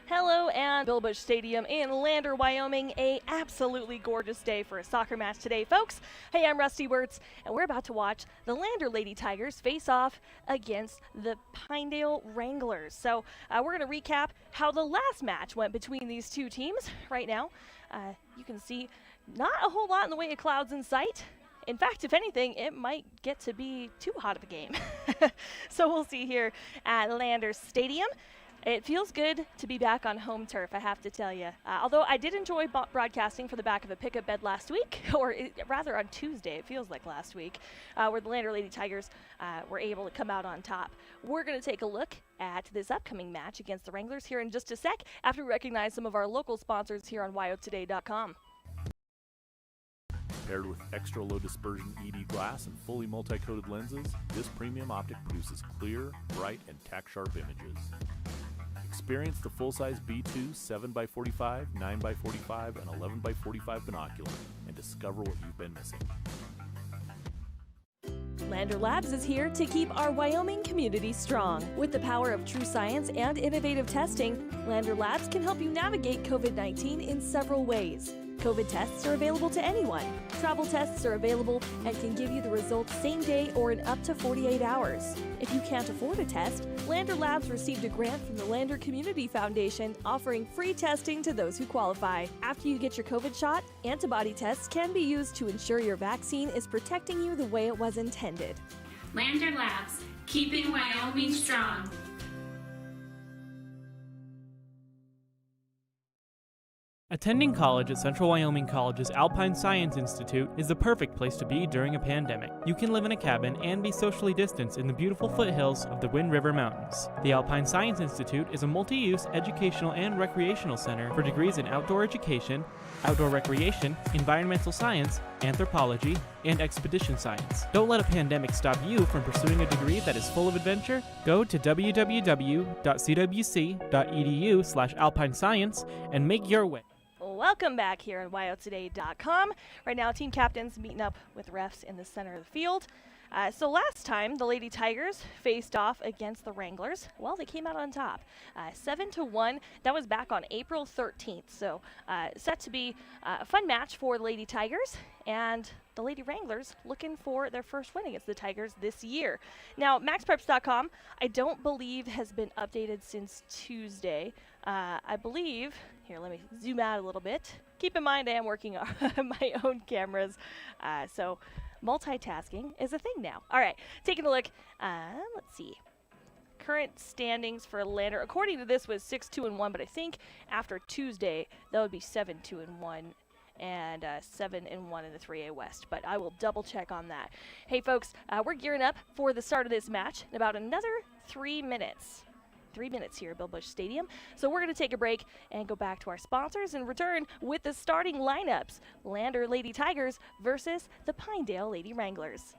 Hello and Bill Bush Stadium in Lander, Wyoming. A absolutely gorgeous day for a soccer match today, folks. Hey, I'm Rusty Wirtz, and we're about to watch the Lander Lady Tigers face off against the Pinedale Wranglers. So we're going to recap how the last match went between these two teams. Right now, you can see not a whole lot in the way of clouds in sight. In fact, if anything, it might get to be too hot of a game. So we'll see here at Lander Stadium. It feels good to be back on home turf, I have to tell you. Although I did enjoy broadcasting for the back of a pickup bed last week, or rather on Tuesday, it feels like last week, where the Lander Lady Tigers were able to come out on top. We're going to take a look at this upcoming match against the Wranglers here in just a sec, after we recognize some of our local sponsors here on WyoToday.com. Paired with extra low dispersion ED glass and fully multi-coated lenses, this premium optic produces clear, bright, and tack-sharp images. Experience the full-size B2 7x45, 9x45, and 11x45 binocular and discover what you've been missing. Lander Labs is here to keep our Wyoming community strong. With the power of true science and innovative testing, Lander Labs can help you navigate COVID-19 in several ways. COVID tests are available to anyone. Travel tests are available and can give you the results same day or in up to 48 hours. If you can't afford a test, Lander Labs received a grant from the Lander Community Foundation offering free testing to those who qualify. After you get your COVID shot, antibody tests can be used to ensure your vaccine is protecting you the way it was intended. Lander Labs, keeping Wyoming strong. Attending college at Central Wyoming College's Alpine Science Institute is the perfect place to be during a pandemic. You can live in a cabin and be socially distanced in the beautiful foothills of the Wind River Mountains. The Alpine Science Institute is a multi-use educational and recreational center for degrees in outdoor education, outdoor recreation, environmental science, anthropology, and expedition science. Don't let a pandemic stop you from pursuing a degree that is full of adventure. Go to www.cwc.edu/alpinescience and make your way. Welcome back here at WyoToday.com. Right now, team captains meeting up with refs in the center of the field. So last time, the Lady Tigers faced off against the Wranglers. Well, they came out on top, 7-1. That was back on April 13th. So set to be a fun match for the Lady Tigers, and the Lady Wranglers looking for their first win against the Tigers this year. Now, MaxPreps.com, I don't believe has been updated since Tuesday. I believe, here, let me zoom out a little bit. Keep in mind I am working on my own cameras, so multitasking is a thing now. All right, taking a look. Let's see. Current standings for Lander, according to this, was 6-2-1, but I think after Tuesday that would be 7-2-1 and 7-1 in the 3A West. But I will double check on that. Hey, folks, we're gearing up for the start of this match in about another 3 minutes. 3 minutes here at Bill Bush Stadium. So we're going to take a break and go back to our sponsors and return with the starting lineups. Lander Lady Tigers versus the Pinedale Lady Wranglers.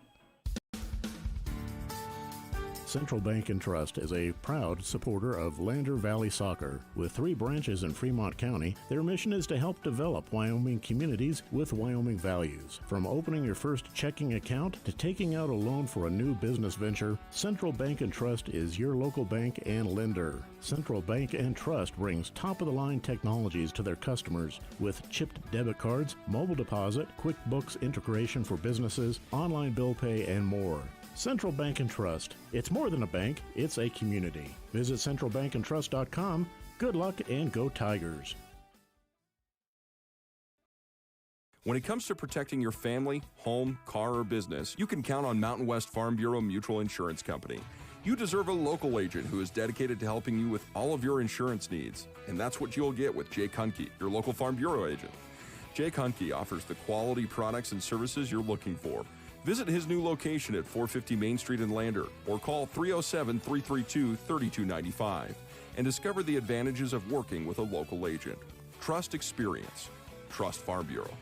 Central Bank and Trust is a proud supporter of Lander Valley Soccer. With 3 branches in Fremont County, their mission is to help develop Wyoming communities with Wyoming values. From opening your first checking account to taking out a loan for a new business venture, Central Bank and Trust is your local bank and lender. Central Bank and Trust brings top-of-the-line technologies to their customers with chipped debit cards, mobile deposit, QuickBooks integration for businesses, online bill pay, and more. Central Bank and Trust. It's more than a bank, it's a community. Visit centralbankandtrust.com. Good luck and go Tigers. When it comes to protecting your family, home, car, or business, you can count on Mountain West Farm Bureau Mutual Insurance Company. You deserve a local agent who is dedicated to helping you with all of your insurance needs. And that's what you'll get with Jake Hunke, your local Farm Bureau agent. Jake Hunke offers the quality products and services you're looking for. Visit his new location at 450 Main Street in Lander or call 307-332-3295 and discover the advantages of working with a local agent. Trust experience. Trust Farm Bureau.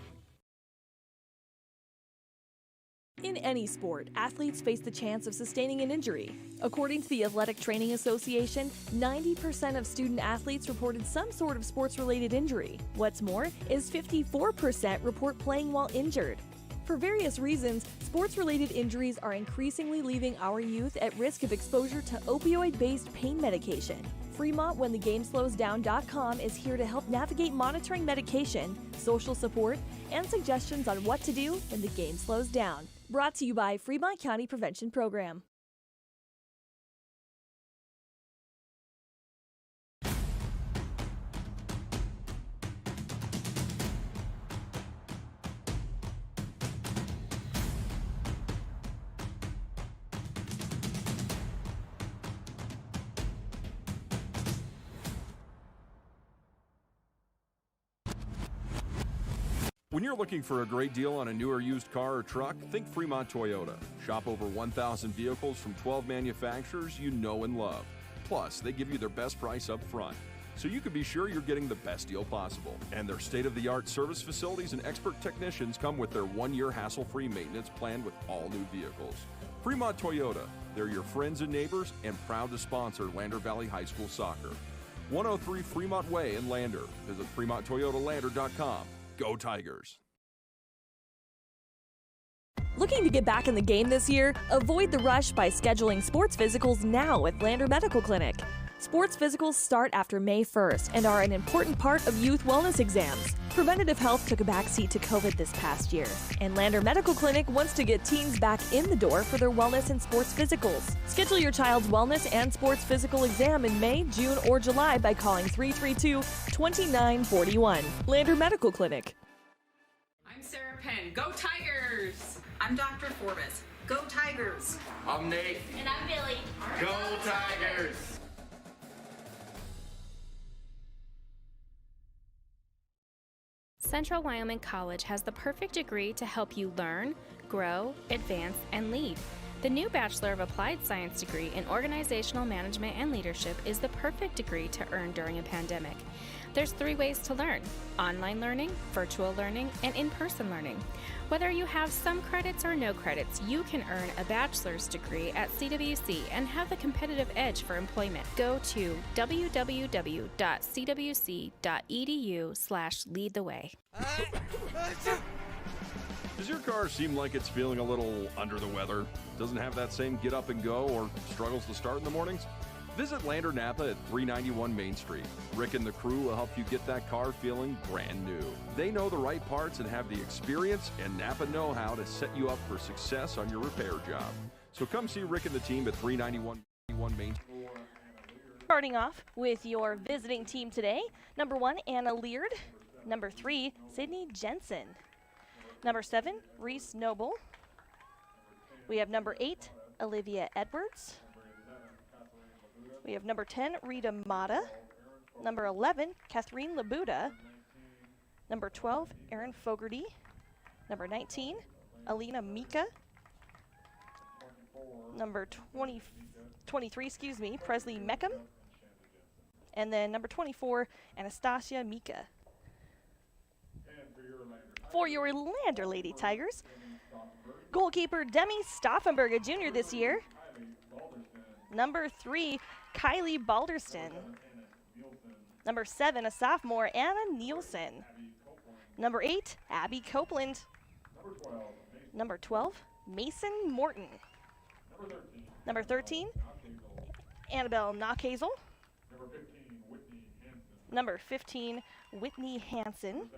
In any sport, athletes face the chance of sustaining an injury. According to the Athletic Training Association, 90% of student athletes reported some sort of sports-related injury. What's more is 54% report playing while injured. For various reasons, sports-related injuries are increasingly leaving our youth at risk of exposure to opioid-based pain medication. FremontWhenTheGameSlowsDown.com is here to help navigate monitoring medication, social support, and suggestions on what to do when the game slows down. Brought to you by Fremont County Prevention Program. When you're looking for a great deal on a new or used car or truck, think Fremont Toyota. Shop over 1,000 vehicles from 12 manufacturers you know and love. Plus, they give you their best price up front, so you can be sure you're getting the best deal possible. And their state-of-the-art service facilities and expert technicians come with their 1-year hassle-free maintenance plan with all new vehicles. Fremont Toyota, they're your friends and neighbors and proud to sponsor Lander Valley High School soccer. 103 Fremont Way in Lander. Visit FremontToyotaLander.com. Go Tigers! Looking to get back in the game this year? Avoid the rush by scheduling sports physicals now at Lander Medical Clinic. Sports physicals start after May 1st and are an important part of youth wellness exams. Preventative health took a backseat to COVID this past year, and Lander Medical Clinic wants to get teens back in the door for their wellness and sports physicals. Schedule your child's wellness and sports physical exam in May, June, or July by calling 332-2941. Lander Medical Clinic. I'm Sarah Penn. Go Tigers! I'm Dr. Forbes. Go Tigers! I'm Nate. And I'm Billy. Go Tigers! Central Wyoming College has the perfect degree to help you learn, grow, advance, and lead. The new Bachelor of Applied Science degree in Organizational Management and Leadership is the perfect degree to earn during a pandemic. There's 3 ways to learn: online learning, virtual learning, and in-person learning. Whether you have some credits or no credits, you can earn a bachelor's degree at CWC and have the competitive edge for employment. Go to www.cwc.edu/leadtheway. Does your car seem like it's feeling a little under the weather? Doesn't have that same get up and go or struggles to start in the mornings? Visit Lander Napa at 391 Main Street. Rick and the crew will help you get that car feeling brand new. They know the right parts and have the experience and Napa know-how to set you up for success on your repair job. So come see Rick and the team at 391 Main Street. Starting off with your visiting team today, number 1, Anna Leard. Number 3, Sydney Jensen. Number 7, Reese Noble. We have number 8, Olivia Edwards. We have number 10, Rita Mata. Number 11, Kathleen Labuda. Number 12, Erin Fogarty. Number 19, Alina Mika. Number 23, Presley Meckham. And then number 24, Anastasia Mika. For your Lander Lady Tigers, goalkeeper Demi Stauffenberg, a junior this year. Number 3, Kylie Balderston. Number 7, a sophomore, Anna Nielsen. Number 8, Abby Copeland. Number 12, Mason Morton. Number 13, Annabelle Knockhazel. Number 15, Whitney Hansen.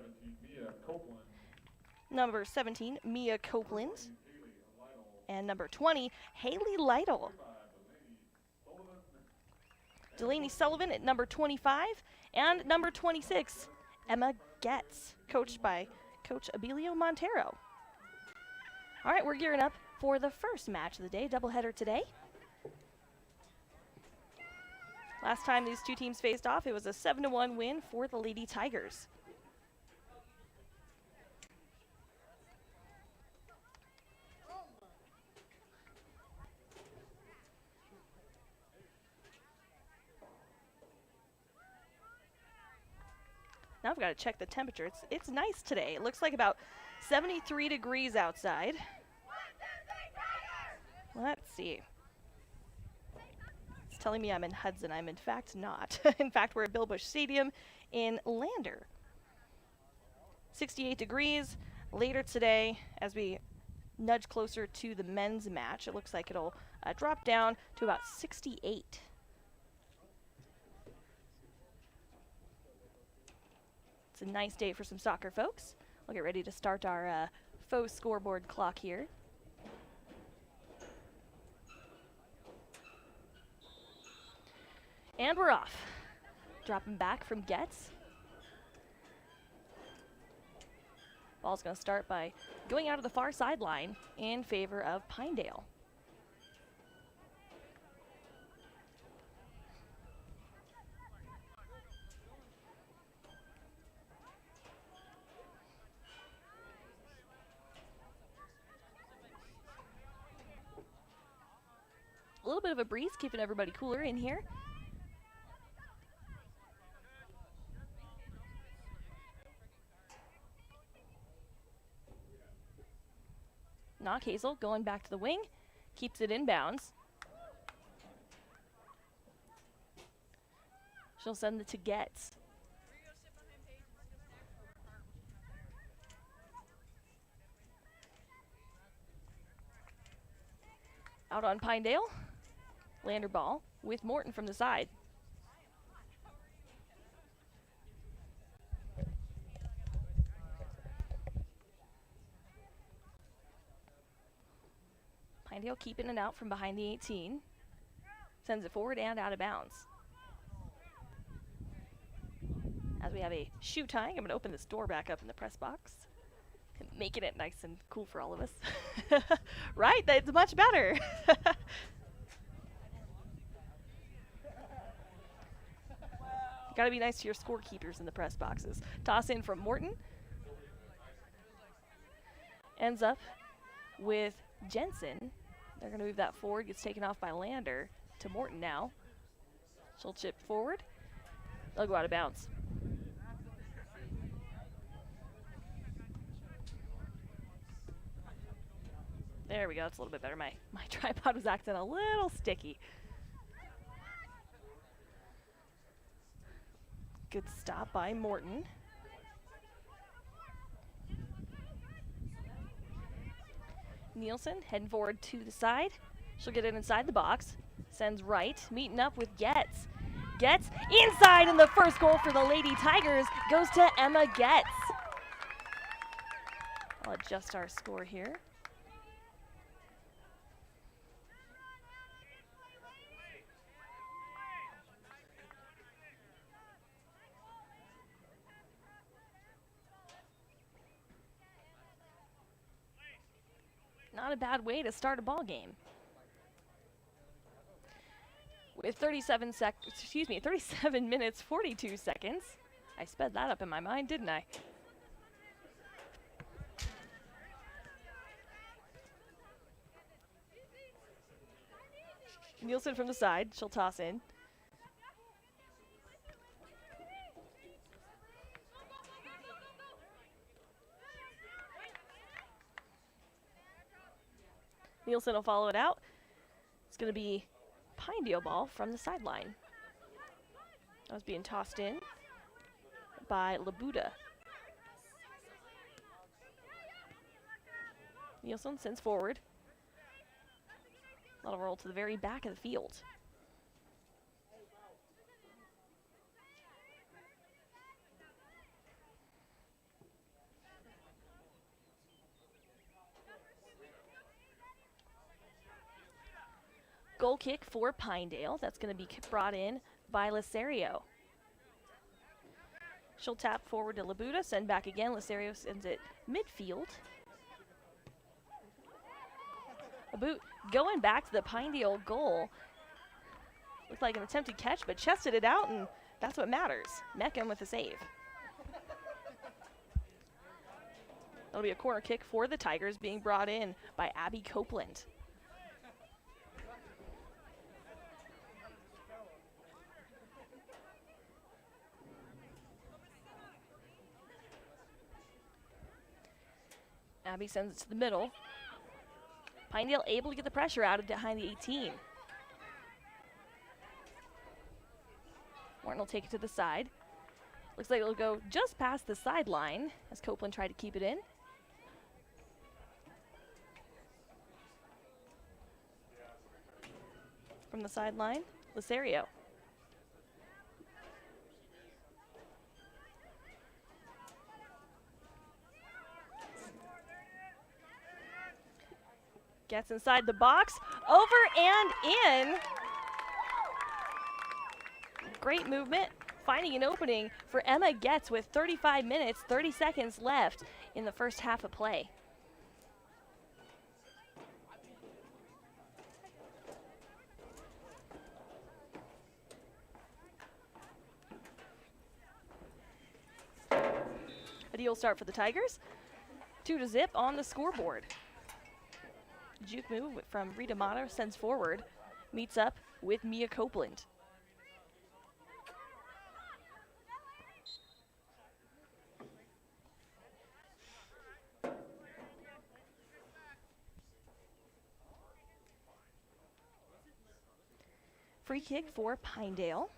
Number 17, Mia Copeland. And number 20, Haley Lytle. Delaney Sullivan at number 25. And number 26, Emma Getz, coached by Coach Abilio Montero. All right, we're gearing up for the first match of the day, doubleheader today. Last time these two teams faced off, it was a 7-1 win for the Lady Tigers. Now I've got to check the temperature. It's nice today. It looks like about 73 degrees outside. Let's see. It's telling me I'm in Hudson. I'm in fact not. In fact, we're at Bill Bush Stadium in Lander. 68 degrees. Later today, as we nudge closer to the men's match, it looks like it'll drop down to about 68. It's a nice day for some soccer, folks. We'll get ready to start our faux scoreboard clock here. And we're off. Dropping back from Getz. Ball's going to start by going out of the far sideline in favor of Pinedale. A little bit of a breeze, keeping everybody cooler in here. Knock Hazel going back to the wing, keeps it inbounds. She'll send it to Getz. Out on Pinedale, Lander ball with Morton from the side. Pinedale keeping it out from behind the 18. Sends it forward and out of bounds. As we have a shoe tying, I'm going to open this door back up in the press box. Making it nice and cool for all of us. Right? That's much better. Gotta be nice to your scorekeepers in the press boxes. Toss in from Morton. Ends up with Jensen. They're going to move that forward. Gets taken off by Lander to Morton now. She'll chip forward. They'll go out of bounds. There we go. It's a little bit better. My tripod was acting a little sticky. Good stop by Morton. Nielsen heading forward to the side. She'll get it inside the box. Sends right, meeting up with Getz. Getz inside, and the first goal for the Lady Tigers goes to Emma Getz. I'll adjust our score here. Not a bad way to start a ball game. With 37 minutes, 42 seconds. I sped that up in my mind, didn't I? Nielsen from the side, she'll toss in. Nielsen will follow it out. It's going to be Pinedale ball from the sideline. That was being tossed in by Labuda. Nielsen sends forward. That'll roll to the very back of the field. Goal kick for Pinedale. That's going to be brought in by Lisario. She'll tap forward to Labuda, send back again. Lisario sends it midfield. A boot going back to the Pinedale goal. Looked like an attempted catch, but chested it out, and that's what matters. Meckham with a save. That'll be a corner kick for the Tigers, being brought in by Abby Copeland. Abby sends it to the middle. Pinedale able to get the pressure out of behind the 18. Morton will take it to the side. Looks like it'll go just past the sideline as Copeland tried to keep it in. From the sideline, Lisario. Gets inside the box, over and in. Great movement, finding an opening for Emma Getz with 35 minutes, 30 seconds left in the first half of play. A deal start for the Tigers. 2-0 on the scoreboard. Juke move from Rita Mata sends forward, meets up with Mia Copeland. Free kick for Pinedale.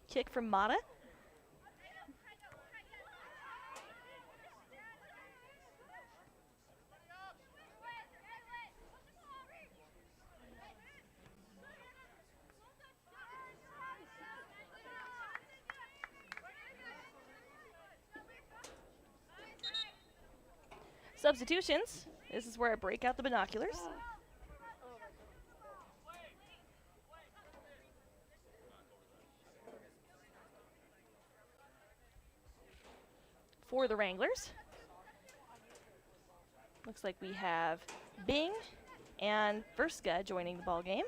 Kick from Mata. Substitutions. This is where I break out the binoculars. For the Wranglers, looks like we have Bing and Verska joining the ball game.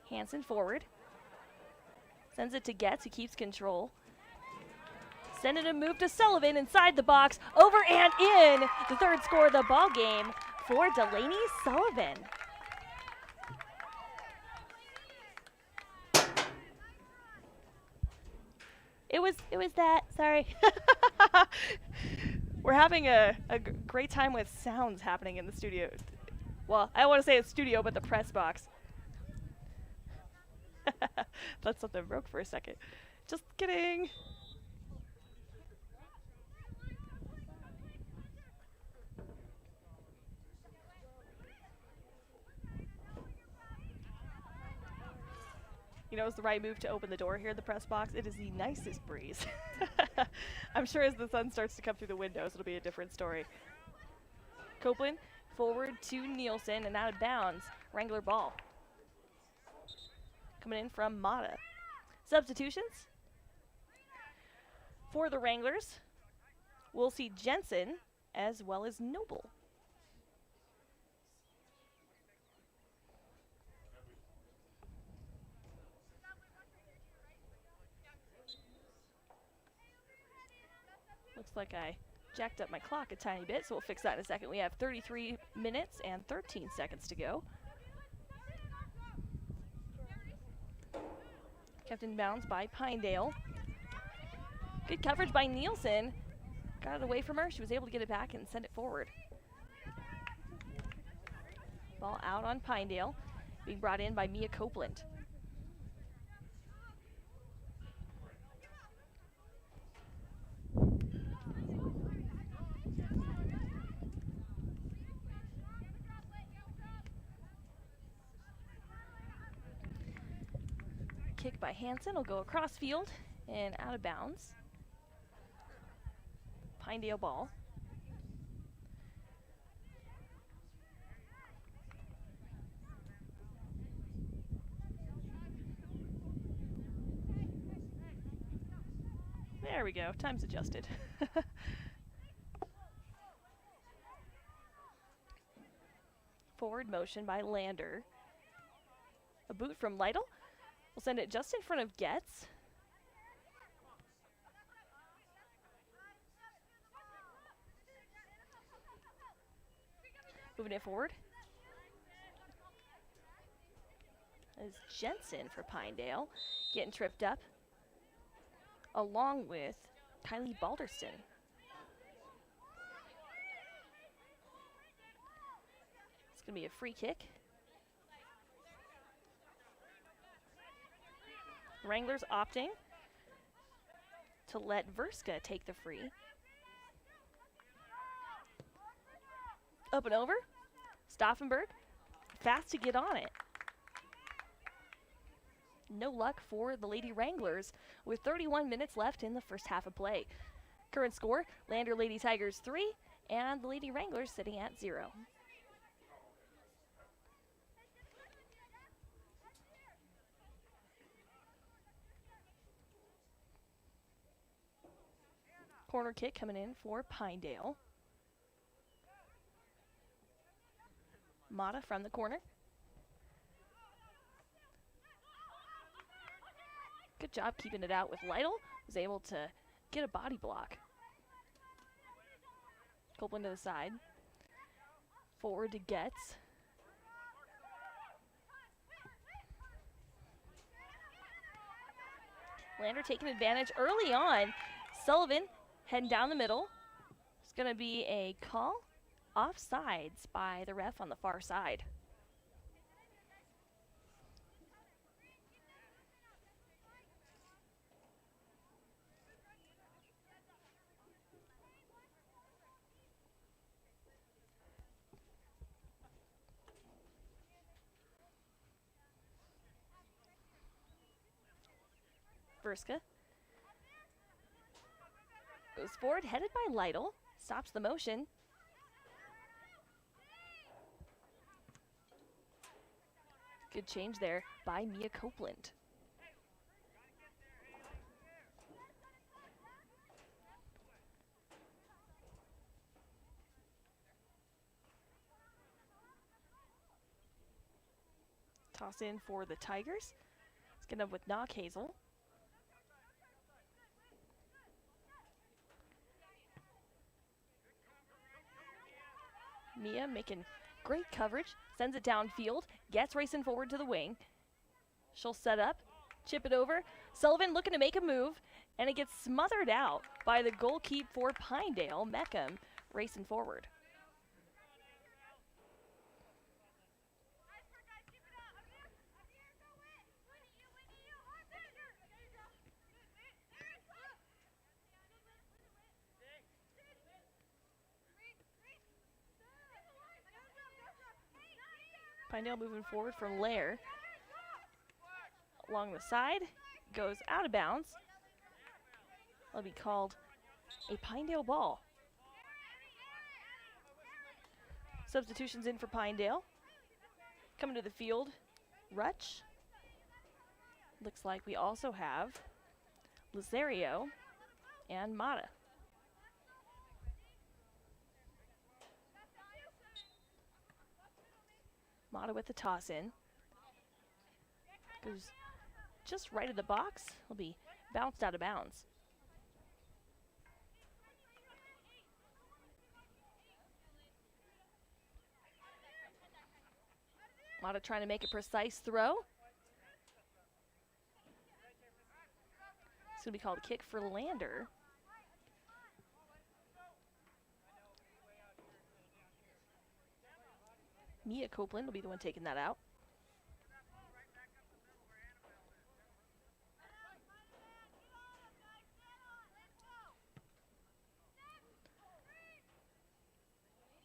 Hansen forward, sends it to Getz, who keeps control. Sending a move to Sullivan inside the box, over and in. The third score of the ball game for Delaney Sullivan. It was that, sorry. We're having a great time with sounds happening in the studio. Well, I don't want to say it's studio, but the press box. Thought something broke for a second. Just kidding. You know, it's the right move to open the door here in the press box. It is the nicest breeze. I'm sure as the sun starts to come through the windows, it'll be a different story. Copeland forward to Nielsen and out of bounds. Wrangler ball. Coming in from Mata. Substitutions. For the Wranglers, we'll see Jensen as well as Noble. Looks like I jacked up my clock a tiny bit, so we'll fix that in a second. We have 33 minutes and 13 seconds to go. Kept in bounds by Pinedale. Good coverage by Nielsen. Got it away from her. She was able to get it back and send it forward. Ball out on Pinedale, being brought in by Mia Copeland. Kick by Hansen will go across field and out of bounds. Pinedale ball. There we go, time's adjusted. Forward motion by Lander. A boot from Lytle. We'll send it just in front of Getz. Moving it forward. That is Jensen for Pinedale, getting tripped up, along with Kylie Balderston. It's going to be a free kick. Wranglers opting to let Verska take the free. Up and over. Stauffenberg, fast to get on it. No luck for the Lady Wranglers with 31 minutes left in the first half of play. Current score, Lander Lady Tigers 3 and the Lady Wranglers sitting at 0. Corner kick coming in for Pinedale. Mata from the corner. Good job keeping it out with Lytle. Was able to get a body block. Copeland to the side. Forward to Getz. Lander taking advantage early on. Sullivan heading down the middle. It's going to be a call offsides by the ref on the far side. Verska goes forward, headed by Lytle. Stops the motion. Good change there by Mia Copeland. Toss in for the Tigers. It's going to with Knock Hazel. Mia making great coverage, sends it downfield, gets racing forward to the wing. She'll set up, chip it over. Sullivan looking to make a move, and it gets smothered out by the goalkeeper for Pinedale, Meckham, racing forward. Pinedale moving forward from Lair. Along the side, goes out of bounds. That'll be called a Pinedale ball. Substitutions in for Pinedale. Coming to the field, Rutch. Looks like we also have Lazario and Mata. Mata with the toss in. Goes just right of the box. Will be bounced out of bounds. Mata trying to make a precise throw. It's going to be called a kick for Lander. Mia Copeland will be the one taking that out.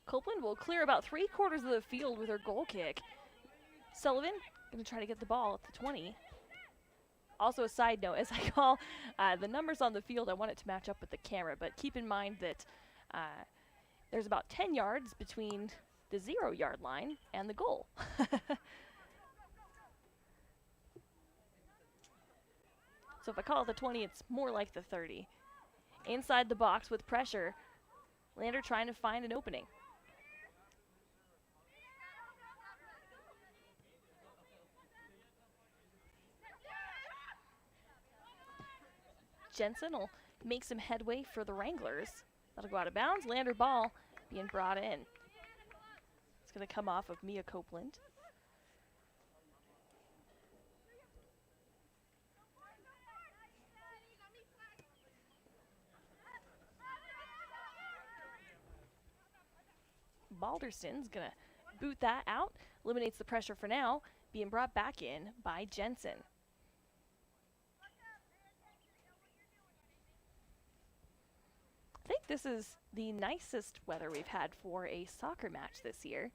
Copeland will clear about 3/4 of the field with her goal kick. Sullivan going to try to get the ball at the 20. Also a side note, as I call the numbers on the field, I want it to match up with the camera, but keep in mind that there's about 10 yards between the 0-yard line and the goal. So if I call it the 20, it's more like the 30. Inside the box with pressure, Lander trying to find an opening. Jensen will make some headway for the Wranglers. That'll go out of bounds. Lander ball being brought in. It's going to come off of Mia Copeland. Balderson's going to boot that out. Eliminates the pressure for now. Being brought back in by Jensen. I think this is the nicest weather we've had for a soccer match this year.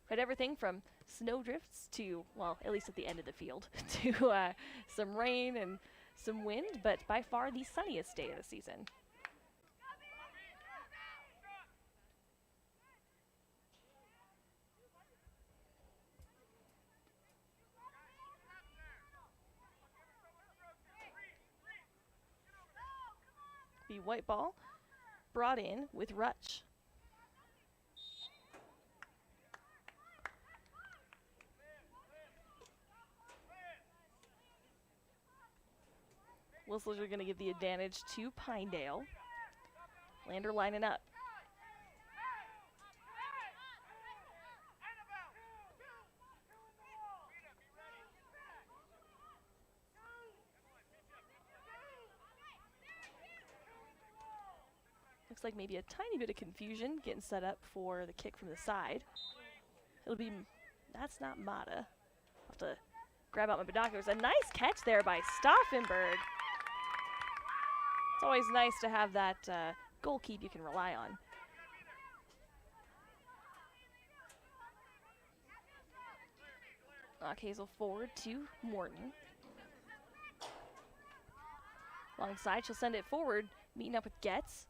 But everything from snowdrifts to, well, at least at the end of the field, to some rain and some wind, but by far the sunniest day of the season. The white ball brought in with Rutsch. Whistlers are going to give the advantage to Pinedale. Lander lining up. Looks like maybe a tiny bit of confusion getting set up for the kick from the side. It'll be, that's not Mata. I'll have to grab out my binoculars. A nice catch there by Stauffenberg. It's always nice to have that goal keep you can rely on. Hazel forward to Morton. Long side, she'll send it forward, meeting up with Getz.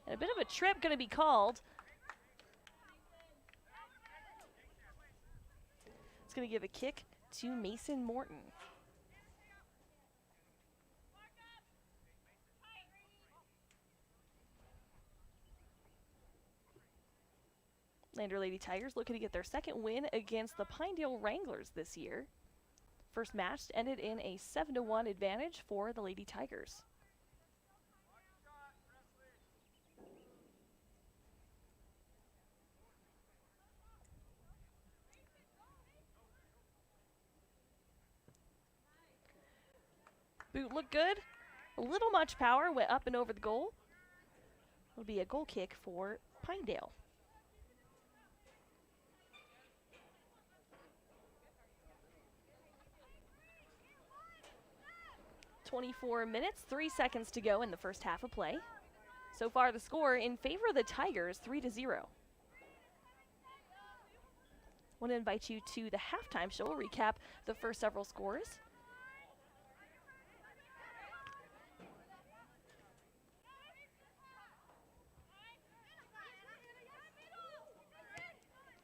And a bit of a trip going to be called. It's going to give a kick to Mason Morton. Lander Lady Tigers looking to get their second win against the Pinedale Wranglers this year. First match ended in a 7-1 advantage for the Lady Tigers. Boot looked good. A little much power went up and over the goal. It'll be a goal kick for Pinedale. .24 minutes, 3 seconds to go in the first half of play. So far the score in favor of the Tigers, 3-0. Want to invite you to the halftime show. We'll recap the first several scores.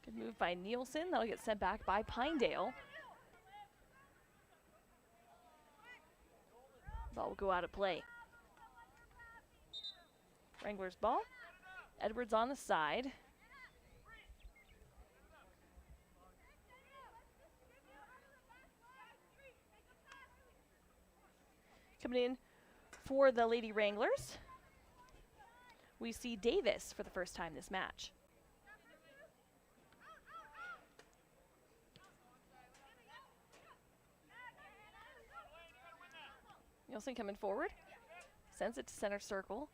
Good move by Nielsen. That'll get sent back by Pinedale. Ball will go out of play. Wranglers ball. Edwards on the side. Coming in for the Lady Wranglers, we see Davis for the first time this match. Nielsen coming forward, sends it to center circle.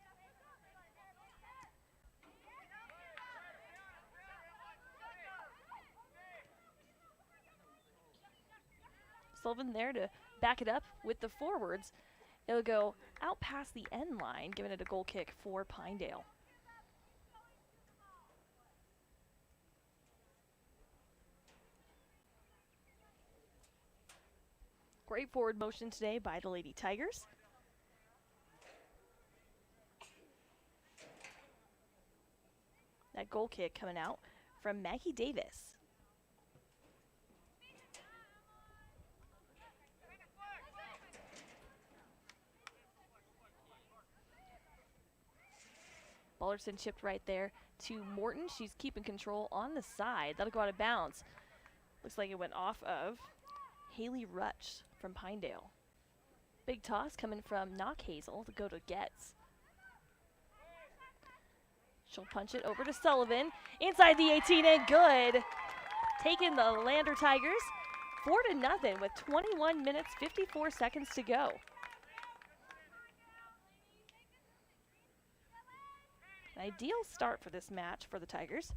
Sullivan there to back it up with the forwards. It'll go out past the end line, giving it a goal kick for Pinedale. Great forward motion today by the Lady Tigers. That goal kick coming out from Maggie Davis. Ballerson chipped right there to Morton. She's keeping control on the side. That'll go out of bounds. Looks like it went off of Haley Rutsch from Pinedale. Big toss coming from Knock Hazel to go to Getz. She'll punch it over to Sullivan. Inside the 18 and good. Taking the Lander Tigers 4-0 with 21 minutes, 54 seconds to go. An ideal start for this match for the Tigers.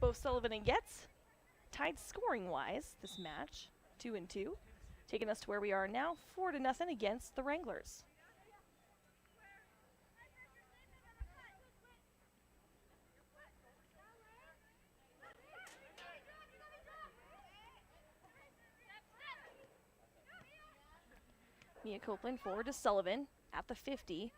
Both Sullivan and Getz tied scoring-wise this match, 2-2. taking us to where we are now, 4-0 against the Wranglers. Mia Copeland forward to Sullivan at the 50.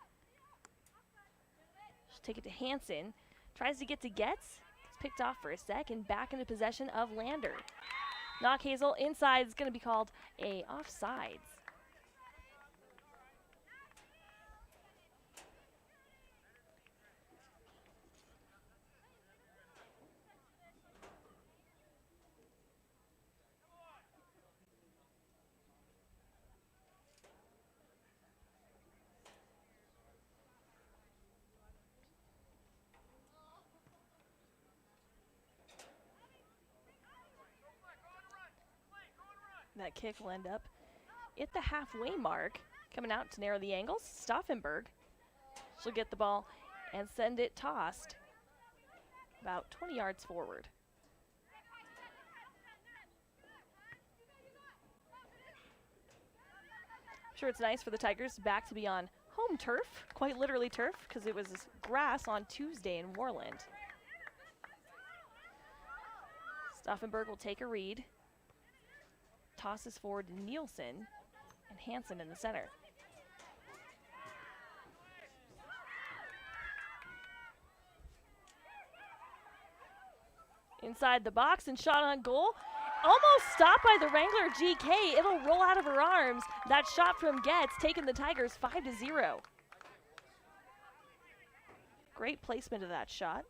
She'll take it to Hansen. Tries to get to Getz. Gets picked off for a sec and back into possession of Lander. Knock Hazel inside is going to be called a offsides. That kick will end up at the halfway mark. Coming out to narrow the angles, Stauffenberg. She'll get the ball and send it tossed about 20 yards forward. I'm sure it's nice for the Tigers back to be on home turf, quite literally turf, because it was grass on Tuesday in Warland. Stauffenberg will take a read. Tosses forward to Nielsen and Hansen in the center. Inside the box and shot on goal. Almost stopped by the Wrangler GK. It'll roll out of her arms. That shot from Getz taking the Tigers 5-0. Great placement of that shot.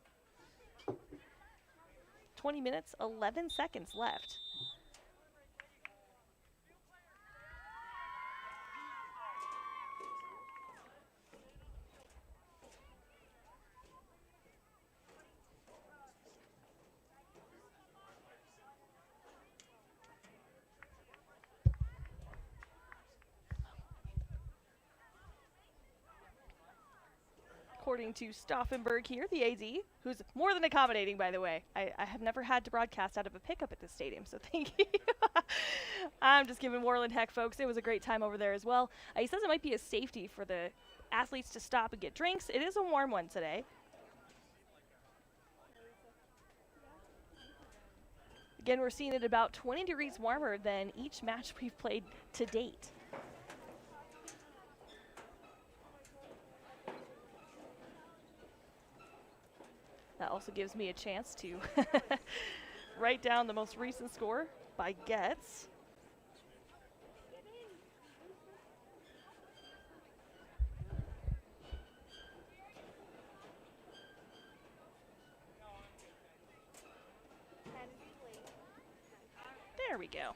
20 minutes, 11 seconds left. According to Stauffenberg here, the AD, who's more than accommodating, by the way. I have never had to broadcast out of a pickup at this stadium, so thank you. I'm just giving Warland heck, folks. It was a great time over there as well. He says it might be a safety for the athletes to stop and get drinks. It is a warm one today. Again, we're seeing it about 20 degrees warmer than each match we've played to date. That also gives me a chance to write down the most recent score by Getz. There we go.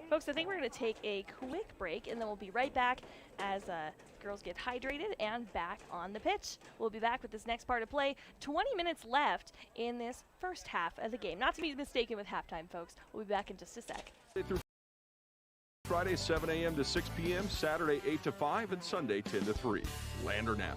Folks, I think we're going to take a quick break, and then we'll be right back as girls get hydrated and back on the pitch. We'll be back with this next part of play. 20 minutes left in this first half of the game. Not to be mistaken with halftime, folks. We'll be back in just a sec. Friday, 7 a.m. to 6 p.m., Saturday, 8 to 5, and Sunday, 10 to 3. Lander Napa.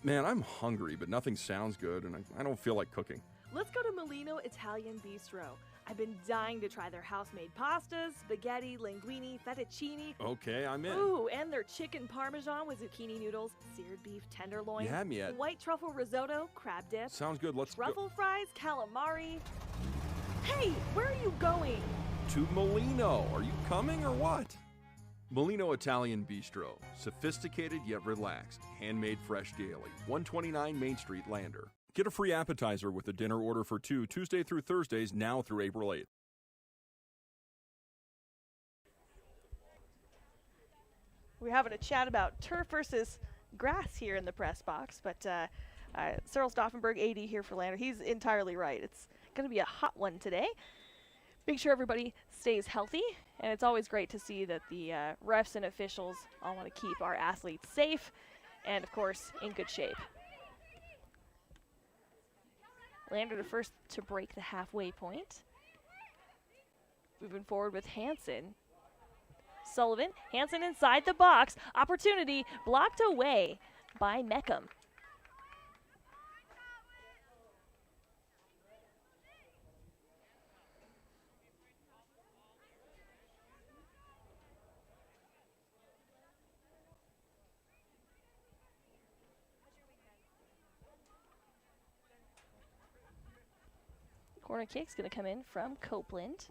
Man, I'm hungry, but nothing sounds good, and I don't feel like cooking. Let's go to Molino Italian Bistro. I've been dying to try their house-made pastas, spaghetti, linguine, fettuccine. Okay, I'm in. Ooh, and their chicken parmesan with zucchini noodles, seared beef tenderloin. You had me at white truffle risotto, crab dip. Sounds good. Let's go. Truffle fries, calamari. Hey, where are you going? To Molino. Are you coming or what? Molino Italian Bistro. Sophisticated yet relaxed. Handmade fresh daily. 129 Main Street, Lander. Get a free appetizer with a dinner order for two, Tuesday through Thursdays, now through April 8th. We're having a chat about turf versus grass here in the press box, but Cyril Stauffenberg, AD here for Lander, he's entirely right. It's going to be a hot one today. Make sure everybody stays healthy, and it's always great to see that the refs and officials all want to keep our athletes safe and, of course, in good shape. Lander the first to break the halfway point. Moving forward with Hansen. Sullivan, Hansen inside the box. Opportunity blocked away by Meckham. Corner kick's going to come in from Copeland.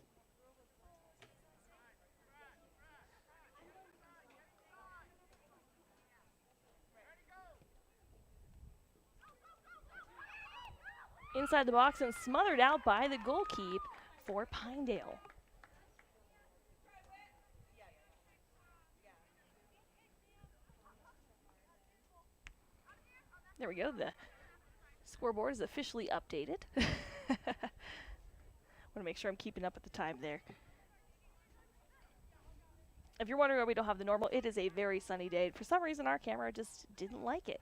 Inside the box and smothered out by the goalkeep for Pinedale. There we go. The scoreboard is officially updated. Want to make sure I'm keeping up with the time there. If you're wondering why we don't have the normal, it is a very sunny day. For some reason, our camera just didn't like it.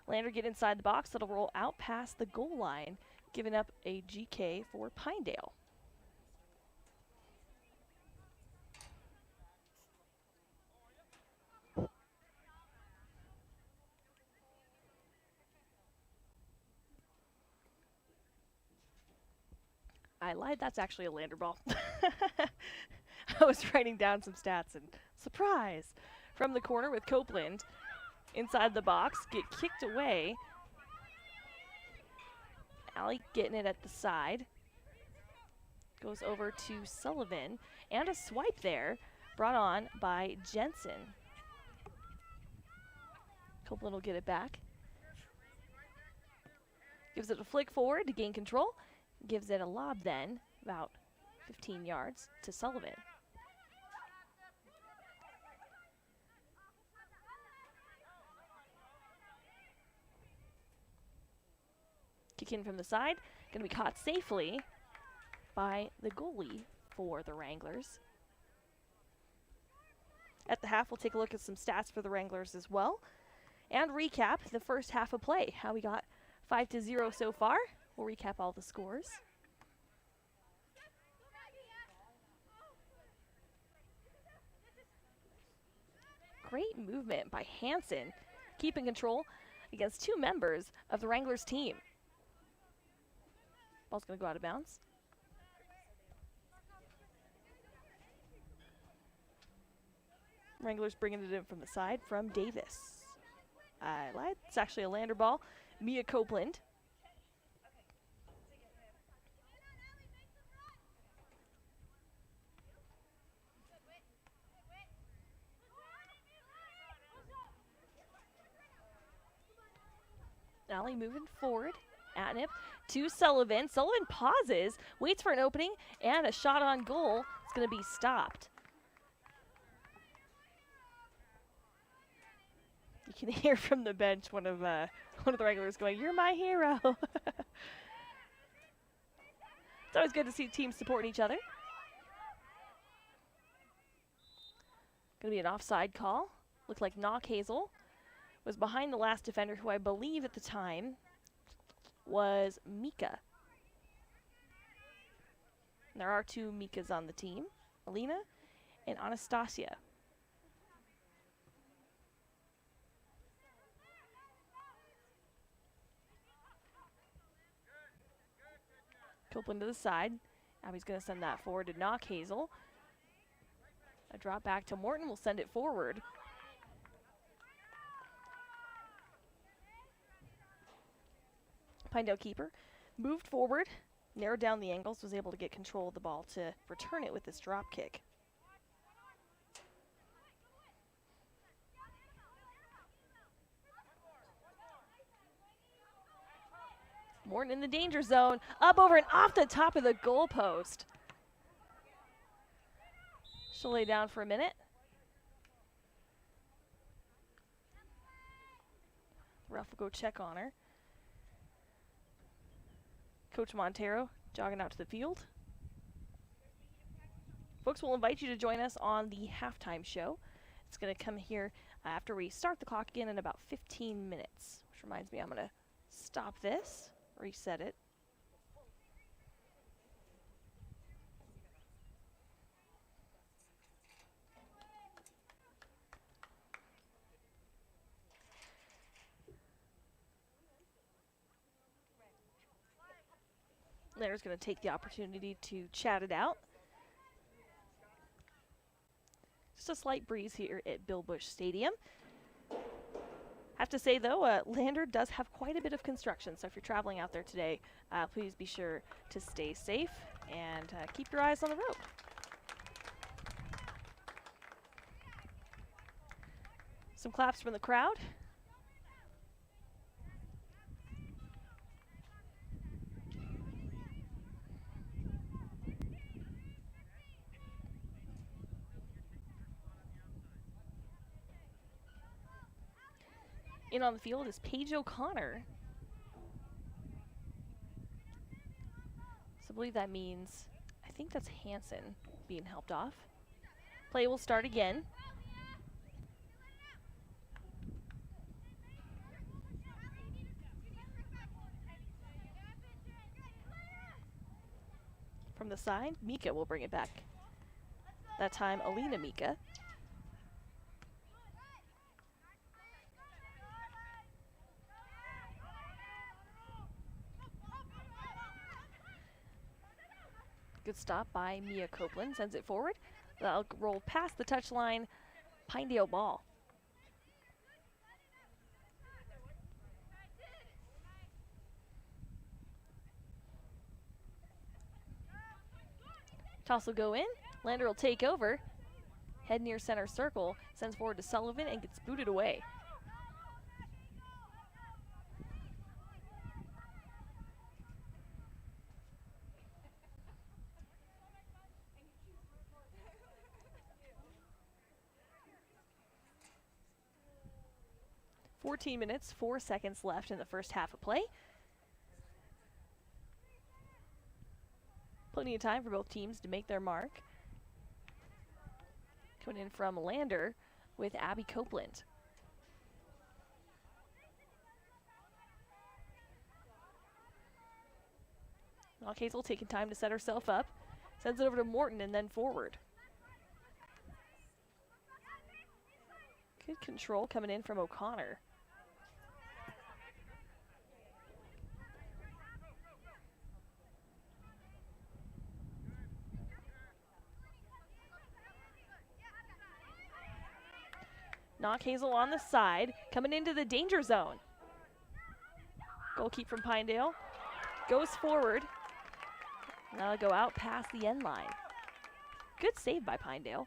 Lander get inside the box. It'll roll out past the goal line, giving up a GK for Pinedale. I lied, that's actually a Lander ball. I was writing down some stats and surprise! From the corner with Copeland. Inside the box, get kicked away. Allie getting it at the side. Goes over to Sullivan. And a swipe there, brought on by Jensen. Copeland will get it back. Gives it a flick forward to gain control. Gives it a lob then, about 15 yards, to Sullivan. Kick in from the side, going to be caught safely by the goalie for the Wranglers. At the half, we'll take a look at some stats for the Wranglers as well, and recap the first half of play. How we got 5-0 so far. We'll recap all the scores. Great movement by Hansen, keeping control against two members of the Wranglers team. Ball's going to go out of bounds. Wranglers bringing it in from the side from Davis. I lied. It's actually a Lander ball. Mia Copeland. Allie moving forward. Atnip to Sullivan. Sullivan pauses, waits for an opening, and a shot on goal. It's going to be stopped. You can hear from the bench one of the Wranglers going, "You're my hero." It's always good to see teams supporting each other. Going to be an offside call. Looked like Knock Hazel was behind the last defender, who I believe at the time was Mika. And there are two Mikas on the team, Alina and Anastasia. Copeland to the side. Abby's going to send that forward to Knock Hazel. A drop back to Morton will send it forward. Pinedale keeper moved forward, narrowed down the angles, was able to get control of the ball to return it with this drop kick. Morton in the danger zone, up over and off the top of the goalpost. She'll lay down for a minute. The ref will go check on her. Coach Montero jogging out to the field. Folks, we'll invite you to join us on the halftime show. It's going to come here after we start the clock again in about 15 minutes, which reminds me I'm going to stop this, reset it. Lander's going to take the opportunity to chat it out. Just a slight breeze here at Bill Bush Stadium. I have to say, though, Lander does have quite a bit of construction, so if you're traveling out there today, please be sure to stay safe and keep your eyes on the road. Some claps from the crowd. In on the field is Paige O'Connor. So I believe that means, I think that's Hanson being helped off. Play will start again. From the side, Mika will bring it back. That time, Alina Mika. Good stop by Mia Copeland, sends it forward. That'll roll past the touchline, Pinedale ball. Toss will go in, Lander will take over, head near center circle, sends forward to Sullivan and gets booted away. "14 minutes, 4 seconds left in the first half of play. Plenty of time for both teams to make their mark. Coming in from Lander with Abby Copeland. Hazel taking time to set herself up. Sends it over to Morton and then forward. Good control coming in from O'Connor. Hazel on the side, coming into the danger zone. Goal keep from Pinedale. Goes forward. Now go out past the end line. Good save by Pinedale.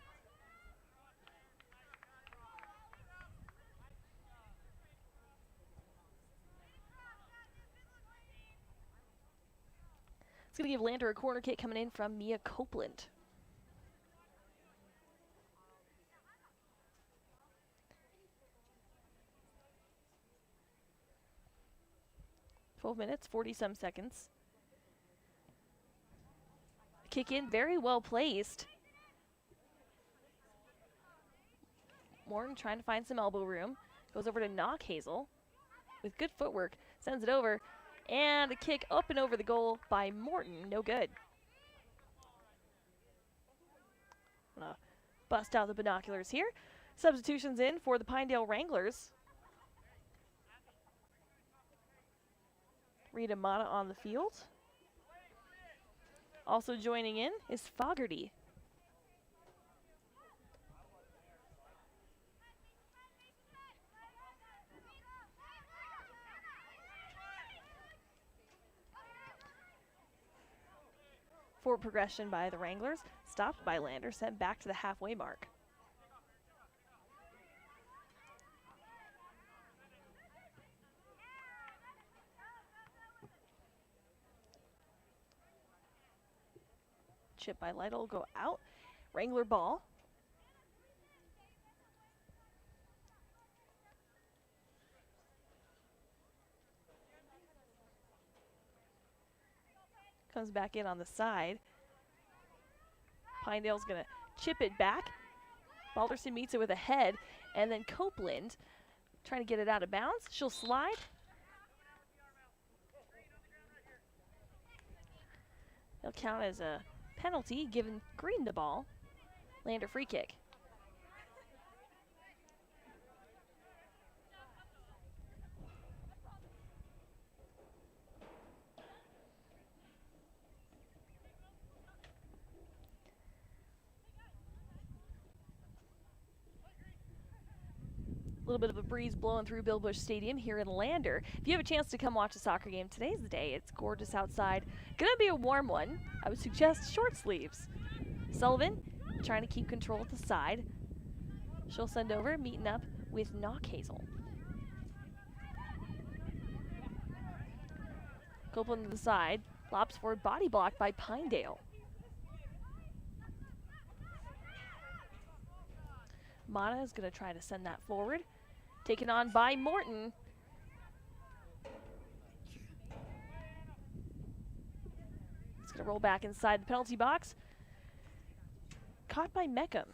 It's going to give Lander a corner kick coming in from Mia Copeland. 12 minutes, 40-some seconds. Kick in, very well placed. Morton trying to find some elbow room. Goes over to Hazel with good footwork. Sends it over. And a kick up and over the goal by Morton. No good. Gonna bust out the binoculars here. Substitutions in for the Pinedale Wranglers. Rita Mata on the field. Also joining in is Fogarty. Forward progression by the Wranglers, stopped by Lander, sent back to the halfway mark. Chip by Lytle will go out. Wrangler ball. Comes back in on the side. Pinedale's going to chip it back. Balderson meets it with a head. And then Copeland trying to get it out of bounds. She'll slide. It'll count as a penalty, giving Green the ball. Lander free kick. little bit of a breeze blowing through Bill Bush Stadium here in Lander. If you have a chance to come watch a soccer game, today's the day. It's gorgeous outside. Gonna be a warm one. I would suggest short sleeves. Sullivan trying to keep control at the side. She'll send over, meeting up with Knockhazel. Copeland to the side, lops forward, body blocked by Pinedale. Mana is going to try to send that forward. Taken on by Morton. It's going to roll back inside the penalty box. Caught by Meckham.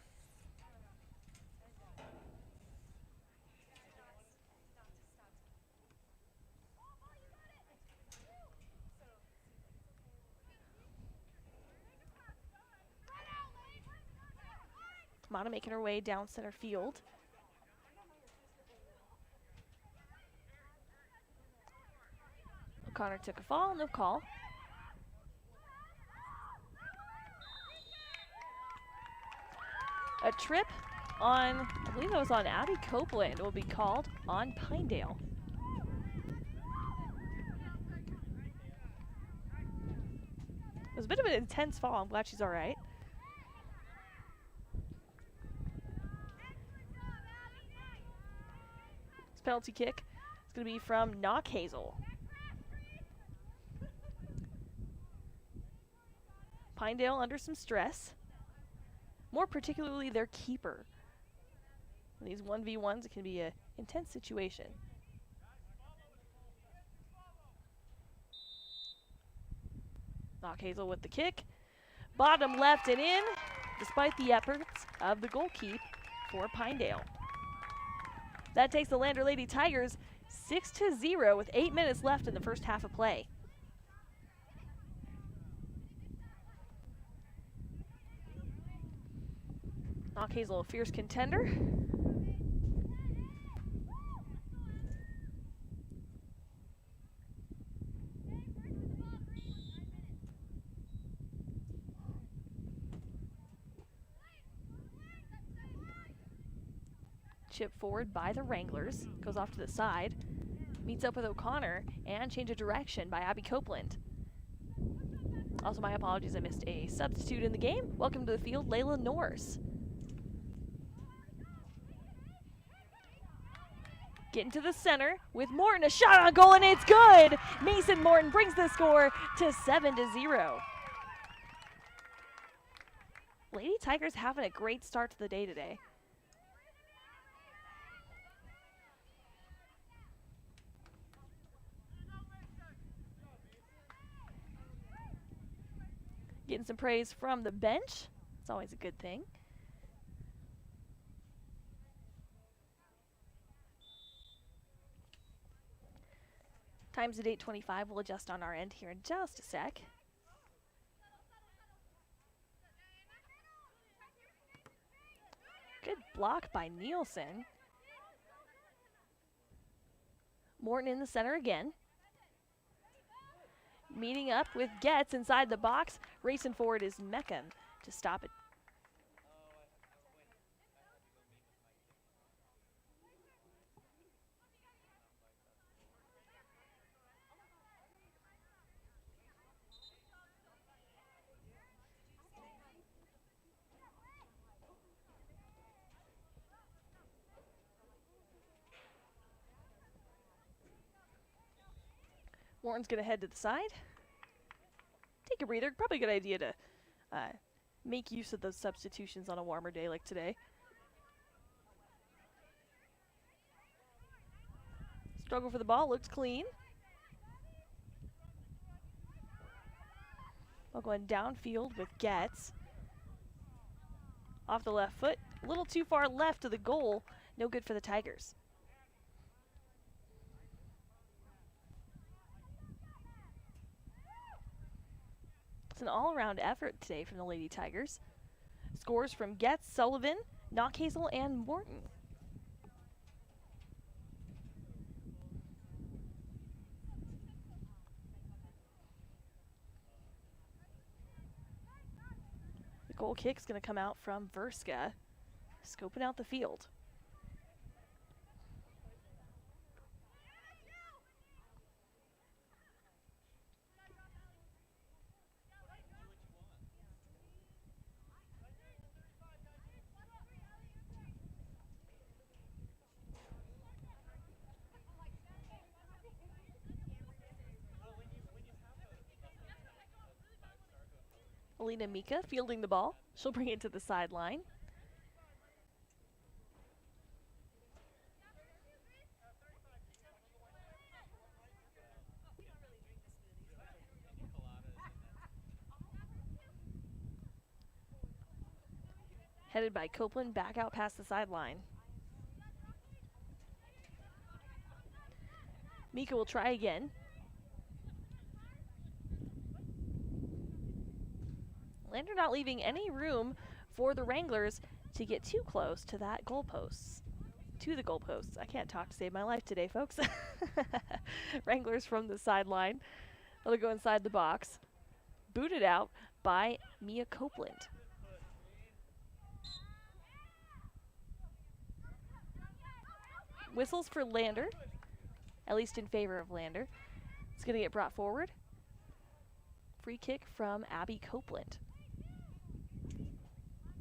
Mana making her way down center field. O'Connor took a fall, no call. A trip on, I believe that was on Abby Copeland, will be called on Pinedale. It was a bit of an intense fall. I'm glad she's all right. This penalty kick is going to be from Knockhazel. Pinedale under some stress. More particularly their keeper. In these 1v1s, it can be an intense situation. Knockhazel with the kick. Bottom left and in, despite the efforts of the goalkeep for Pinedale. That takes the Lander Lady Tigers 6-0 with 8 minutes left in the first half of play. Knockhazel, a fierce contender. Chip forward by the Wranglers, goes off to the side, meets up with O'Connor, and change of direction by Abby Copeland. Also, my apologies, I missed a substitute in the game. Welcome to the field, Layla Norris. Getting to the center with Morton, a shot on goal, and it's good! Mason Morton brings the score to 7-0. Lady Tigers having a great start to the day today. Getting some praise from the bench. It's always a good thing. Time's at 8:25. We'll adjust on our end here in just a sec. Good block by Nielsen. Morton in the center again. Meeting up with Getz inside the box. Racing forward is Meckham to stop it. Morton's going to head to the side. Take a breather. Probably a good idea to make use of those substitutions on a warmer day like today. Struggle for the ball. Looks clean. Ball going downfield with Getz. Off the left foot. A little too far left of the goal. No good for the Tigers. It's an all-around effort today from the Lady Tigers. Scores from Getz, Sullivan, Knockhazel, and Morton. The goal kick is going to come out from Verska, scoping out the field. Alina Mika fielding the ball. She'll bring it to the sideline. Headed by Copeland, back out past the sideline. Mika will try again. Lander not leaving any room for the Wranglers to get too close to that goalpost. To the goalposts. I can't talk to save my life today, folks. Wranglers from the sideline. They'll go inside the box. Booted out by Mia Copeland. Whistles for Lander, at least in favor of Lander. It's going to get brought forward. Free kick from Abby Copeland.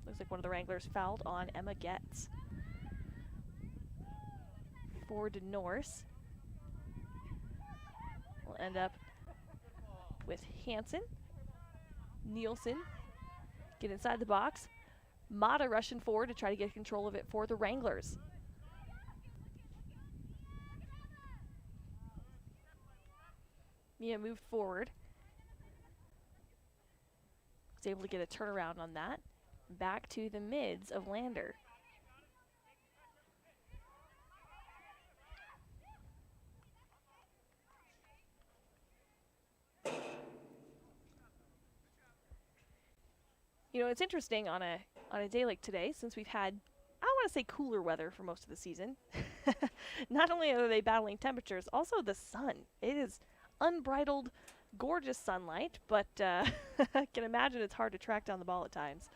Looks like one of the Wranglers fouled on Emma Getz. Forward to Norse. We'll end up with Hansen. Nielsen get inside the box. Mata rushing forward to try to get control of it for the Wranglers. Mia moved forward. Was able to get a turnaround on that. Back to the mids of Lander. You know, it's interesting on a day like today, since we've had, I want to say, cooler weather for most of the season. Not only are they battling temperatures, also the sun. It is unbridled, gorgeous sunlight, but I can imagine it's hard to track down the ball at times.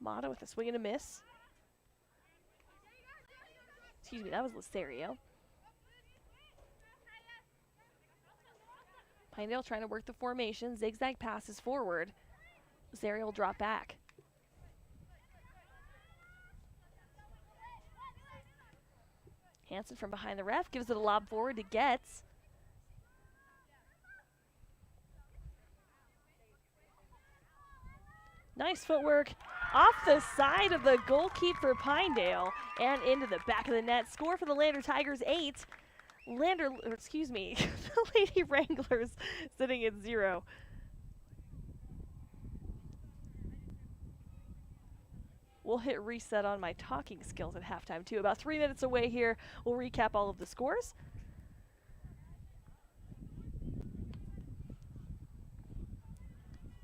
Mata with a swing and a miss. Excuse me, that was Lisario. Pinedale trying to work the formation. Zigzag passes forward. Lisario will drop back. Hansen from behind the ref gives it a lob forward to Getz. Nice footwork off the side of the goalkeeper Pinedale and into the back of the net. Score for the Lander Tigers, 8. The Lady Wranglers sitting at 0. We'll hit reset on my talking skills at halftime too. About 3 minutes away here. We'll recap all of the scores.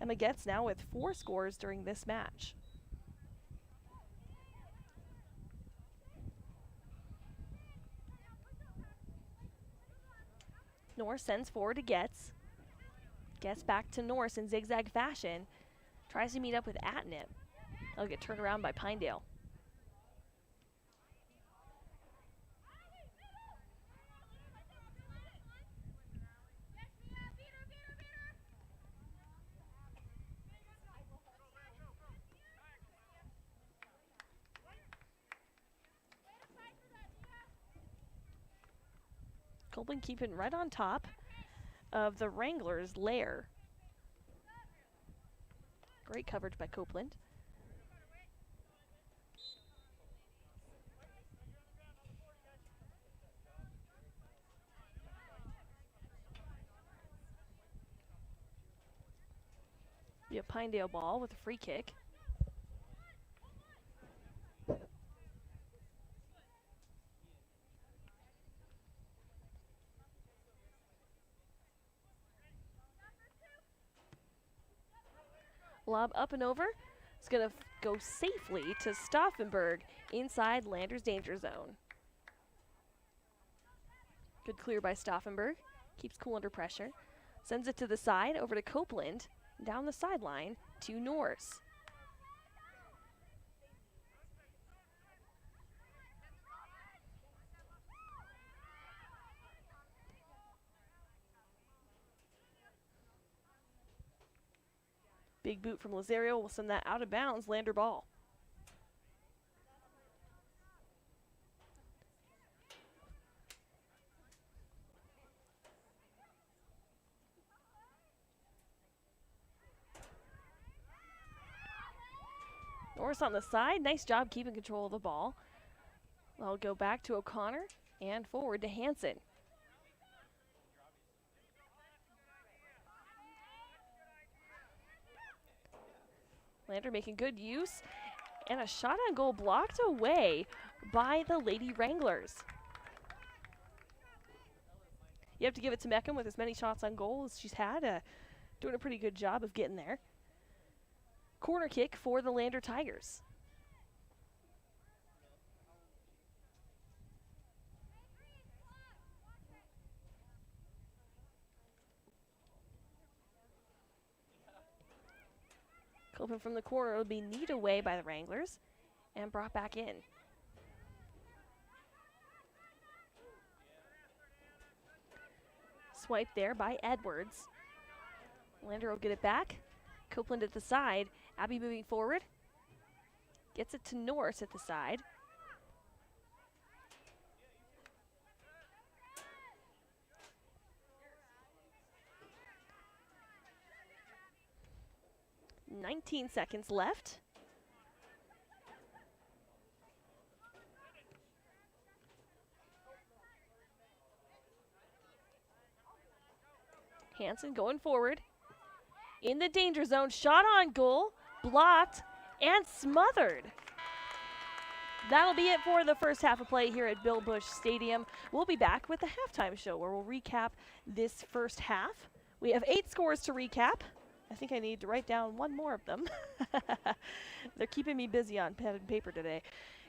Emma Getz now with 4 scores during this match. Norse sends forward to Getz. Getz back to Norse in zigzag fashion. Tries to meet up with Atnip. They'll get turned around by Pinedale. Copeland keeping right on top of the Wranglers' lair. Great coverage by Copeland. Be a Pinedale ball with a free kick. Lob up and over. It's going to go safely to Stauffenberg inside Lander's danger zone. Good clear by Stauffenberg. Keeps cool under pressure. Sends it to the side over to Copeland. Down the sideline to Norse. Big boot from Lazario will send that out of bounds. Lander ball. Norris on the side. Nice job keeping control of the ball. I'll go back to O'Connor and forward to Hansen. Lander making good use. And a shot on goal blocked away by the Lady Wranglers. You have to give it to Meckham with as many shots on goal as she's had. Doing a pretty good job of getting there. Corner kick for the Lander Tigers. Open from the corner will be kneed away by the Wranglers and brought back in. Swipe there by Edwards. Lander will get it back. Copeland at the side. Abby moving forward. Gets it to Norris at the side. "19 seconds left. Hansen going forward. In the danger zone, shot on goal, blocked, and smothered. That'll be it for the first half of play here at Bill Bush Stadium. We'll be back with the halftime show where we'll recap this first half. We have 8 scores to recap. I think I need to write down one more of them. They're keeping me busy on pen and paper today.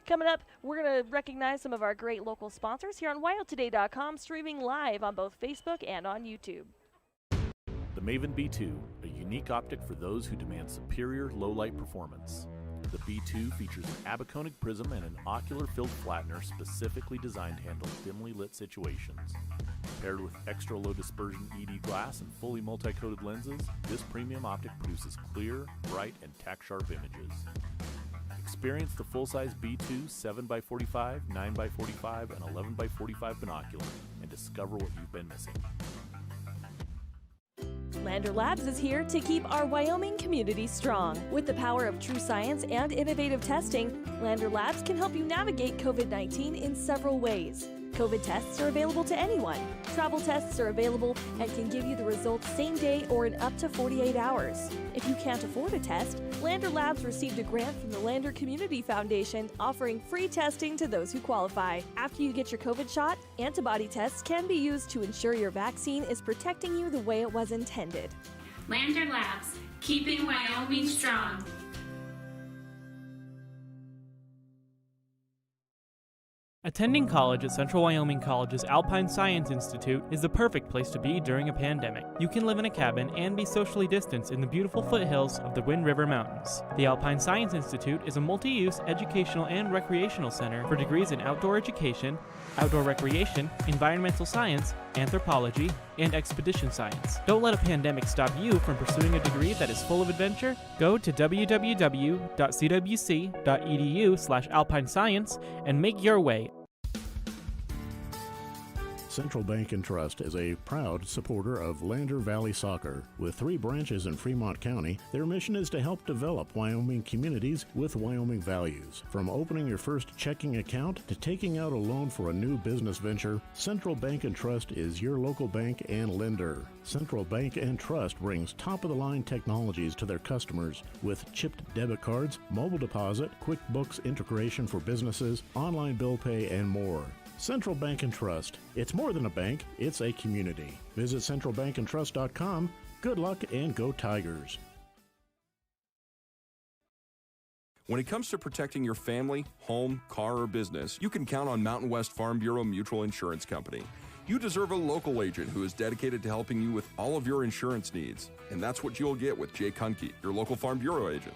Coming up, we're going to recognize some of our great local sponsors here on WildToday.com, streaming live on both Facebook and on YouTube. The Maven B2, a unique optic for those who demand superior low-light performance. The B2 features an abaconic prism and an ocular-filled flattener specifically designed to handle dimly lit situations. Paired with extra low dispersion ED glass and fully multi-coated lenses, this premium optic produces clear, bright, and tack-sharp images. Experience the full-size B2 7x45, 9x45, and 11x45 binocular and discover what you've been missing. Lander Labs is here to keep our Wyoming community strong. With the power of true science and innovative testing, Lander Labs can help you navigate COVID-19 in several ways. COVID tests are available to anyone. Travel tests are available and can give you the results same day or in up to 48 hours. If you can't afford a test, Lander Labs received a grant from the Lander Community Foundation offering free testing to those who qualify. After you get your COVID shot, antibody tests can be used to ensure your vaccine is protecting you the way it was intended. Lander Labs, keeping Wyoming strong. Attending college at Central Wyoming College's Alpine Science Institute is the perfect place to be during a pandemic. You can live in a cabin and be socially distanced in the beautiful foothills of the Wind River Mountains. The Alpine Science Institute is a multi-use educational and recreational center for degrees in outdoor education, outdoor recreation, environmental science, anthropology, and expedition science. Don't let a pandemic stop you from pursuing a degree that is full of adventure. Go to www.cwc.edu/alpinescience and make your way. Central Bank and Trust is a proud supporter of Lander Valley Soccer. With 3 branches in Fremont County, their mission is to help develop Wyoming communities with Wyoming values. From opening your first checking account to taking out a loan for a new business venture, Central Bank and Trust is your local bank and lender. Central Bank and Trust brings top-of-the-line technologies to their customers with chipped debit cards, mobile deposit, QuickBooks integration for businesses, online bill pay, and more. Central Bank and Trust. It's more than a bank, it's a community. Visit centralbankandtrust.com. Good luck and go Tigers. When it comes to protecting your family, home, car, or business, you can count on Mountain West Farm Bureau Mutual Insurance Company. You deserve a local agent who is dedicated to helping you with all of your insurance needs. And that's what you'll get with Jake Hunke, your local Farm Bureau agent.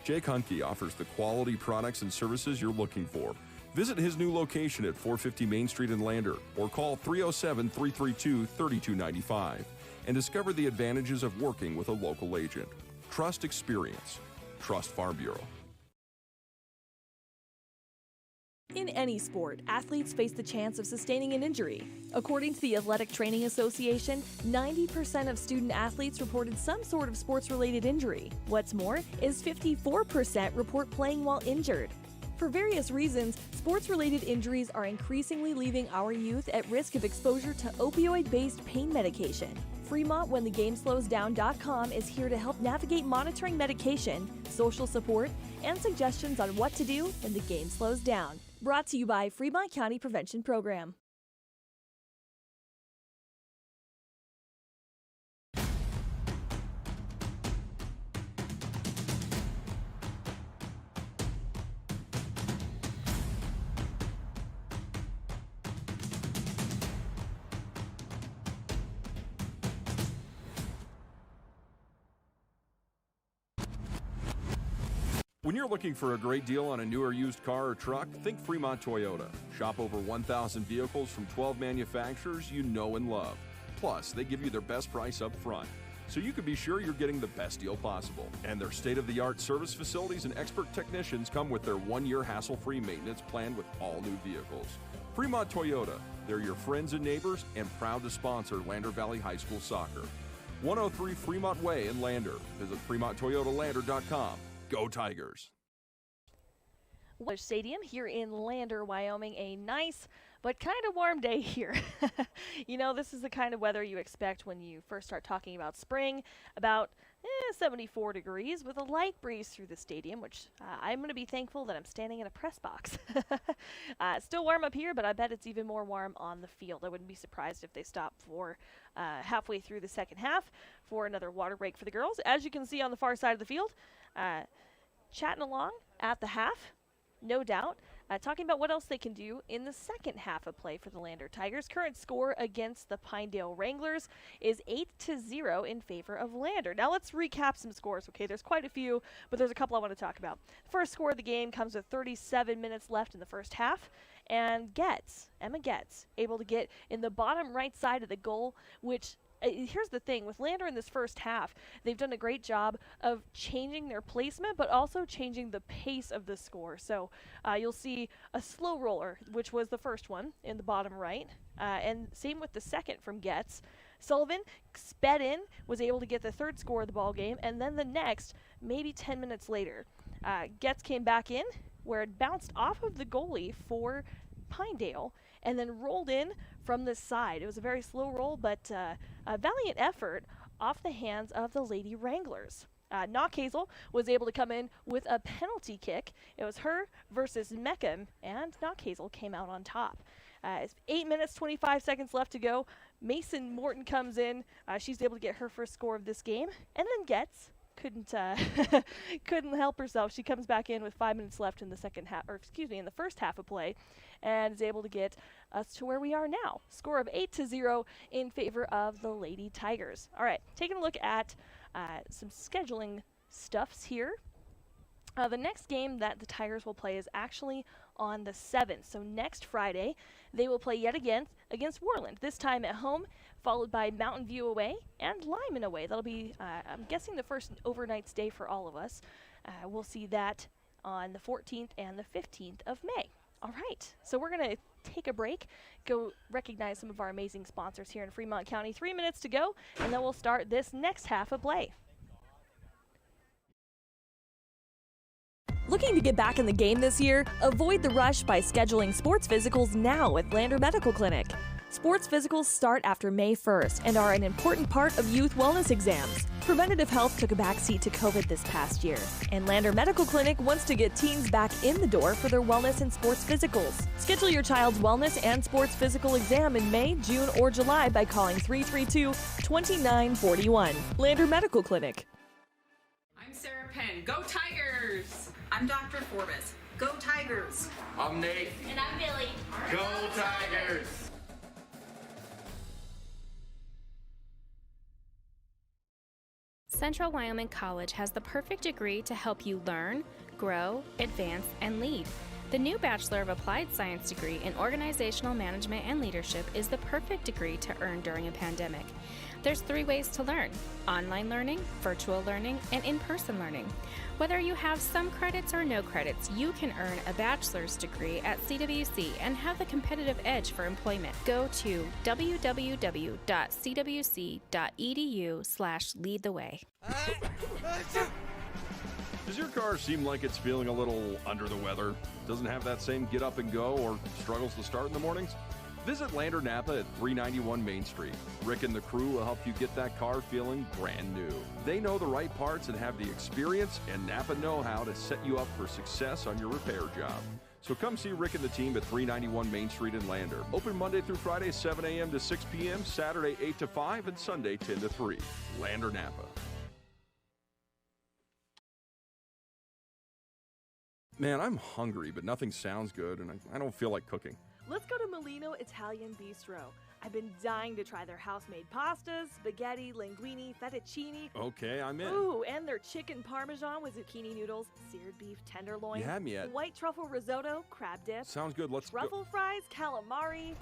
Jake Hunke offers the quality products and services you're looking for. Visit his new location at 450 Main Street in Lander or call 307-332-3295 and discover the advantages of working with a local agent. Trust experience. Trust Farm Bureau. In any sport, athletes face the chance of sustaining an injury. According to the Athletic Training Association, 90% of student athletes reported some sort of sports-related injury. What's more, is 54% report playing while injured. For various reasons, sports-related injuries are increasingly leaving our youth at risk of exposure to opioid-based pain medication. Fremont WhenTheGameSlowsDown.com is here to help navigate monitoring medication, social support, and suggestions on what to do when the game slows down. Brought to you by Fremont County Prevention Program. When you're looking for a great deal on a new or used car or truck, think Fremont Toyota. Shop over 1,000 vehicles from 12 manufacturers you know and love. Plus, they give you their best price up front, so you can be sure you're getting the best deal possible. And their state-of-the-art service facilities and expert technicians come with their 1-year hassle-free maintenance plan with all new vehicles. Fremont Toyota, they're your friends and neighbors and proud to sponsor Lander Valley High School soccer. 103 Fremont Way in Lander. Visit FremontToyotaLander.com. Go Tigers! Stadium here in Lander, Wyoming. A nice but kind of warm day here. You know, this is the kind of weather you expect when you first start talking about spring. About 74 degrees with a light breeze through the stadium, which I'm going to be thankful that I'm standing in a press box. Still warm up here, but I bet it's even more warm on the field. I wouldn't be surprised if they stop for halfway through the second half for another water break for the girls. As you can see on the far side of the field, chatting along at the half, no doubt, talking about what else they can do in the second half of play for the Lander Tigers. Current score against the Pinedale Wranglers is 8-0 in favor of Lander. Now let's recap some scores. Okay, there's quite a few, but there's a couple I want to talk about. First score of the game comes with 37 minutes left in the first half, and Emma Getz, able to get in the bottom right side of the goal, which here's the thing, with Lander in this first half, they've done a great job of changing their placement, but also changing the pace of the score. So you'll see a slow roller, which was the first one in the bottom right, and same with the second from Getz. Sullivan sped in, was able to get the third score of the ball game, and then the next, maybe 10 minutes later, Getz came back in, where it bounced off of the goalie for Pinedale, and then rolled in from the side. It was a very slow roll, but a valiant effort off the hands of the Lady Wranglers. Knockhazel was able to come in with a penalty kick. It was her versus Meckham, and Knockhazel came out on top. 8 minutes, 25 seconds left to go. Mason Morton comes in. She's able to get her first score of this game, and then Getz couldn't help herself. She comes back in with 5 minutes left in the in the first half of play, and is able to get us to where we are now. Score of 8-0 in favor of the Lady Tigers. All right, taking a look at some scheduling stuffs here. The next game that the Tigers will play is actually on the 7th. So next Friday, they will play yet again against Worland, this time at home, followed by Mountain View away and Lyman away. That'll be, I'm guessing, the first overnight stay for all of us. We'll see that on the 14th and the 15th of May. All right, so we're going to take a break, go recognize some of our amazing sponsors here in Fremont County. 3 minutes to go, and then we'll start this next half of play. Looking to get back in the game this year? Avoid the rush by scheduling sports physicals now with Lander Medical Clinic. Sports physicals start after May 1st and are an important part of youth wellness exams. Preventative health took a backseat to COVID this past year, and Lander Medical Clinic wants to get teens back in the door for their wellness and sports physicals. Schedule your child's wellness and sports physical exam in May, June, or July by calling 332-2941. Lander Medical Clinic. I'm Sarah Penn. Go Tigers! I'm Dr. Forbes. Go Tigers! I'm Nate. And I'm Billy. Go Tigers! Central Wyoming College has the perfect degree to help you learn, grow, advance, and lead. The new Bachelor of Applied Science degree in Organizational Management and Leadership is the perfect degree to earn during a pandemic. There's 3 ways to learn: online learning, virtual learning, and in-person learning. Whether you have some credits or no credits, you can earn a bachelor's degree at CWC and have the competitive edge for employment. Go to www.cwc.edu/leadtheway. Does your car seem like it's feeling a little under the weather? Doesn't have that same get up and go or struggles to start in the mornings? Visit Lander Napa at 391 Main Street. Rick and the crew will help you get that car feeling brand new. They know the right parts and have the experience and Napa know-how to set you up for success on your repair job. So come see Rick and the team at 391 Main Street in Lander. Open Monday through Friday, 7 a.m. to 6 p.m., Saturday, 8 to 5, and Sunday, 10 to 3. Lander Napa. Man, I'm hungry, but nothing sounds good, and I don't feel like cooking. Let's go to Molino Italian Bistro. I've been dying to try their house-made pastas, spaghetti, linguine, fettuccine. Okay, I'm in. Ooh, and their chicken parmesan with zucchini noodles, seared beef tenderloin. You had me at... White truffle risotto, crab dip. Sounds good, let's truffle fries, calamari.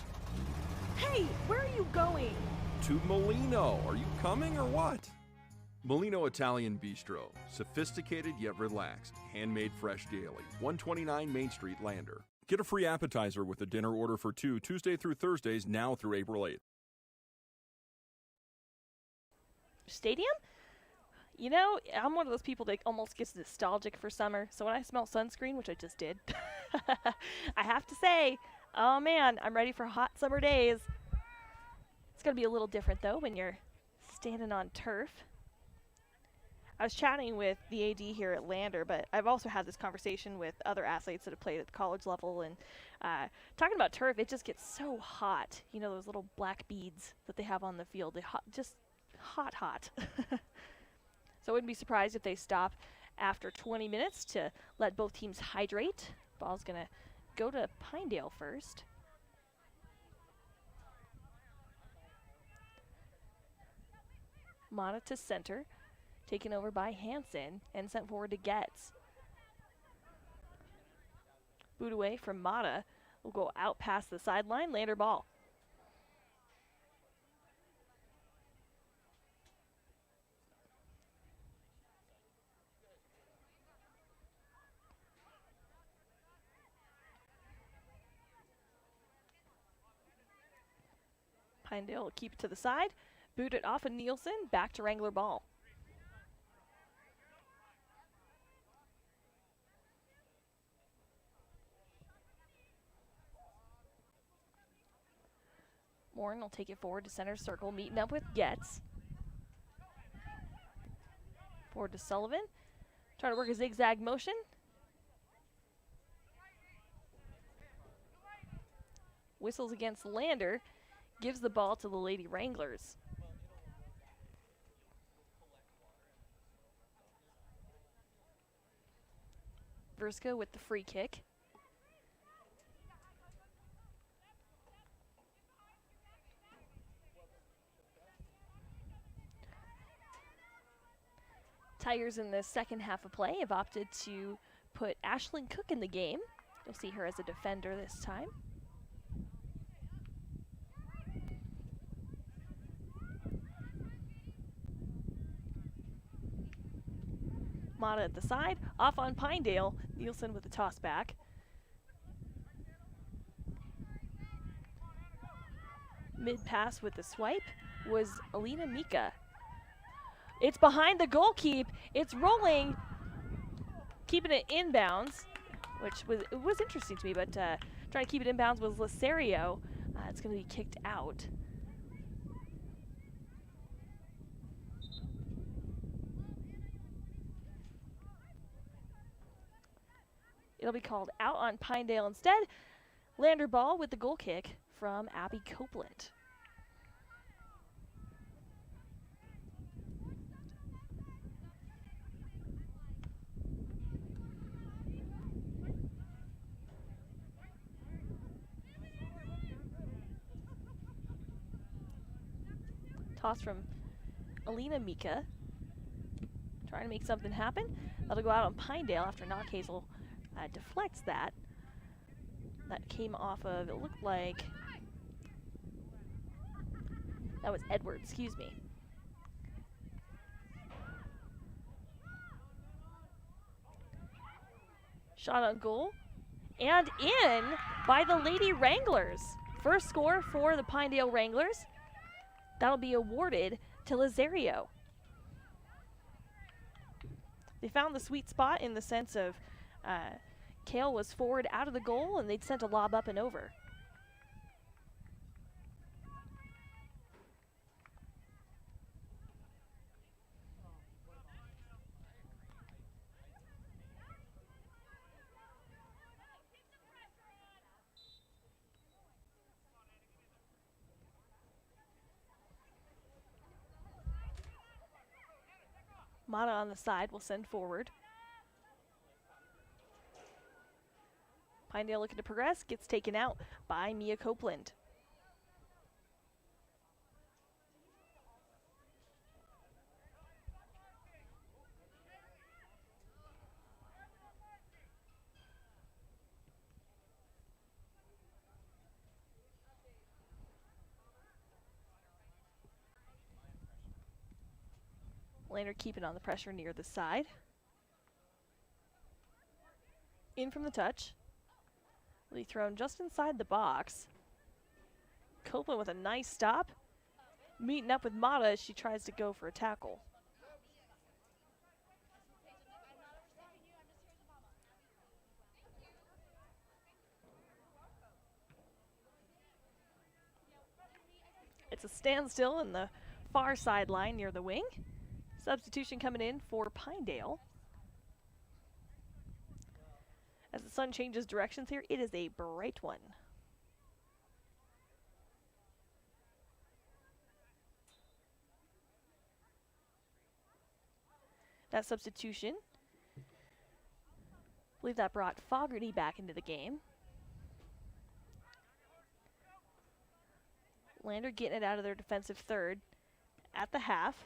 Hey, where are you going? To Molino. Are you coming or what? Molino Italian Bistro. Sophisticated yet relaxed. Handmade fresh daily. 129 Main Street, Lander. Get a free appetizer with a dinner order for 2 Tuesday through Thursdays now through April 8th. Stadium? You know, I'm one of those people that almost gets nostalgic for summer. So when I smell sunscreen, which I just did, I have to say, oh man, I'm ready for hot summer days. It's going to be a little different though when you're standing on turf. I was chatting with the AD here at Lander, but I've also had this conversation with other athletes that have played at the college level, and talking about turf, it just gets so hot. You know, those little black beads that they have on the field, just hot. So I wouldn't be surprised if they stop after 20 minutes to let both teams hydrate. Ball's going to go to Pinedale first. Mata to center. Taken over by Hansen and sent forward to Getz. Boot away from Mata. Will go out past the sideline. Lander ball. Pinedale will keep it to the side. Boot it off of Nielsen. Back to Wrangler ball. Warren will take it forward to center circle, meeting up with Getz. Forward to Sullivan. Trying to work a zigzag motion. Whistles against Lander. Gives the ball to the Lady Wranglers. Verska with the free kick. Tigers in the second half of play have opted to put Ashlyn Cook in the game. You'll see her as a defender this time. Mata at the side, off on Pinedale. Nielsen with the toss back. Mid pass with the swipe was Alina Mika. It's behind the goal keep. It's rolling, keeping it inbounds, which was interesting to me, but trying to keep it inbounds was Lacerio. It's going to be kicked out. It'll be called out on Pinedale instead. Lander ball with the goal kick from Abby Copeland. Toss from Alina Mika. Trying to make something happen. That'll go out on Pinedale after Knockhazel deflects that. That came off of, it looked like, that was Edwards, excuse me. Shot on goal, and in by the Lady Wranglers. First score for the Pinedale Wranglers. That'll be awarded to Lazario. They found the sweet spot in the sense of Kale was forward out of the goal, and they'd sent a lob up and over. Mata on the side will send forward. Pinedale looking to progress, gets taken out by Mia Copeland. Lander keeping on the pressure near the side. In from the touch. Will be thrown just inside the box. Copeland with a nice stop. Meeting up with Mata as she tries to go for a tackle. It's a standstill in the far sideline near the wing. Substitution coming in for Pinedale. As the sun changes directions here, it is a bright one. That substitution, I believe that brought Fogarty back into the game. Lander getting it out of their defensive third at the half.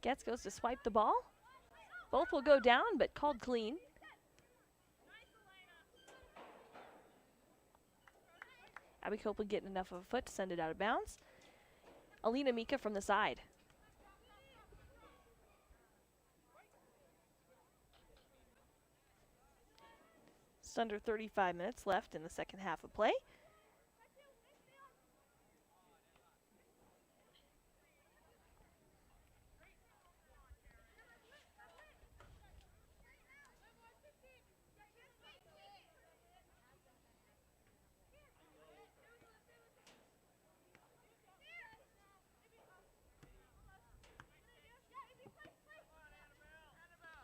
Getz goes to swipe the ball. Both will go down, but called clean. Abby Copeland getting enough of a foot to send it out of bounds. Alina Mika from the side. Just under 35 minutes left in the second half of play.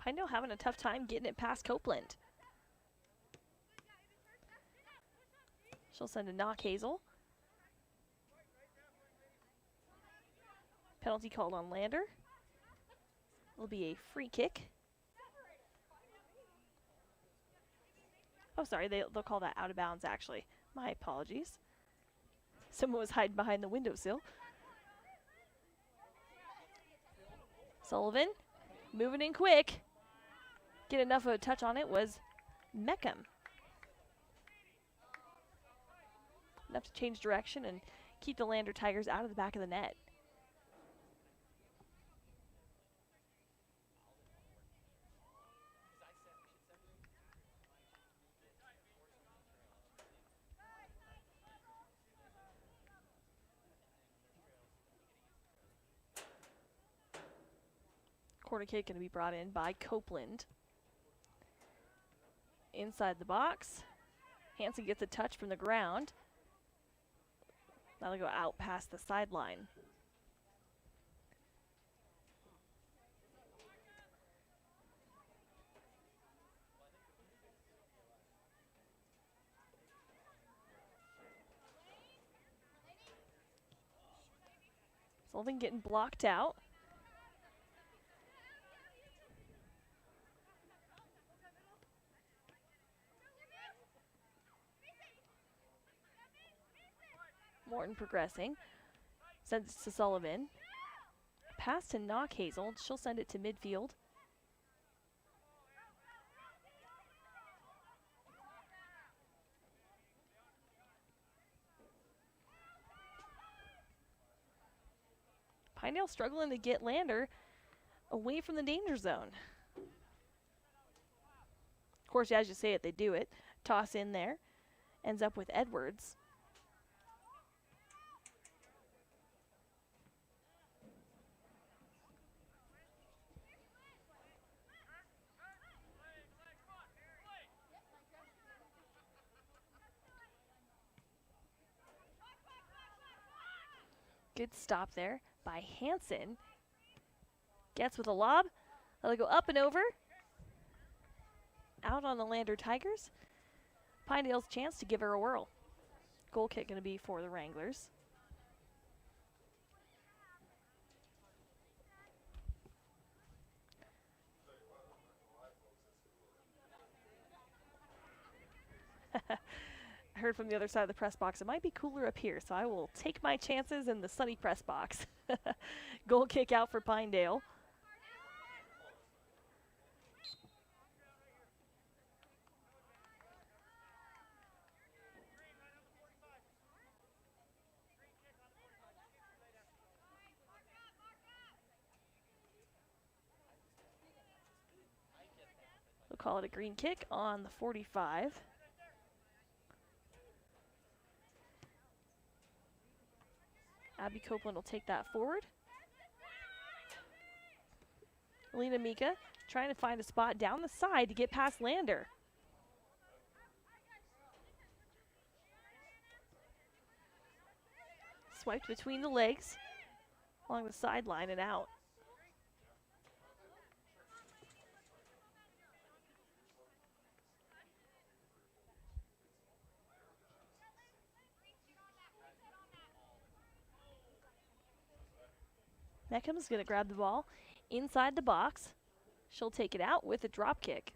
Pinedale having a tough time getting it past Copeland. She'll send a knock Hazel. Penalty called on Lander. Will be a free kick. Oh, sorry, they'll call that out of bounds, actually. My apologies. Someone was hiding behind the windowsill. Sullivan moving in quick. Get enough of a touch on it was Meckham. Enough to change direction and keep the Lander Tigers out of the back of the net. Corner kick going to be brought in by Copeland. Inside the box. Hansen gets a touch from the ground. That'll go out past the sideline. Sullivan getting blocked out. Morton progressing. Sends it to Sullivan. Pass to Knock Hazel. She'll send it to midfield. Pinedale struggling to get Lander away from the danger zone. Of course, as you say it, they do it. Toss in there. Ends up with Edwards. Good stop there by Hansen. Gets with a lob. They'll go up and over. Out on the Lander Tigers. Pinedale's chance to give her a whirl. Goal kick going to be for the Wranglers. I heard from the other side of the press box, it might be cooler up here, so I will take my chances in the sunny press box. Goal kick out for Pinedale. We'll call it a green kick on the 45. Abby Copeland will take that forward. Alina Mika trying to find a spot down the side to get past Lander. Swiped between the legs along the sideline and out. Meckham's going to grab the ball inside the box. She'll take it out with a drop kick.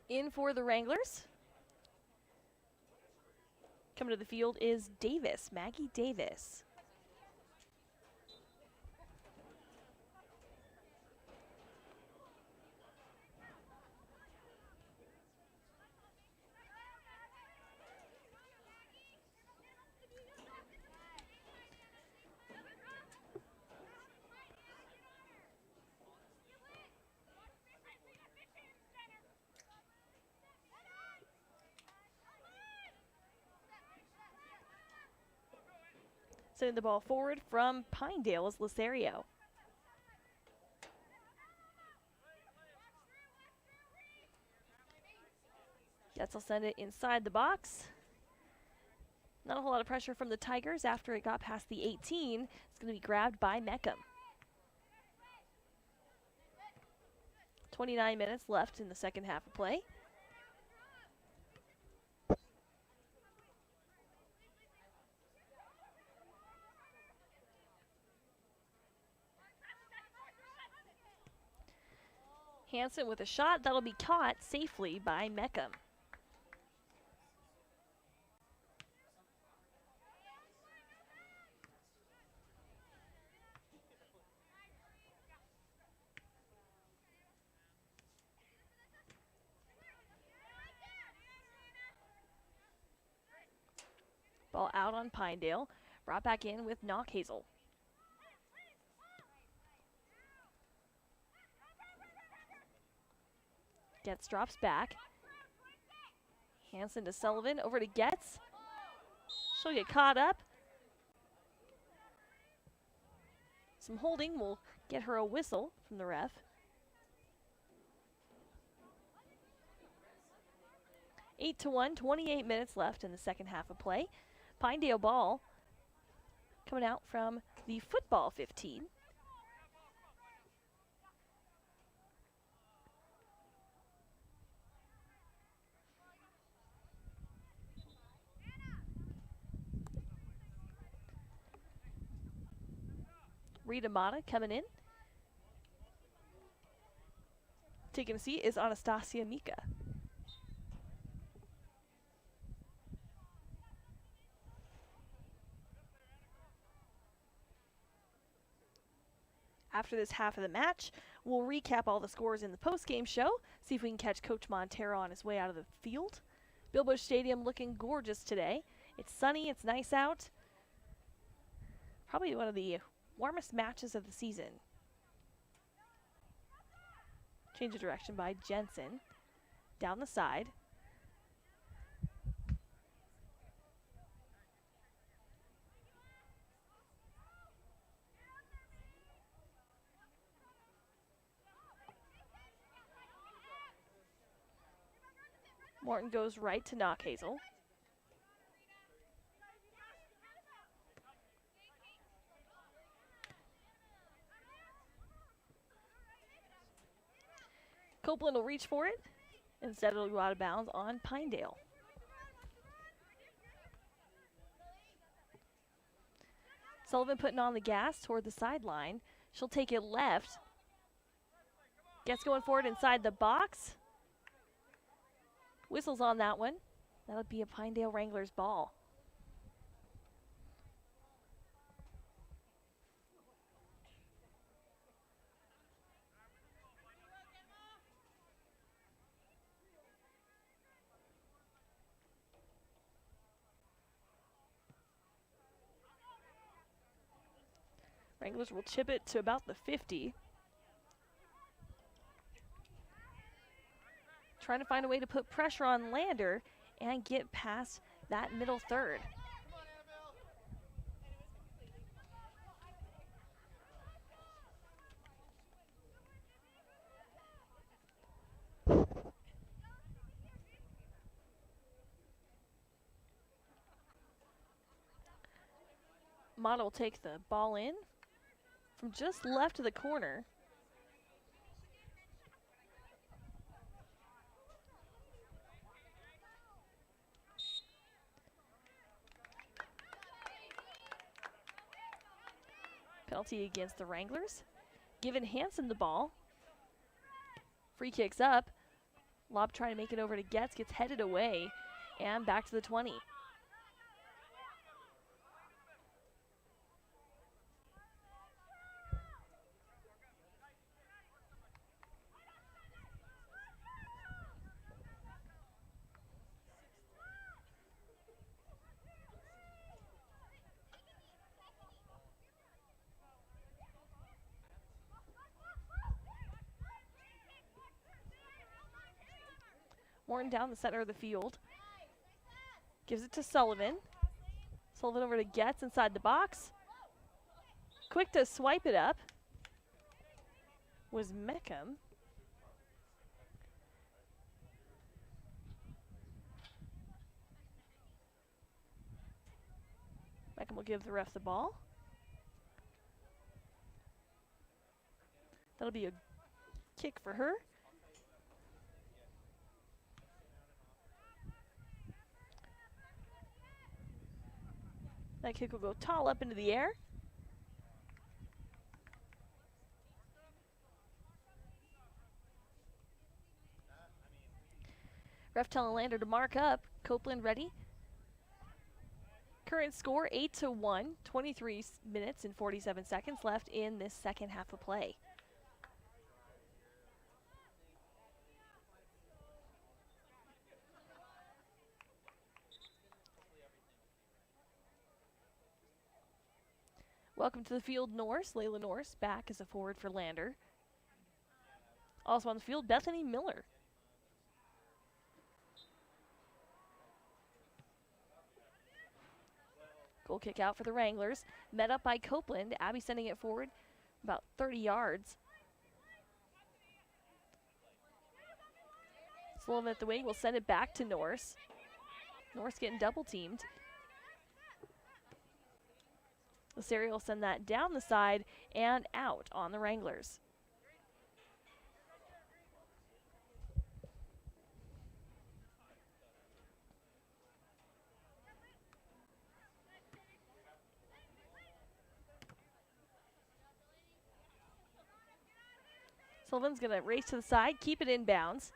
In for the Wranglers. Coming to the field is Davis, Maggie Davis. Sending the ball forward from Pinedale is Lasario. Getz will send it inside the box. Not a whole lot of pressure from the Tigers after it got past the 18. It's going to be grabbed by Meckham. 29 minutes left in the second half of play. Hansen with a shot that'll be caught safely by Meckham. Ball out on Pinedale. Brought back in with Knockhazel. Getz drops back. Hansen to Sullivan, over to Getz. She'll get caught up. Some holding will get her a whistle from the ref. 8-1, 28 minutes left in the second half of play. Pinedale ball coming out from the football 15. Rita Mata coming in. Taking a seat is Anastasia Mika. After this half of the match, we'll recap all the scores in the post-game show, see if we can catch Coach Montero on his way out of the field. Bill Bush Stadium looking gorgeous today. It's sunny, it's nice out. Probably one of the warmest matches of the season. Change of direction by Jensen. Down the side. Morton goes right to Knockhazel. Copeland will reach for it. Instead, it'll go out of bounds on Pinedale. Sullivan putting on the gas toward the sideline. She'll take it left. Gets going for it inside the box. Whistles on that one. That'll be a Pinedale Wranglers ball. Wranglers will chip it to about the 50. Trying to find a way to put pressure on Lander and get past that middle third. Mata will take the ball in from just left of the corner. Penalty against the Wranglers. Giving Hanson the ball. Free kicks up. Lob trying to make it over to Getz, gets headed away, and back to the 20. Morton down the center of the field. Gives it to Sullivan. Sullivan over to Getz inside the box. Quick to swipe it up was Meckham. Meckham will give the ref the ball. That'll be a kick for her. That kick will go tall up into the air. Ref telling Lander to mark up. Copeland ready. Current score 8-1, 23 minutes and 47 seconds left in this second half of play. Welcome to the field, Norse. Layla Norse back as a forward for Lander. Also on the field, Bethany Miller. Goal kick out for the Wranglers. Met up by Copeland. Abby sending it forward about 30 yards. Sullivan at the wing will send it back to Norse. Norse getting double teamed. Lasario will send that down the side and out on the Wranglers. Sullivan's going to race to the side, keep it in bounds.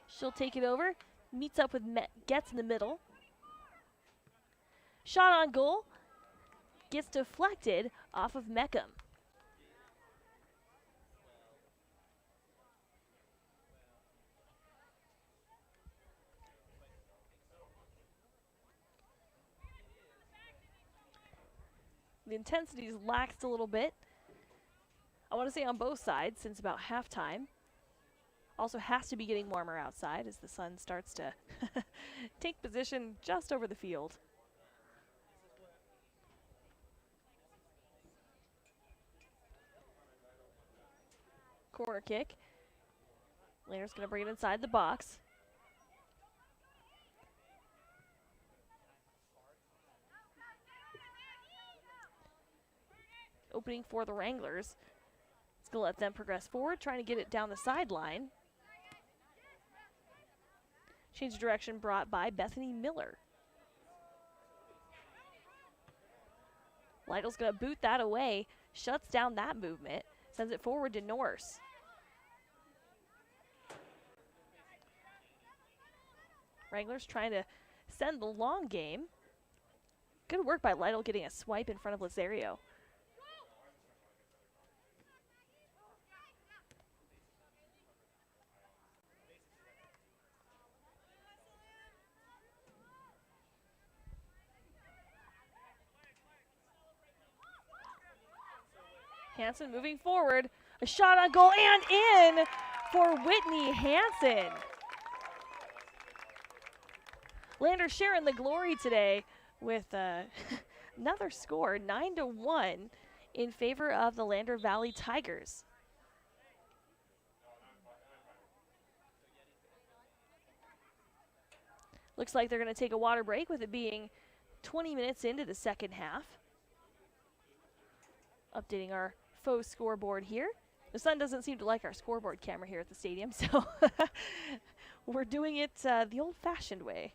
She'll take it over, meets up with Getz in the middle. Shot on goal. Gets deflected off of Meckham. The intensity's laxed a little bit. I want to say on both sides since about halftime. Also has to be getting warmer outside as the sun starts to take position just over the field. Corner kick. Lander's going to bring it inside the box. Opening for the Wranglers. It's going to let them progress forward, trying to get it down the sideline. Change of direction brought by Bethany Miller. Lytle's going to boot that away, shuts down that movement, sends it forward to Norse. Wranglers trying to send the long game. Good work by Lytle getting a swipe in front of Lazario. Hansen moving forward, a shot on goal and in for Whitney Hansen. Lander sharing the glory today with another score, 9-1 in favor of the Lander Valley Tigers. Looks like they're going to take a water break with it being 20 minutes into the second half. Updating our faux scoreboard here. The sun doesn't seem to like our scoreboard camera here at the stadium, so we're doing it the old-fashioned way.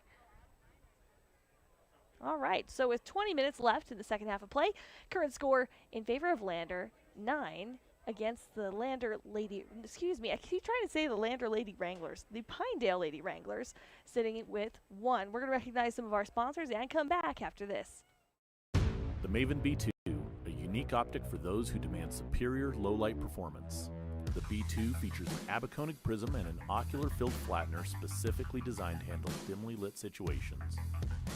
All right, so with 20 minutes left in the second half of play, current score in favor of Lander, 9 against the Lander Lady, excuse me, I keep trying to say the Lander Lady Wranglers, the Pinedale Lady Wranglers, sitting with 1. We're going to recognize some of our sponsors and come back after this. The Maven B2, a unique optic for those who demand superior low-light performance. The B2 features an abaconic prism and an ocular-filled flattener specifically designed to handle dimly lit situations.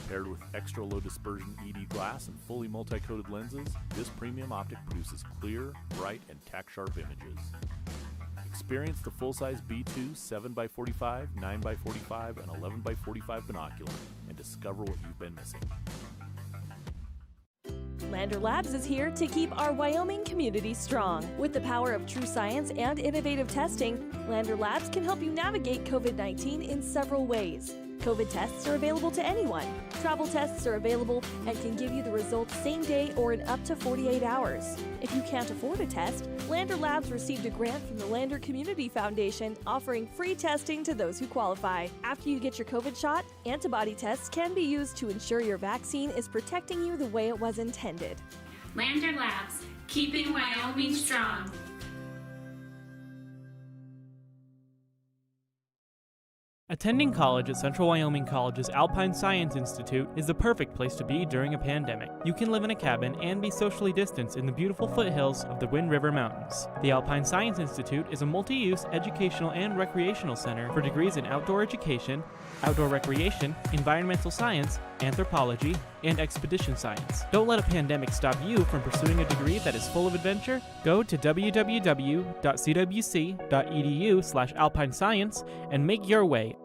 Paired with extra low dispersion ED glass and fully multi-coated lenses, this premium optic produces clear, bright, and tack-sharp images. Experience the full-size B2 7x45, 9x45, and 11x45 binocular and discover what you've been missing. Lander Labs is here to keep our Wyoming community strong. With the power of true science and innovative testing, Lander Labs can help you navigate COVID-19 in several ways. COVID tests are available to anyone. Travel tests are available and can give you the results same day or in up to 48 hours. If you can't afford a test, Lander Labs received a grant from the Lander Community Foundation offering free testing to those who qualify. After you get your COVID shot, antibody tests can be used to ensure your vaccine is protecting you the way it was intended. Lander Labs, keeping Wyoming strong. Attending college at Central Wyoming College's Alpine Science Institute is the perfect place to be during a pandemic. You can live in a cabin and be socially distanced in the beautiful foothills of the Wind River Mountains. The Alpine Science Institute is a multi-use educational and recreational center for degrees in outdoor education, outdoor recreation, environmental science, anthropology, and expedition science. Don't let a pandemic stop you from pursuing a degree that is full of adventure. Go to www.cwc.edu/alpinescience and make your way.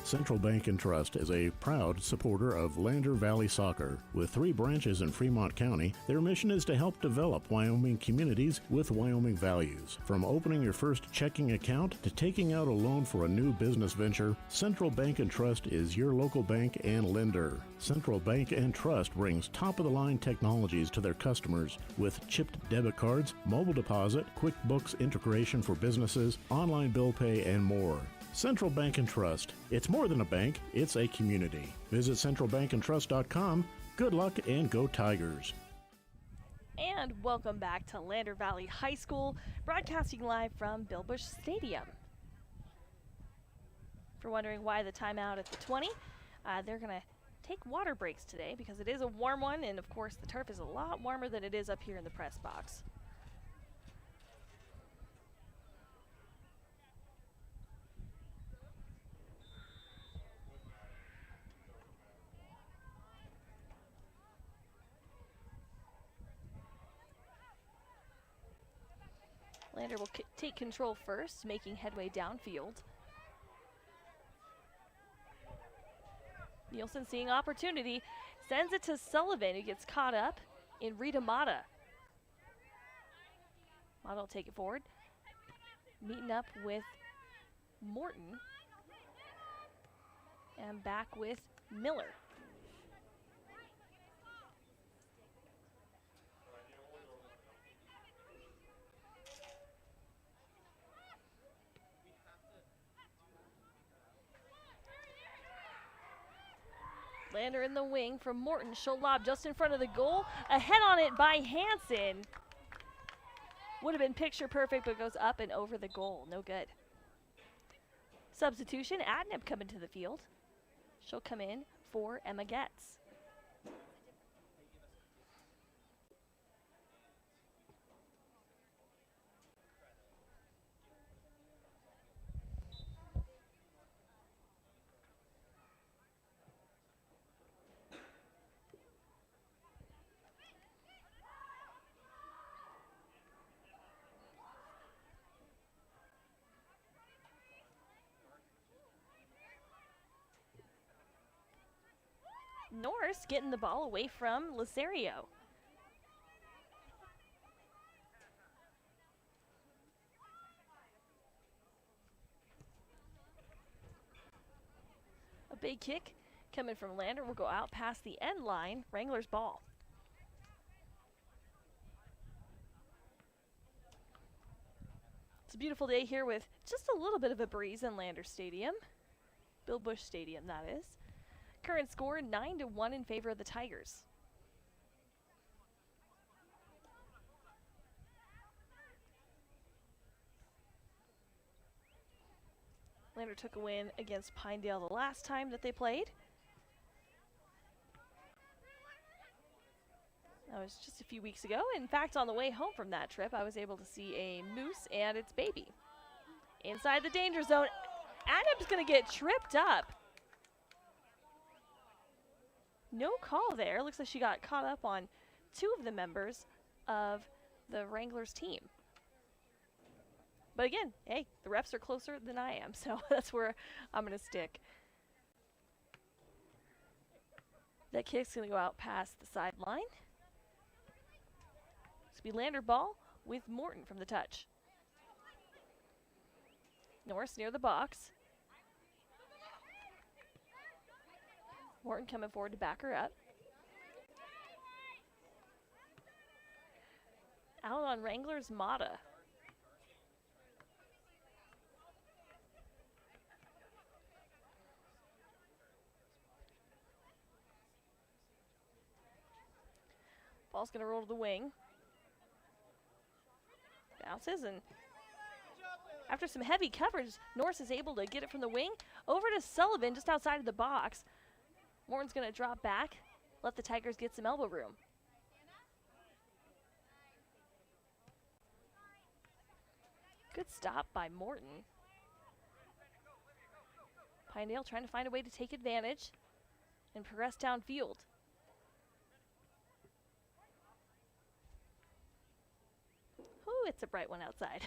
Central Bank and Trust is a proud supporter of Lander Valley Soccer. With 3 branches in Fremont County, their mission is to help develop Wyoming communities with Wyoming values. From opening your first checking account to taking out a loan for a new business venture, Central Bank and Trust is your local bank and lender. Central Bank and Trust brings top-of-the-line technologies to their customers with chipped debit cards, mobile deposit, QuickBooks integration for businesses, online bill pay, and more. Central Bank and Trust. It's more than a bank, it's a community. Visit centralbankandtrust.com. Good luck and go Tigers. And welcome back to Lander Valley High School, broadcasting live from Bill Bush Stadium. If you're wondering why the timeout at the 20, they're going to take water breaks today because it is a warm one, and of course the turf is a lot warmer than it is up here in the press box. Lander will take control first, making headway downfield. Nielsen seeing opportunity, sends it to Sullivan, who gets caught up in Rita Mata. Mata will take it forward, meeting up with Morton, and back with Miller. Lander in the wing from Morton. She'll lob just in front of the goal. Ahead on it by Hansen. Would have been picture perfect, but goes up and over the goal. No good. Substitution, Adnip coming to the field. She'll come in for Emma Getz. Norris getting the ball away from Lazario. A big kick coming from Lander will go out past the end line. Wranglers ball. It's a beautiful day here with just a little bit of a breeze in Lander Stadium. Bill Bush Stadium, that is. Current score 9-1 in favor of the Tigers. Lander took a win against Pinedale the last time that they played. That was just a few weeks ago. In fact, on the way home from that trip, I was able to see a moose and its baby. Inside the danger zone, Adam's gonna get tripped up. No call there. Looks like she got caught up on two of the members of the Wranglers team. But again, hey, the refs are closer than I am, so that's where I'm going to stick. That kick's going to go out past the sideline. It's going to be Lander ball with Morton from the touch. Norris near the box. Morton coming forward to back her up. Out on Wranglers, Mata. Ball's going to roll to the wing. Bounces, and after some heavy coverage, Norris is able to get it from the wing over to Sullivan just outside of the box. Morton's going to drop back, let the Tigers get some elbow room. Good stop by Morton. Pinedale trying to find a way to take advantage and progress downfield. Ooh, it's a bright one outside.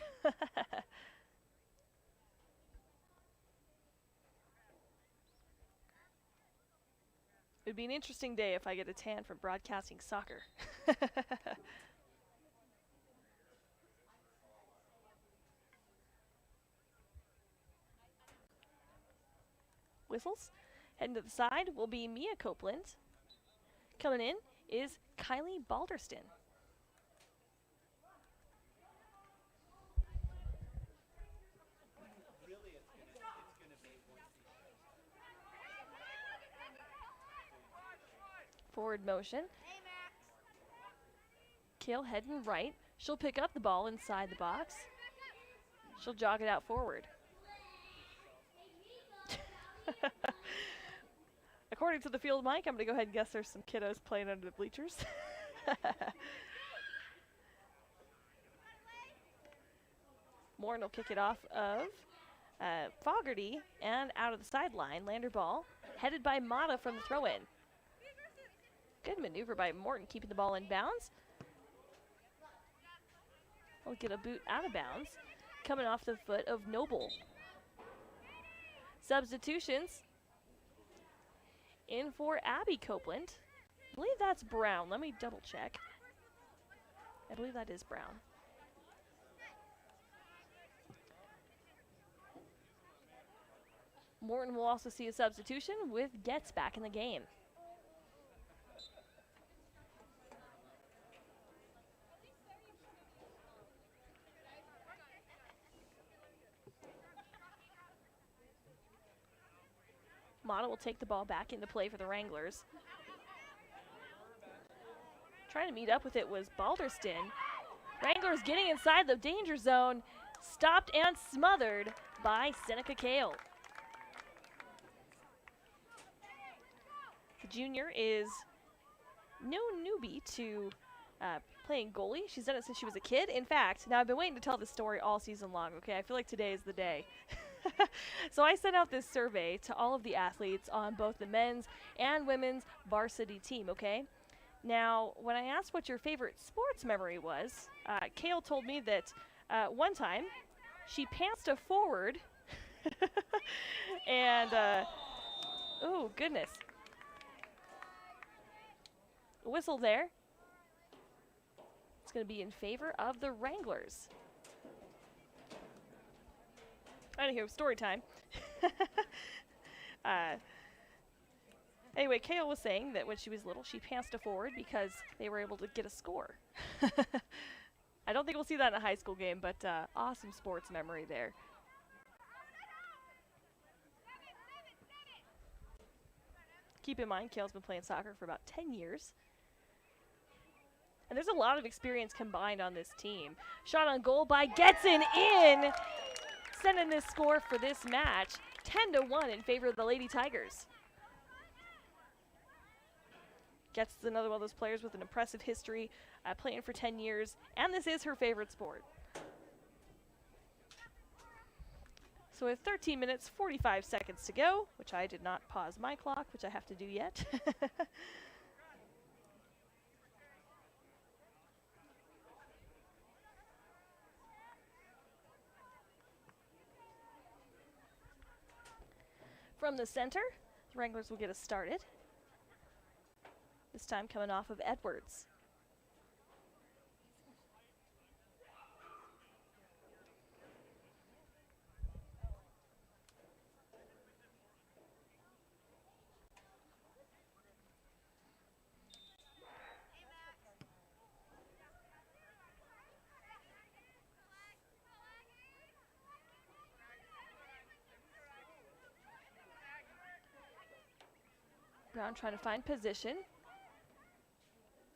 It'd be an interesting day if I get a tan from broadcasting soccer. Whistles. Heading to the side will be Mia Copeland. Coming in is Kylie Balderston. Forward motion. Kale heading right. She'll pick up the ball inside the box. She'll jog it out forward. According to the field mic, I'm going to go ahead and guess there's some kiddos playing under the bleachers. Morton will kick it off of Fogarty and out of the sideline. Lander ball headed by Mata from the throw-in. Good maneuver by Morton, keeping the ball in bounds. I'll get a boot out of bounds, coming off the foot of Noble. Substitutions. In for Abby Copeland. I believe that's Brown. Let me double check. I believe that is Brown. Morton will also see a substitution with Getz back in the game. Mata will take the ball back into play for the Wranglers. Trying to meet up with it was Balderston. Wranglers getting inside the danger zone, stopped and smothered by Seneca Kale. The junior is no newbie to playing goalie. She's done it since she was a kid. In fact, now I've been waiting to tell this story all season long, okay? I feel like today is the day. So I sent out this survey to all of the athletes on both the men's and women's varsity team, okay? Now, when I asked what your favorite sports memory was, Kale told me that one time she pantsed a forward and, oh, goodness. Whistle there. It's going to be in favor of the Wranglers. Anywho, story time. Anyway, Kale was saying that when she was little, she pantsed a forward because they were able to get a score. I don't think we'll see that in a high school game, but awesome sports memory there. Keep in mind, Kale's been playing soccer for about 10 years. And there's a lot of experience combined on this team. Shot on goal by Getson in, sending this score for this match, 10-1 in favor of the Lady Tigers. Getz is another one of those players with an impressive history, playing for 10 years, and this is her favorite sport. So with 13 minutes, 45 seconds to go, which I did not pause my clock, which I have to do yet. From the center, the Wranglers will get us started. This time coming off of Edwards. Brown trying to find position.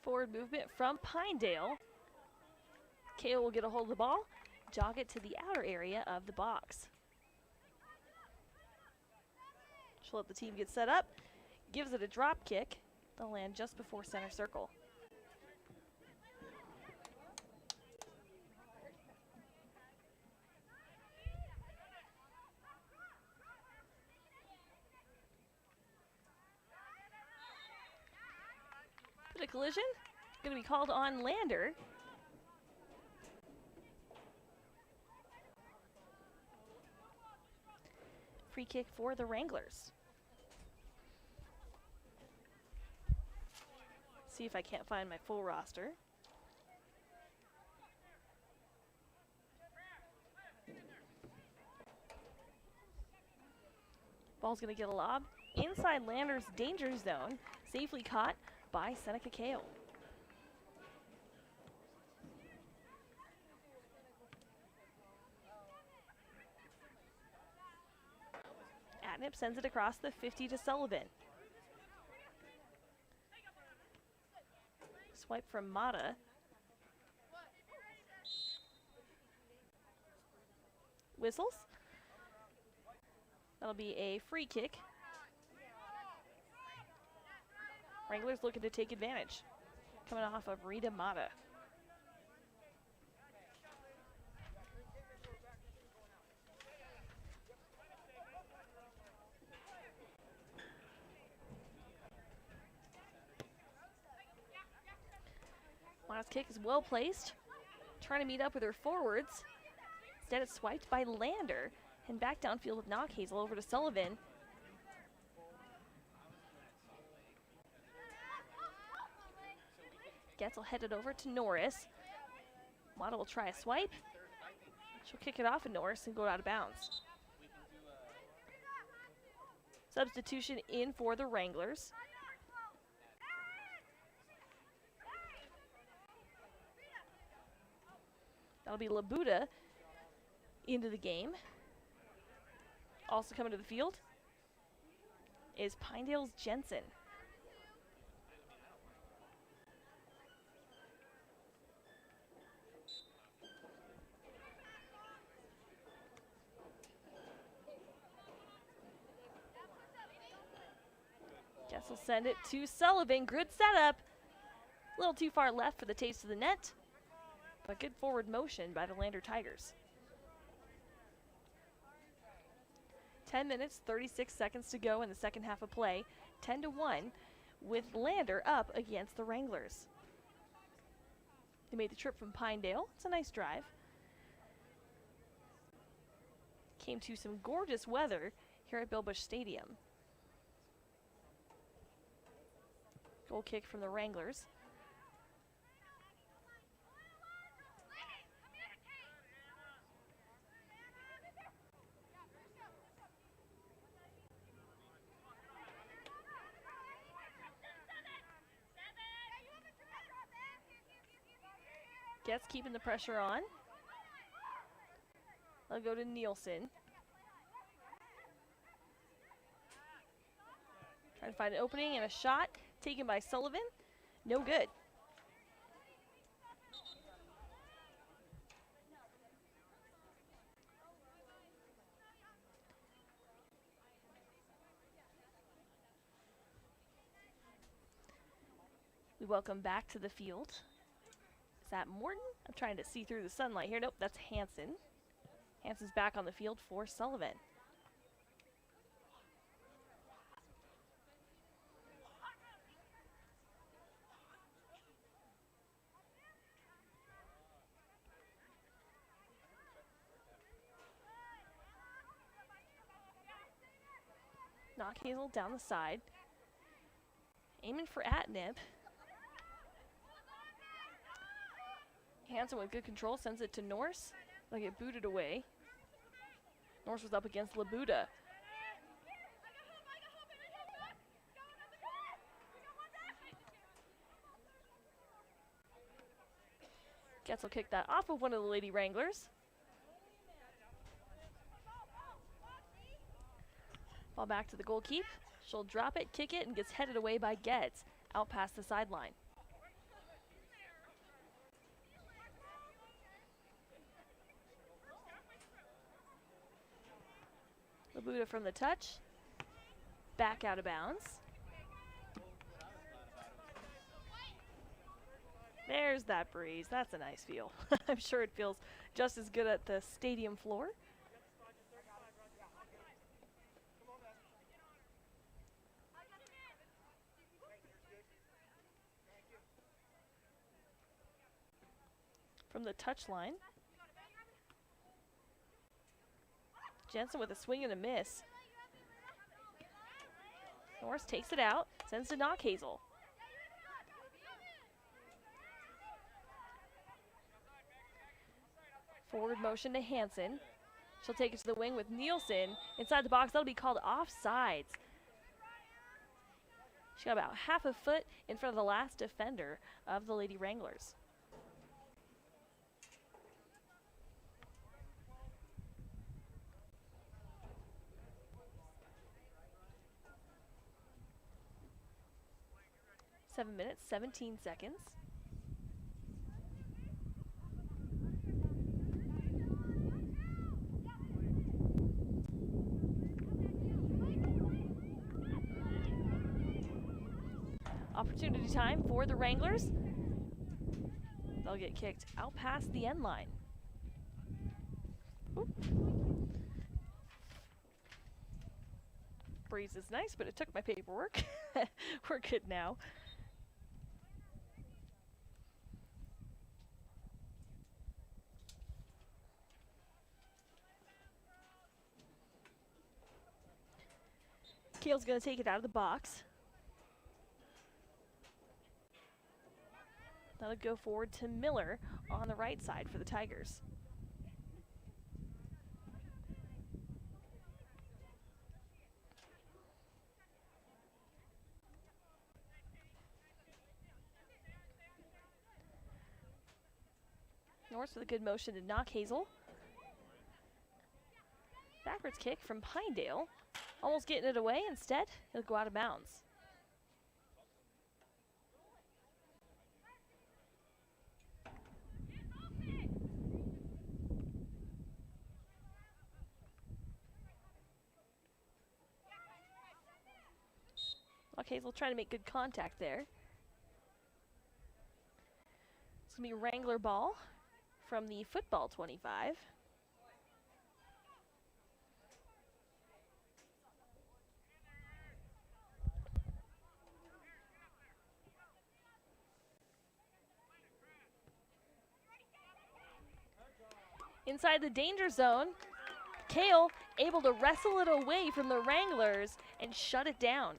Forward movement from Pinedale. Kale will get a hold of the ball, jog it to the outer area of the box. She'll let the team get set up, gives it a drop kick. They'll land just before center circle. A collision, going to be called on Lander. Free kick for the Wranglers. See if I can't find my full roster. Ball's going to get a lob inside Lander's danger zone, safely caught by Seneca Kale. Atnip sends it across the 50 to Sullivan. Swipe from Mata. Whistles. That'll be a free kick. Wranglers looking to take advantage. Coming off of Rita Mata. Mata's kick is well placed. trying to meet up with her forwards. Instead, it's swiped by Lander. And back downfield with Knockhazel over to Sullivan. Getzel headed over to Norris. Mata will try a swipe. She'll kick it off at Norris and go out of bounds. Substitution in for the Wranglers. That'll be Labuda into the game. Also coming to the field is Pinedale's Jensen. Guess we'll send it to Sullivan. Good setup. A little too far left for the taste of the net, but good forward motion by the Lander Tigers. 10 minutes, 36 seconds to go in the second half of play. 10-1 with Lander up against the Wranglers. They made the trip from Pinedale. It's a nice drive. Came to some gorgeous weather here at Bill Bush Stadium. Goal kick from the Wranglers. Gets keeping the pressure on. I'll go to Nielsen. Trying to find an opening and a shot taken by Sullivan. No good. We welcome back to the field. Is that Morton? I'm trying to see through the sunlight here. Nope, that's Hansen. Hansen's back on the field for Sullivan. Knockhazel down the side. Aiming for Atnip. Hansen with good control sends it to Norse. They'll get booted away. Norse was up against Labuda. Getz will kick that off of one of the Lady Wranglers. Ball back to the goalkeep. She'll drop it, kick it, and gets headed away by Getz out past the sideline. Labuda from the touch. Back out of bounds. There's that breeze. That's a nice feel. I'm sure it feels just as good at the stadium floor. From the touchline. Jensen with a swing and a miss. Norris takes it out, sends to Knockhazel. Forward motion to Hansen. She'll take it to the wing with Nielsen. Inside the box, that'll be called offsides. She got about half a foot in front of the last defender of the Lady Wranglers. Seven minutes, 17 seconds. Opportunity time for the Wranglers. They'll get kicked out past the end line. Oop. Breeze is nice, but it took my paperwork. We're good now. Kale's going to take it out of the box. That'll go forward to Miller on the right side for the Tigers. Norris with a good motion to knock Hazel. Backwards kick from Pinedale. Almost getting it away. Instead, it'll go out of bounds. Hazel trying to make good contact there. It's going to be Wrangler ball from the football 25. Inside the danger zone, Kale able to wrestle it away from the Wranglers and shut it down.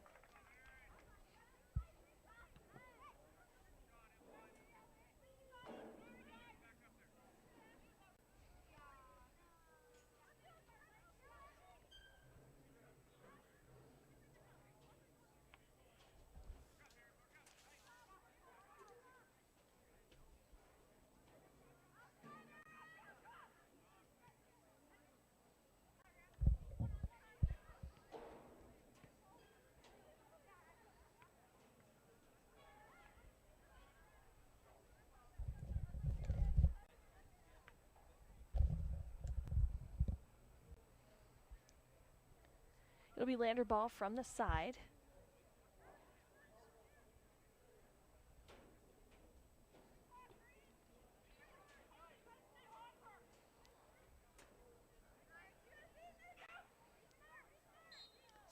It'll be Lander ball from the side.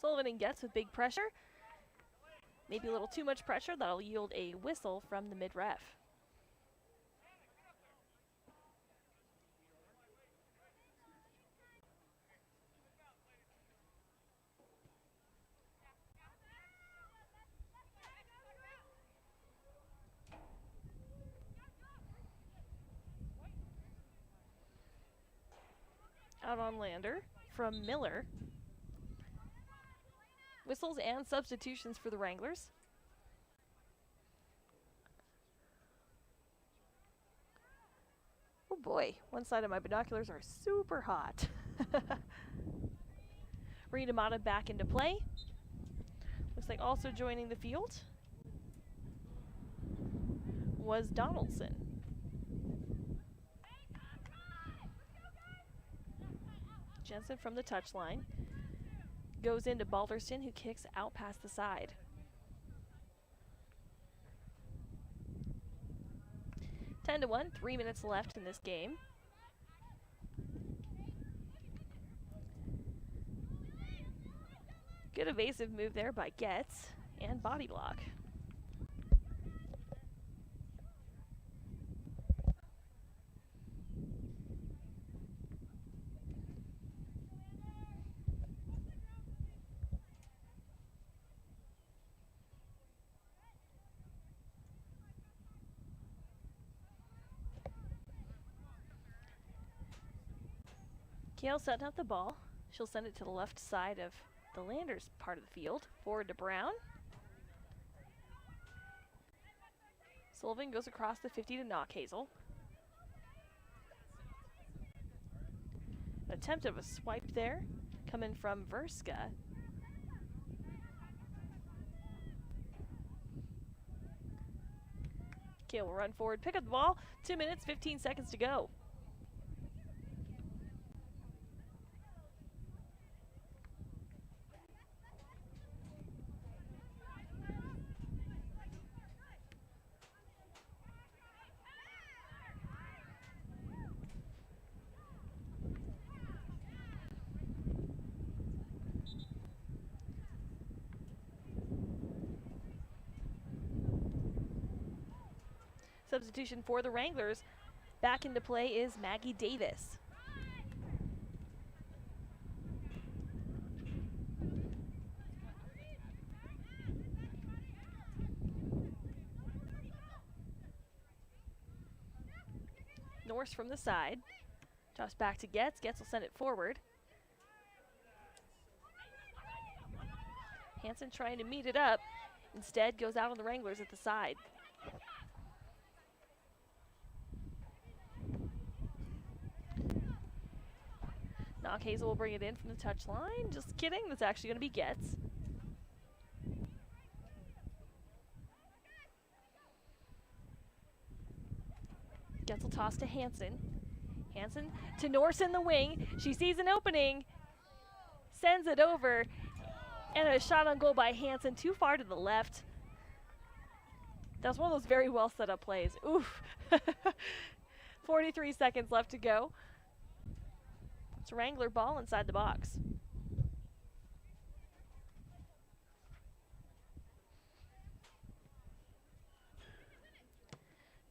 Sullivan and Getz with big pressure. Maybe a little too much pressure. That'll yield a whistle from the mid-ref. Out on Lander from Miller. Whistles and substitutions for the Wranglers. Oh boy, one side of my binoculars are super hot. Rita Mata back into play. Looks like also joining the field was Donaldson. Jensen from the touchline. Goes into Balderston, who kicks out past the side. 10-1, 3 minutes left in this game. Good evasive move there by Getz and body block. Kale setting up the ball. She'll send it to the left side of the Landers part of the field. Forward to Brown. Sullivan goes across the 50 to knock Hazel. An attempt of a swipe there coming from Verska. Kale will run forward, pick up the ball. 2 minutes, 15 seconds to go. Substitution for the Wranglers. Back into play is Maggie Davis. Norse from the side. Toss back to Getz. Getz will send it forward. Hansen trying to meet it up. Instead, goes out on the Wranglers at the side. Knock Hazel will bring it in from the touchline. Just kidding, that's actually going to be Getz. Getz will toss to Hansen. Hansen to Norse in the wing. She sees an opening, sends it over, and a shot on goal by Hansen, too far to the left. That's one of those very well set up plays. Oof. 43 seconds left to go. It's a Wrangler ball inside the box.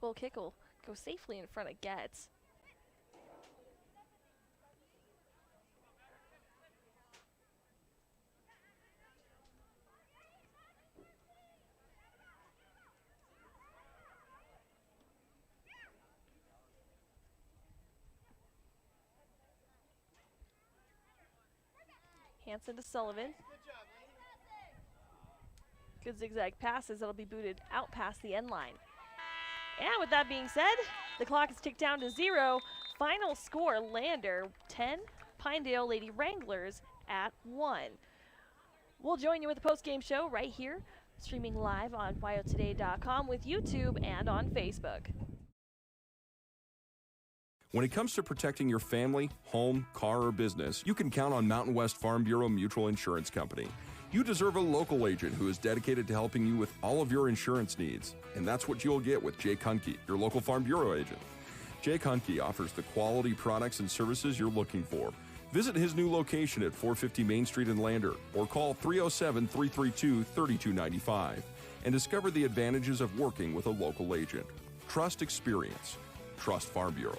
Goal kick will go safely in front of Getz. Hansen to Sullivan. Good zigzag passes. That'll be booted out past the end line. And with that being said, the clock is ticked down to 0. Final score, Lander 10, Pinedale Lady Wranglers at 1. We'll join you with the post-game show right here, streaming live on wyotoday.com with YouTube and on Facebook. When it comes to protecting your family, home, car, or business, you can count on Mountain West Farm Bureau Mutual Insurance Company. You deserve a local agent who is dedicated to helping you with all of your insurance needs. And that's what you'll get with Jake Hunke, your local Farm Bureau agent. Jake Hunke offers the quality products and services you're looking for. Visit his new location at 450 Main Street in Lander or call 307-332-3295 and discover the advantages of working with a local agent. Trust experience. Trust Farm Bureau.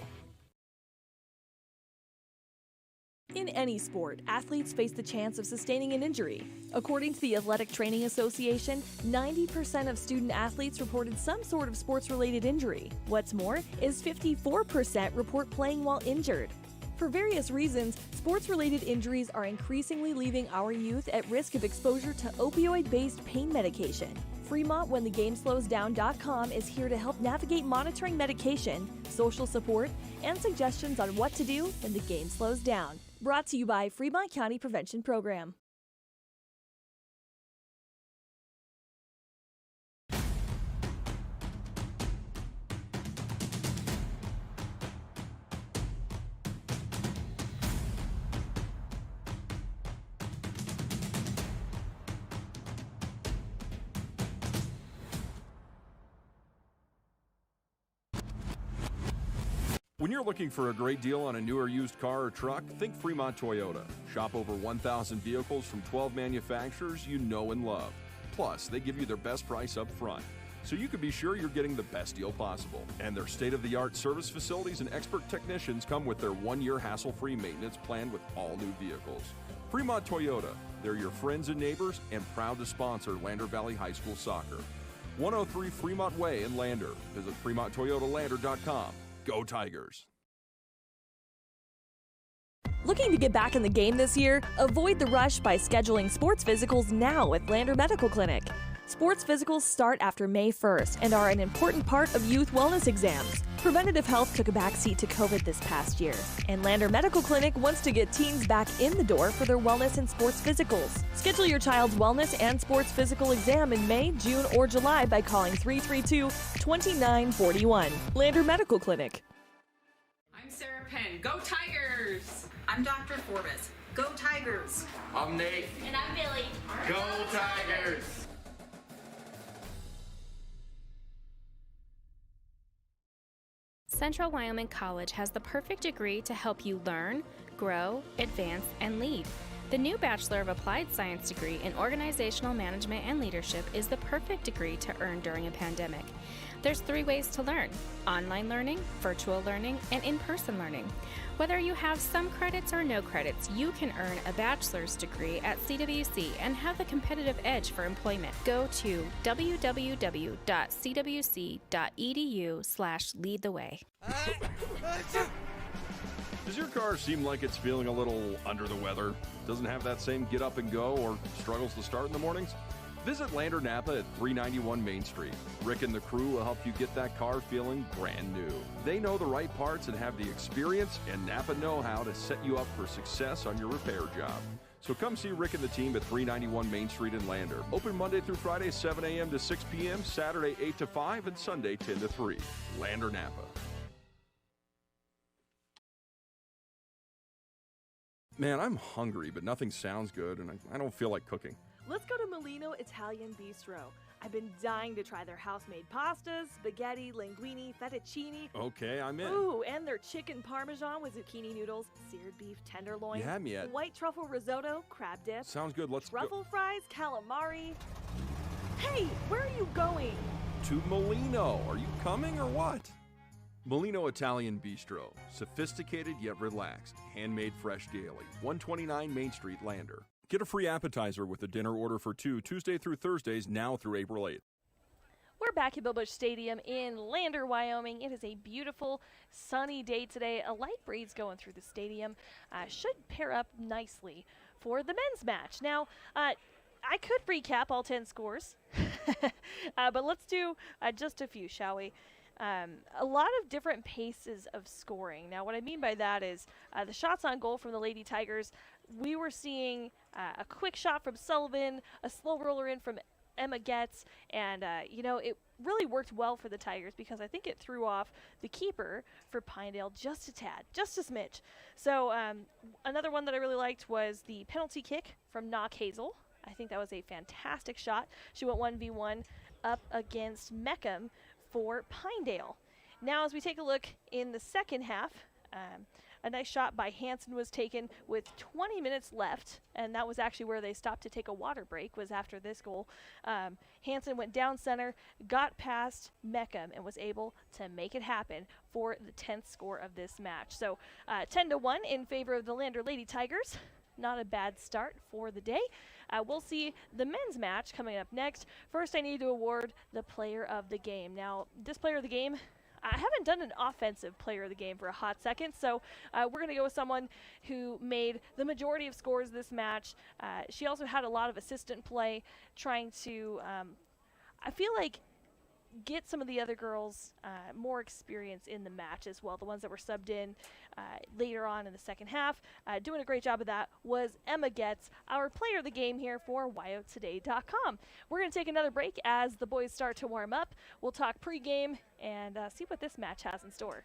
In any sport, athletes face the chance of sustaining an injury. According to the Athletic Training Association, 90% of student athletes reported some sort of sports-related injury. What's more, is 54% report playing while injured. For various reasons, sports-related injuries are increasingly leaving our youth at risk of exposure to opioid-based pain medication. Fremont WhenTheGameSlowsDown.com is here to help navigate monitoring medication, social support, and suggestions on what to do when the game slows down. Brought to you by Fremont County Prevention Program. When you're looking for a great deal on a new or used car or truck, think Fremont Toyota. Shop over 1,000 vehicles from 12 manufacturers you know and love. Plus, they give you their best price up front, so you can be sure you're getting the best deal possible. And their state-of-the-art service facilities and expert technicians come with their 1-year hassle-free maintenance plan with all new vehicles. Fremont Toyota, they're your friends and neighbors and proud to sponsor Lander Valley High School soccer. 103 Fremont Way in Lander. Visit FremontToyotaLander.com. Go Tigers! Looking to get back in the game this year? Avoid the rush by scheduling sports physicals now at Lander Medical Clinic. Sports physicals start after May 1st and are an important part of youth wellness exams. Preventative health took a backseat to COVID this past year, and Lander Medical Clinic wants to get teens back in the door for their wellness and sports physicals. Schedule your child's wellness and sports physical exam in May, June, or July by calling 332-2941. Lander Medical Clinic. I'm Sarah Penn. Go Tigers! I'm Dr. Forbes. Go Tigers! I'm Nate. And I'm Billy. Go Tigers! Central Wyoming College has the perfect degree to help you learn, grow, advance, and lead. The new Bachelor of Applied Science degree in Organizational Management and Leadership is the perfect degree to earn during a pandemic. There's 3 ways to learn: online learning, virtual learning, and in-person learning. Whether you have some credits or no credits, you can earn a bachelor's degree at CWC and have the competitive edge for employment. Go to www.cwc.edu/leadtheway. Does your car seem like it's feeling a little under the weather? Doesn't have that same get up and go or struggles to start in the mornings? Visit Lander Napa at 391 Main Street. Rick and the crew will help you get that car feeling brand new. They know the right parts and have the experience and Napa know-how to set you up for success on your repair job. So come see Rick and the team at 391 Main Street in Lander. Open Monday through Friday, 7 a.m. to 6 p.m., Saturday, 8 to 5, and Sunday, 10 to 3. Lander Napa. Man, I'm hungry, but nothing sounds good, and I don't feel like cooking. Let's go to Molino Italian Bistro. I've been dying to try their house-made pastas, spaghetti, linguine, fettuccine. Okay, I'm in. Ooh, and their chicken parmesan with zucchini noodles, seared beef tenderloin. You had me at... White truffle risotto, crab dip. Sounds good, let's truffle fries, calamari. Hey, where are you going? To Molino. Are you coming or what? Molino Italian Bistro. Sophisticated yet relaxed. Handmade fresh daily. 129 Main Street, Lander. Get a free appetizer with a dinner order for 2 Tuesday through Thursdays now through April 8th. We're back at Bill Bush Stadium in Lander, Wyoming. It is a beautiful, sunny day today. A light breeze going through the stadium should pair up nicely for the men's match. Now, I could recap all 10 scores, but let's do just a few, shall we? A lot of different paces of scoring. Now, what I mean by that is the shots on goal from the Lady Tigers. We were seeing a quick shot from Sullivan, a slow roller in from Emma Getz, and, it really worked well for the Tigers because I think it threw off the keeper for Pinedale just a tad, just a smidge. So another one that I really liked was the penalty kick from Knock Hazel. I think that was a fantastic shot. She went 1v1 up against Meckham for Pinedale. Now, as we take a look in the second half, a nice shot by Hansen was taken with 20 minutes left, and that was actually where they stopped to take a water break, was after this goal. Hansen went down center, got past Meckham, and was able to make it happen for the 10th score of this match. So 10-1 in favor of the Lander Lady Tigers. Not a bad start for the day. We'll see the men's match coming up next. First, I need to award the player of the game. Now, this player of the game, I haven't done an offensive player of the game for a hot second, so we're going to go with someone who made the majority of scores this match. She also had a lot of assistant play, trying to, I feel like, get some of the other girls more experience in the match as well. The ones that were subbed in later on in the second half. Doing a great job of that was Emma Getz, our player of the game here for WyoToday.com. We're going to take another break as the boys start to warm up. We'll talk pregame and see what this match has in store.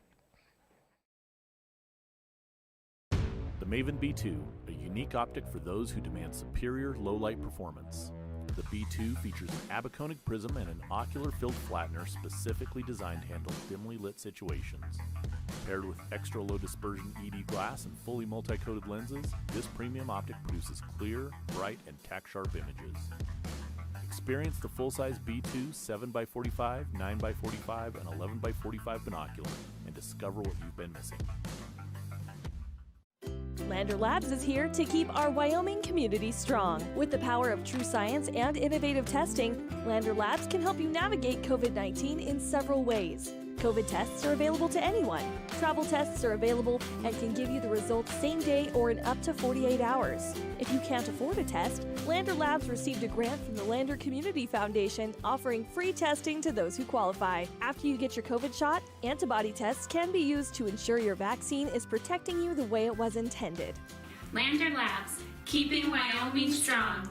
The Maven B2, a unique optic for those who demand superior low-light performance. The B2 features an abaconic prism and an ocular-filled flattener specifically designed to handle dimly lit situations. Paired with extra low dispersion ED glass and fully multi-coated lenses, this premium optic produces clear, bright, and tack-sharp images. Experience the full-size B2 7x45, 9x45, and 11x45 binocular and discover what you've been missing. Lander Labs is here to keep our Wyoming community strong. With the power of true science and innovative testing, Lander Labs can help you navigate COVID-19 in several ways. COVID tests are available to anyone. Travel tests are available and can give you the results same day or in up to 48 hours. If you can't afford a test, Lander Labs received a grant from the Lander Community Foundation offering free testing to those who qualify. After you get your COVID shot, antibody tests can be used to ensure your vaccine is protecting you the way it was intended. Lander Labs, keeping Wyoming strong.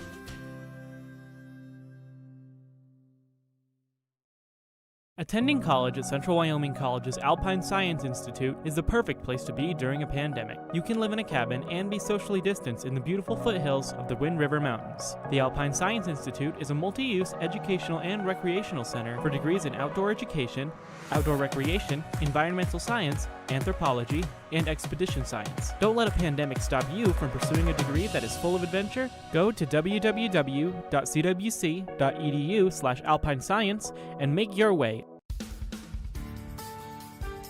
Attending college at Central Wyoming College's Alpine Science Institute is the perfect place to be during a pandemic. You can live in a cabin and be socially distanced in the beautiful foothills of the Wind River Mountains. The Alpine Science Institute is a multi-use educational and recreational center for degrees in outdoor education, outdoor recreation, environmental science, anthropology, and expedition science. Don't let a pandemic stop you from pursuing a degree that is full of adventure. Go to www.cwc.edu/alpinescience and make your way.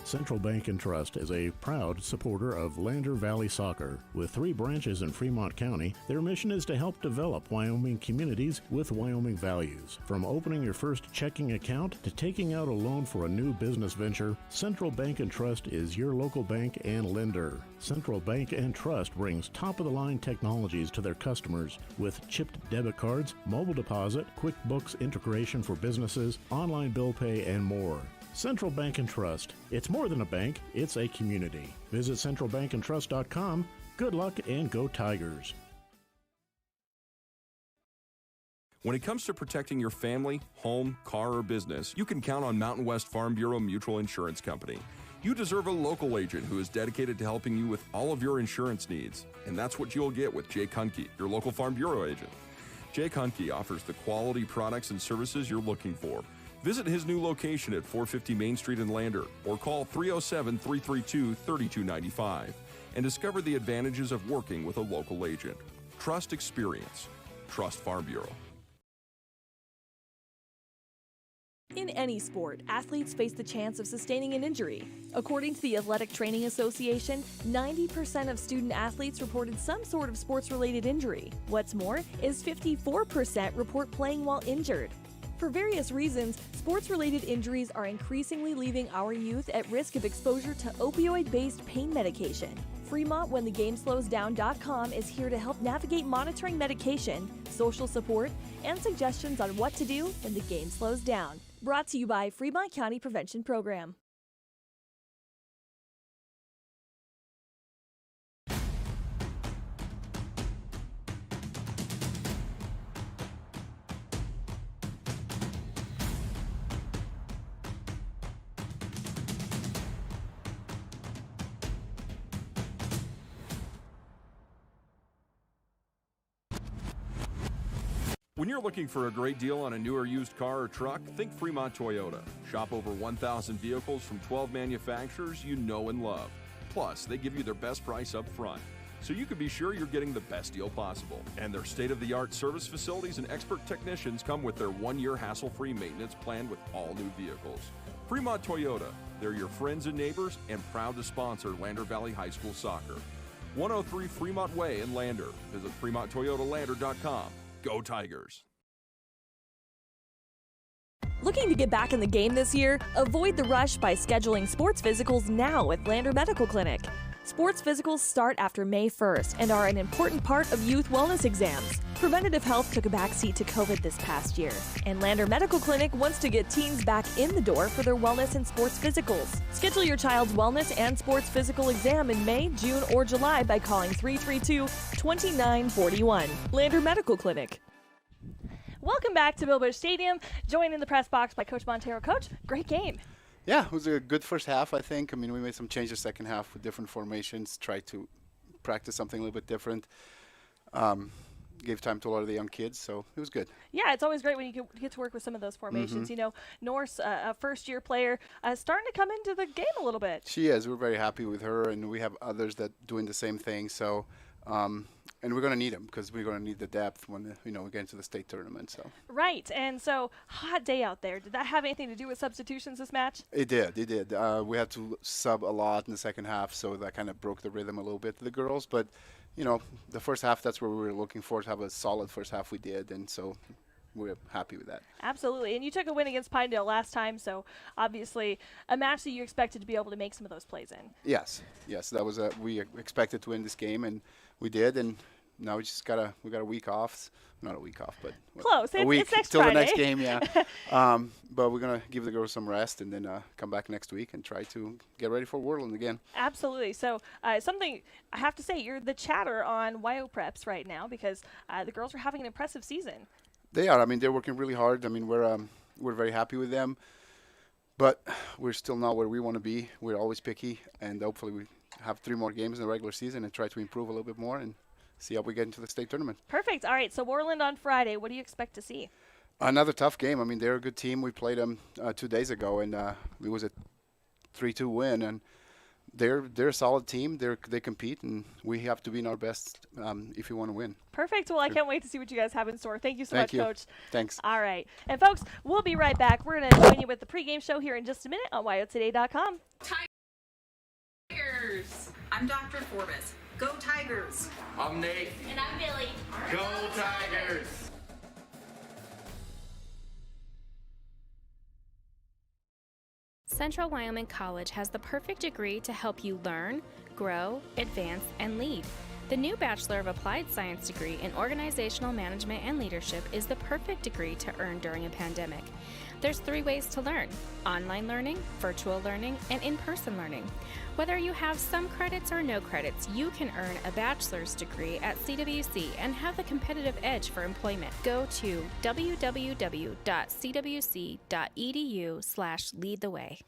Central Bank and Trust is a proud supporter of Lander Valley Soccer. With 3 branches in Fremont County, their mission is to help develop Wyoming communities with Wyoming values. From opening your first checking account to taking out a loan for a new business venture, Central Bank and Trust is your local bank and lender. Central Bank and Trust brings top-of-the-line technologies to their customers with chipped debit cards, mobile deposit, QuickBooks integration for businesses, online bill pay, and more. Central Bank and Trust. It's more than a bank, it's a community. Visit centralbankandtrust.com. Good luck and go Tigers. When it comes to protecting your family, home, car, or business, you can count on Mountain West Farm Bureau Mutual Insurance Company. You deserve a local agent who is dedicated to helping you with all of your insurance needs. And that's what you'll get with Jake Hunke, your local Farm Bureau agent. Jake Hunke offers the quality products and services you're looking for. Visit his new location at 450 Main Street in Lander or call 307-332-3295 and discover the advantages of working with a local agent. Trust experience. Trust Farm Bureau. In any sport, athletes face the chance of sustaining an injury. According to the Athletic Training Association, 90% of student athletes reported some sort of sports-related injury. What's more, is 54% report playing while injured. For various reasons, sports-related injuries are increasingly leaving our youth at risk of exposure to opioid-based pain medication. Fremont WhenTheGameSlowsDown.com is here to help navigate monitoring medication, social support, and suggestions on what to do when the game slows down. Brought to you by Fremont County Prevention Program. When you're looking for a great deal on a new or used car or truck, think Fremont Toyota. Shop over 1,000 vehicles from 12 manufacturers you know and love. Plus, they give you their best price up front, so you can be sure you're getting the best deal possible. And their state-of-the-art service facilities and expert technicians come with their 1-year hassle-free maintenance plan with all new vehicles. Fremont Toyota, they're your friends and neighbors and proud to sponsor Lander Valley High School Soccer. 103 Fremont Way in Lander. Visit FremontToyotaLander.com. Go Tigers! Looking to get back in the game this year? Avoid the rush by scheduling sports physicals now with Lander Medical Clinic. Sports physicals start after May 1st and are an important part of youth wellness exams. Preventative health took a backseat to COVID this past year, and Lander Medical Clinic wants to get teens back in the door for their wellness and sports physicals. Schedule your child's wellness and sports physical exam in May, June, or July by calling 332-2941. Lander Medical Clinic. Welcome back to Bill Bush Stadium. Joined in the press box by Coach Montero. Coach, great game. Yeah, it was a good first half, I think. I mean, we made some changes second half with different formations, tried to practice something a little bit different. Gave time to a lot of the young kids, so it was good. Yeah, it's always great when you get to work with some of those formations. Mm-hmm. You know, Norse, a first-year player, starting to come into the game a little bit. She is. We're very happy with her, and we have others that doing the same thing. So, and we're going to need them because we're going to need the depth when we get into the state tournament. So. Right, and so hot day out there. Did that have anything to do with substitutions this match? It did. It did. We had to sub a lot in the second half, so that kind of broke the rhythm a little bit to the girls. But the first half, that's what we were looking for, to have a solid first half. We did, and so we're happy with that. Absolutely. And you took a win against Pinedale last time, so obviously a match that you expected to be able to make some of those plays in. Yes, that was we expected to win this game, and we did, and now we just we got a week off. Not a week off, but close. A week it's next till Friday. The next game, yeah. But we're gonna give the girls some rest and then come back next week and try to get ready for Worldland again. Absolutely. So something I have to say, you're the chatter on YO Preps right now because the girls are having an impressive season. They are. I mean, they're working really hard. I mean, we're very happy with them, but we're still not where we want to be. We're always picky, and hopefully we have 3 more games in the regular season and try to improve a little bit more and see how we get into the state tournament. Perfect. All right, so Worldland on Friday. What do you expect to see? Another tough game. I mean, they're a good team. We played them 2 days ago, and it was a 3-2 win. And they're a solid team. They compete, and we have to be in our best if we want to win. Perfect. Well, I can't wait to see what you guys have in store. Thank you so much, Coach. Thanks. All right. And, folks, we'll be right back. We're going to join you with the pregame show here in just a minute on WyoToday.com. Tigers! I'm Dr. Forbes. Go Tigers! I'm Nate. And I'm Billy. Go Tigers! Central Wyoming College has the perfect degree to help you learn, grow, advance, and lead. The new Bachelor of Applied Science degree in Organizational Management and Leadership is the perfect degree to earn during a pandemic. There's 3 ways to learn: online learning, virtual learning, and in-person learning. Whether you have some credits or no credits, you can earn a bachelor's degree at CWC and have the competitive edge for employment. Go to www.cwc.edu/leadtheway.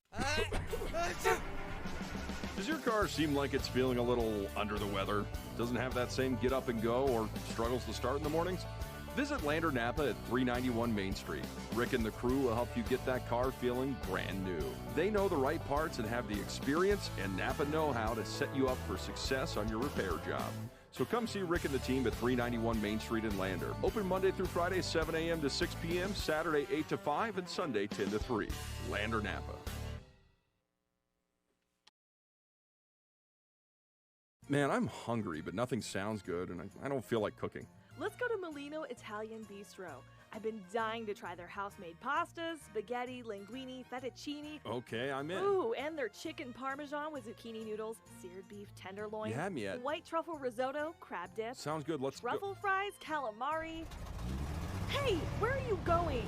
Does your car seem like it's feeling a little under the weather? Doesn't have that same get up and go or struggles to start in the mornings? Visit Lander Napa at 391 Main Street. Rick and the crew will help you get that car feeling brand new. They know the right parts and have the experience and Napa know-how to set you up for success on your repair job. So come see Rick and the team at 391 Main Street in Lander. Open Monday through Friday, 7 a.m. to 6 p.m., Saturday, 8 to 5, and Sunday, 10 to 3. Lander Napa. Man, I'm hungry, but nothing sounds good, and I don't feel like cooking. Let's go to Molino Italian Bistro. I've been dying to try their house-made pastas, spaghetti, linguine, fettuccine. Okay, I'm in. Ooh, and their chicken parmesan with zucchini noodles, seared beef tenderloin. You had me at... White truffle risotto, crab dip. Sounds good, let's go. Truffle fries, calamari. Hey, where are you going?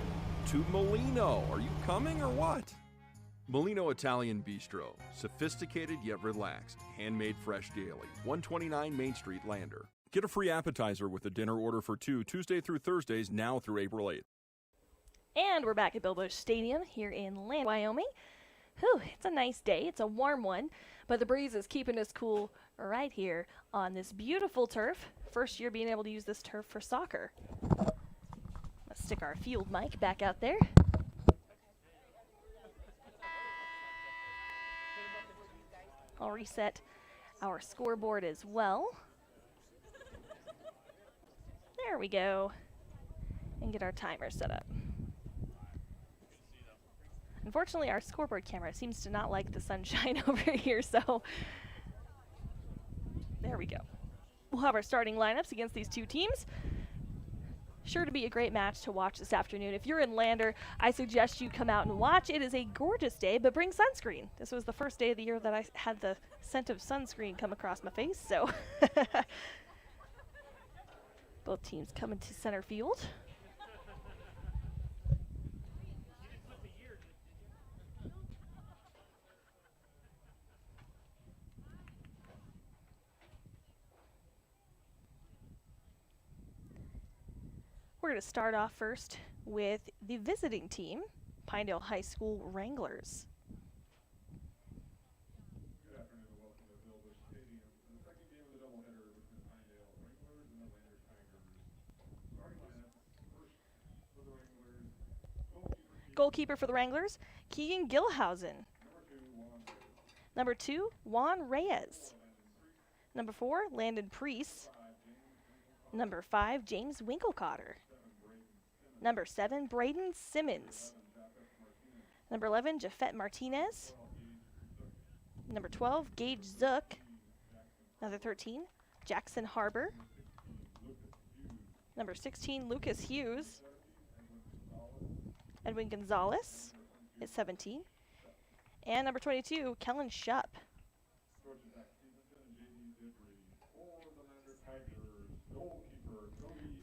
To Molino. Are you coming or what? Molino Italian Bistro. Sophisticated yet relaxed. Handmade fresh daily. 129 Main Street, Lander. Get a free appetizer with a dinner order for 2 Tuesday through Thursdays now through April 8th. And we're back at Bill Bush Stadium here in Lander, Wyoming. Whew, it's a nice day. It's a warm one, but the breeze is keeping us cool right here on this beautiful turf. First year being able to use this turf for soccer. Let's stick our field mic back out there. I'll reset our scoreboard as well. There we go. And get our timer set up. Unfortunately, our scoreboard camera seems to not like the sunshine over here, so there we go. We'll have our starting lineups against these two teams. Sure to be a great match to watch this afternoon. If you're in Lander, I suggest you come out and watch. It is a gorgeous day, but bring sunscreen. This was the first day of the year that I had the scent of sunscreen come across my face, so both teams coming to center field. We're going to start off first with the visiting team, Pinedale High School Wranglers. Good afternoon and welcome to Bill Bush Stadium for the second game of the doubleheader between the Pinedale Wranglers and the Lander Tigers. Starting lineup, first for the Wranglers, goalkeeper for the Wranglers, Keegan Gilhausen. Number 2, Juan Reyes. Number 4, Landon Priest. Number 5, James Winkelcotter. Number 7, Braden Simmons. Number 11, Jafet Martinez. Number 12, Gage Zook. Number 13, Jackson Harbor. Number 16, Lucas Hughes. Edwin Gonzalez is 17. And number 22, Kellen Shupp.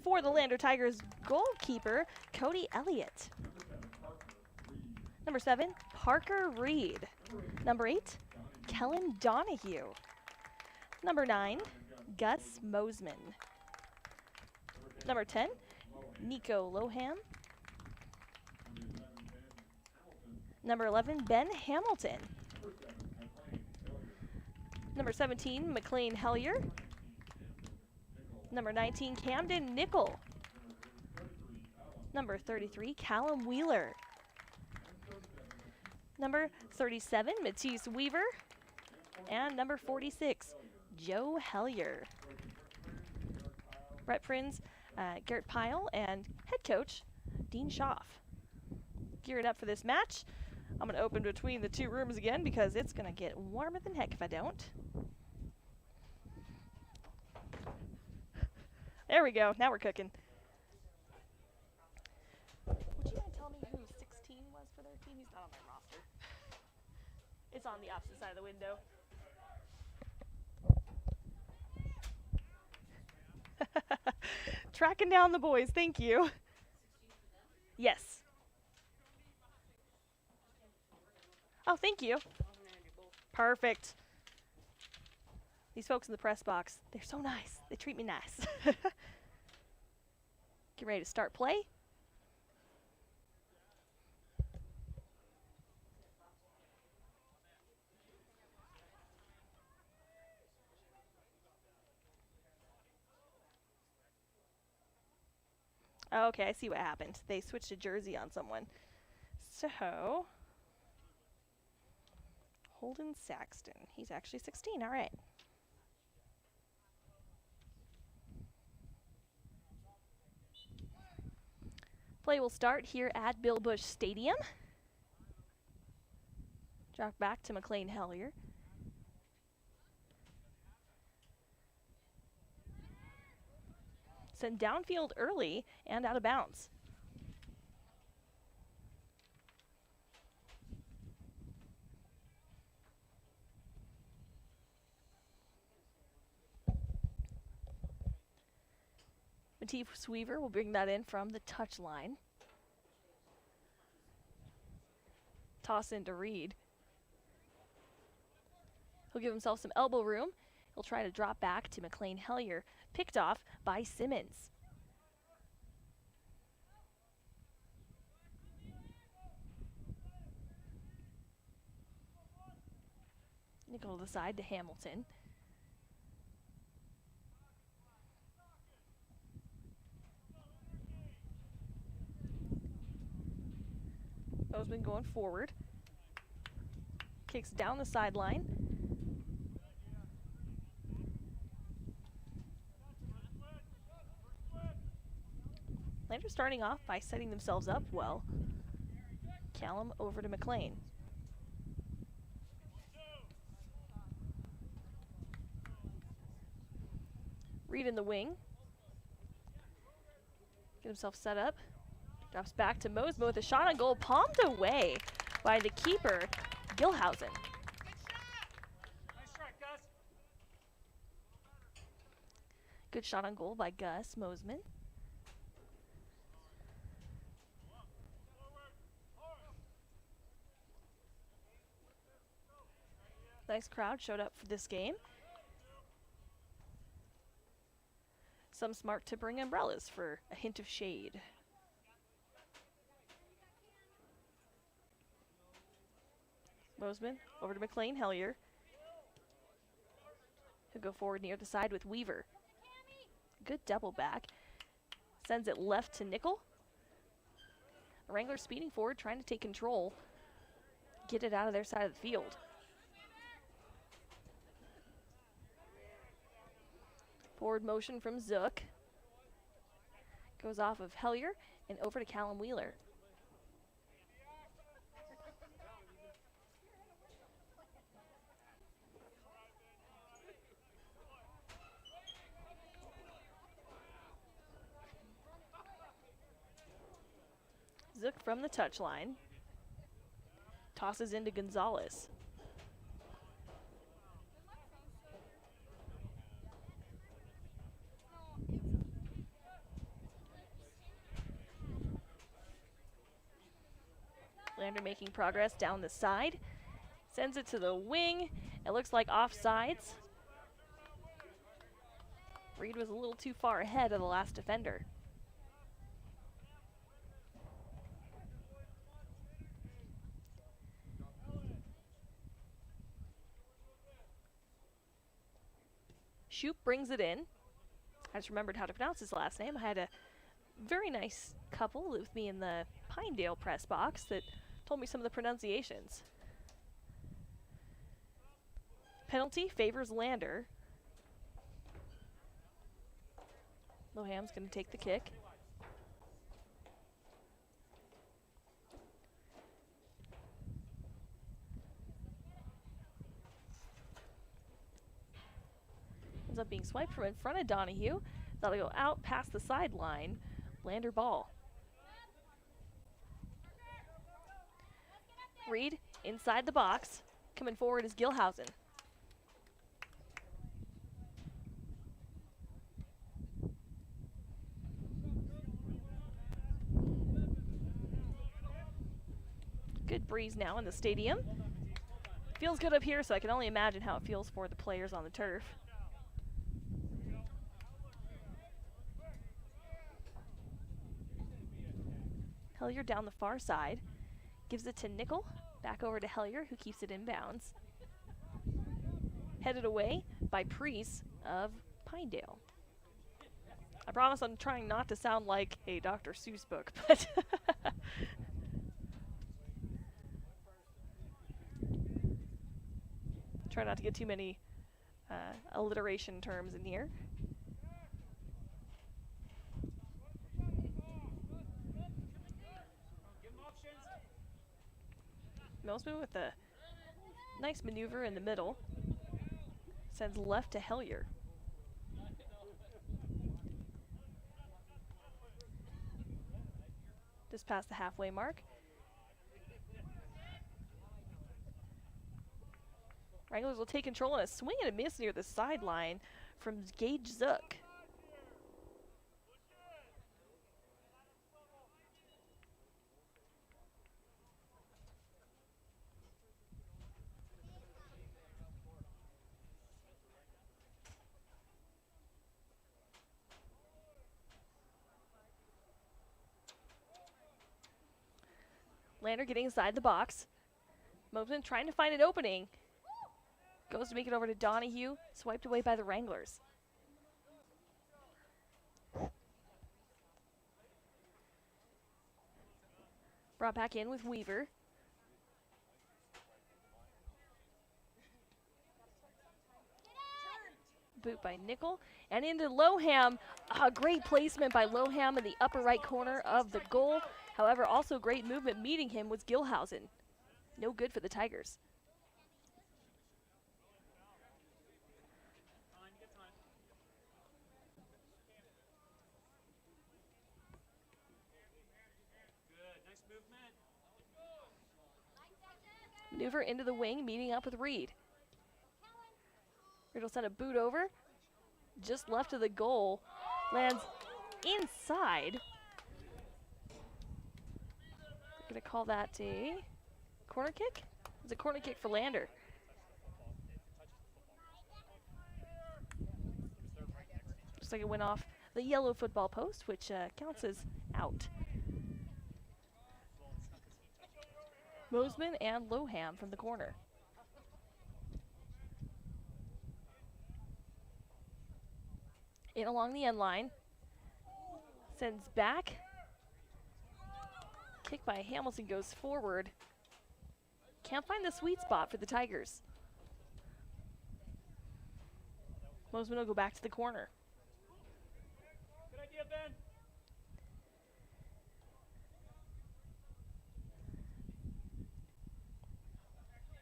For the Lander Tigers, goalkeeper Cody Elliott. Number 7, Parker Reed. Number 8, Kellen Donahue. Number 9, Gus Mosman. Number 10, Nico Loham. Number 11, Ben Hamilton. Number 17, McLean Hellier. Number 19, Camden Nickel. Number 33, Callum Wheeler. Number 37, Matisse Weaver. And number 46, Joe Hellier. Rep Friends, Garrett Pyle, and head coach, Dean Schaff. Geared up for this match. I'm going to open between the two rooms again because it's going to get warmer than heck if I don't. There we go. Now we're cooking. Would you mind telling me who 16 was for their team? He's not on my roster. It's on the opposite side of the window. Tracking down the boys. Thank you. Yes. Oh, thank you. Perfect. These folks in the press box, they're so nice. They treat me nice. Get ready to start play. Okay, I see what happened. They switched a jersey on someone. So, Holden Saxton. He's actually 16. All right. Play will start here at Bill Bush Stadium. Drop back to McLean Hellier. Send downfield early and out of bounds. Matisse Weaver will bring that in from the touch line. Toss into Reed. He'll give himself some elbow room. He'll try to drop back to McLean Hellier. Picked off by Simmons. Nickel to the side to Hamilton. Bozeman going forward. Kicks down the sideline. Lander starting off by setting themselves up well. Callum over to McLean. Reed in the wing. Get himself set up. Drops back to Mosmo with a shot on goal, palmed away by the keeper, Gilhausen. Good shot on goal by Gus Mosman. Nice crowd showed up for this game. Some smart to bring umbrellas for a hint of shade. Mosman over to McLean Hellier. He'll go forward near the side with Weaver. Good double back. Sends it left to Nickel. The Wranglers speeding forward, trying to take control. Get it out of their side of the field. Forward motion from Zook. Goes off of Hellier and over to Callum Wheeler. Zook from the touchline. Tosses into Gonzalez. Lander making progress down the side. Sends it to the wing. It looks like offsides. Reed was a little too far ahead of the last defender. Shoop brings it in. I just remembered how to pronounce his last name. I had a very nice couple with me in the Pinedale press box that told me some of the pronunciations. Penalty favors Lander. Loham's going to take the kick. ends up being swiped from in front of Donahue. That'll go out past the sideline. Lander ball. Reed inside the box. Coming forward is Gilhausen. Good breeze now in the stadium. Feels good up here, so I can only imagine how it feels for the players on the turf. Hellier down the far side. Gives it to Nickel. Back over to Hellier, who keeps it inbounds. Headed away by Priest of Pinedale. I promise I'm trying not to sound like a Dr. Seuss book, but try not to get too many alliteration terms in here. Mosman with a nice maneuver in the middle. Sends left to Hellier. Just past the halfway mark. Wranglers will take control and a swing and a miss near the sideline from Gage Zook. Lander getting inside the box. Mosman trying to find an opening. Goes to make it over to Donahue. Swiped away by the Wranglers. Brought back in with Weaver. Boot by Nickel. And into Loham. A great placement by Loham in the upper right corner of the goal. However, also great movement meeting him was Gilhausen. No good for the Tigers. Maneuver into the wing, meeting up with Reed. Reed will send a boot over. Just left of the goal. Lands inside. Gonna call that a corner kick? It's a corner kick for Lander. Looks like it went off the yellow football post, which counts as out. Mosman and Loham from the corner. In along the end line. Sends back. Kick by Hamilton goes forward. Can't find the sweet spot for the Tigers. Mosman will go back to the corner. Good idea, Ben.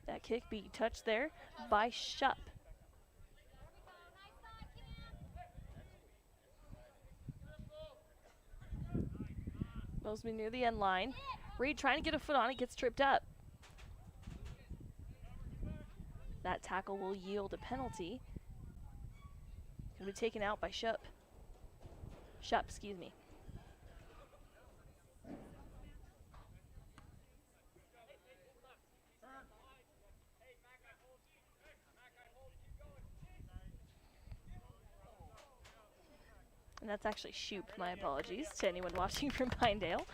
That kick being touched there by Shupp. Mosman near the end line. Reed trying to get a foot on it, gets tripped up. That tackle will yield a penalty. It'll be taken out by Shupp. Excuse me. And that's actually Shoop, my apologies to anyone watching from Pinedale.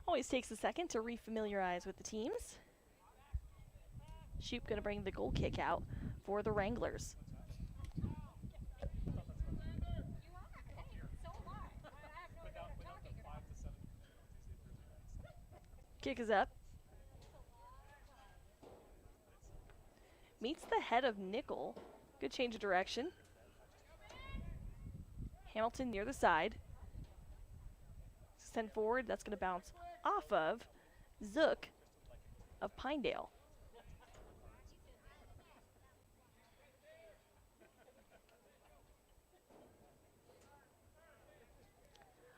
Always takes a second to refamiliarize with the teams. Shoop gonna bring the goal kick out for the Wranglers. Kick is up. Meets the head of Nickel. Good change of direction. Hamilton near the side. Send forward, that's gonna bounce off of Zook. of Pinedale.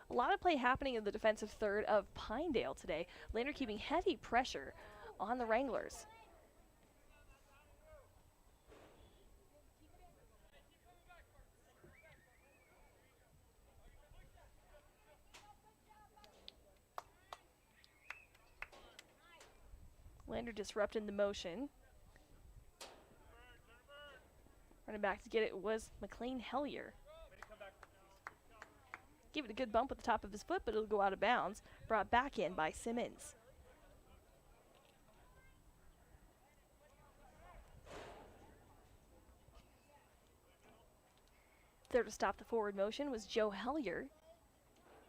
A lot of play happening in the defensive third of Pinedale today. Lander keeping heavy pressure on the Wranglers. Lander disrupting the motion. Running back to get it was McLean Hellier. Gave it a good bump with the top of his foot, but it'll go out of bounds. Brought back in by Simmons. There to stop the forward motion was Joe Hellier.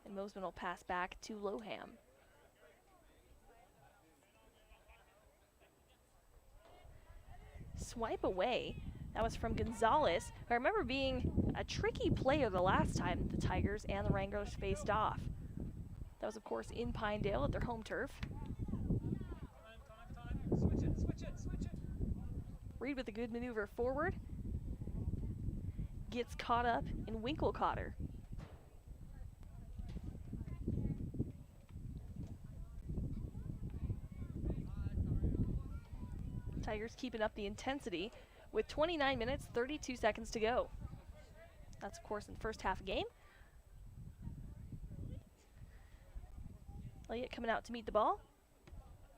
And Mosman will pass back to Loham. Swipe away. That was from Gonzalez, who I remember being a tricky player the last time the Tigers and the Wranglers faced off. That was, of course, in Pinedale at their home turf. Reed with a good maneuver forward. Gets caught up in Winkle-Cotter. Tigers keeping up the intensity with 29 minutes, 32 seconds to go. That's, of course, in the first half of the game. Elliott coming out to meet the ball.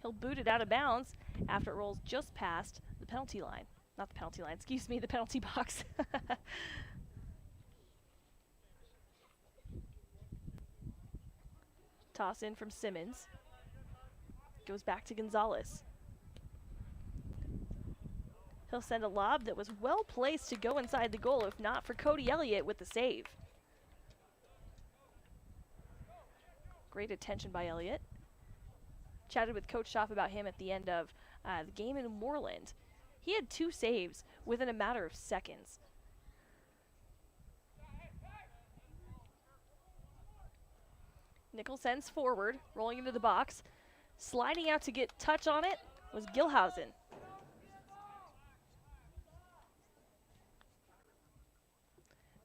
He'll boot it out of bounds after it rolls just past the penalty line. Not the penalty line, excuse me, the penalty box. Toss in from Simmons. Goes back to Gonzalez. He'll send a lob that was well placed to go inside the goal, if not for Cody Elliott with the save. Great attention by Elliott. Chatted with Coach Schaff about him at the end of the game in Moreland. He had 2 saves within a matter of seconds. Nickel sends forward, rolling into the box. Sliding out to get touch on it was Gilhausen.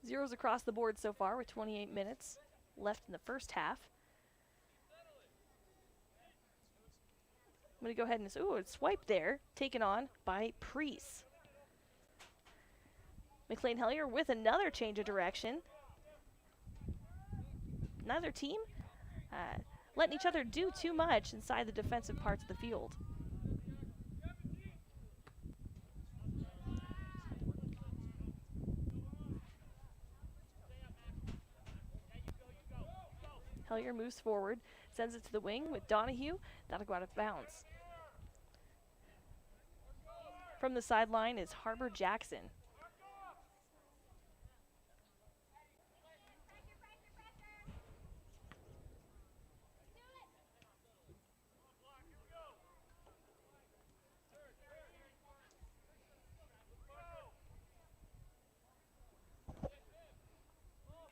Zeros across the board so far with 28 minutes left in the first half. I'm going to go ahead and swipe there, taken on by Priest. McLean Hellier with another change of direction. Neither team letting each other do too much inside the defensive parts of the field. Hellier moves forward, sends it to the wing with Donahue. That'll go out of bounds. From the sideline is Harbor Jackson.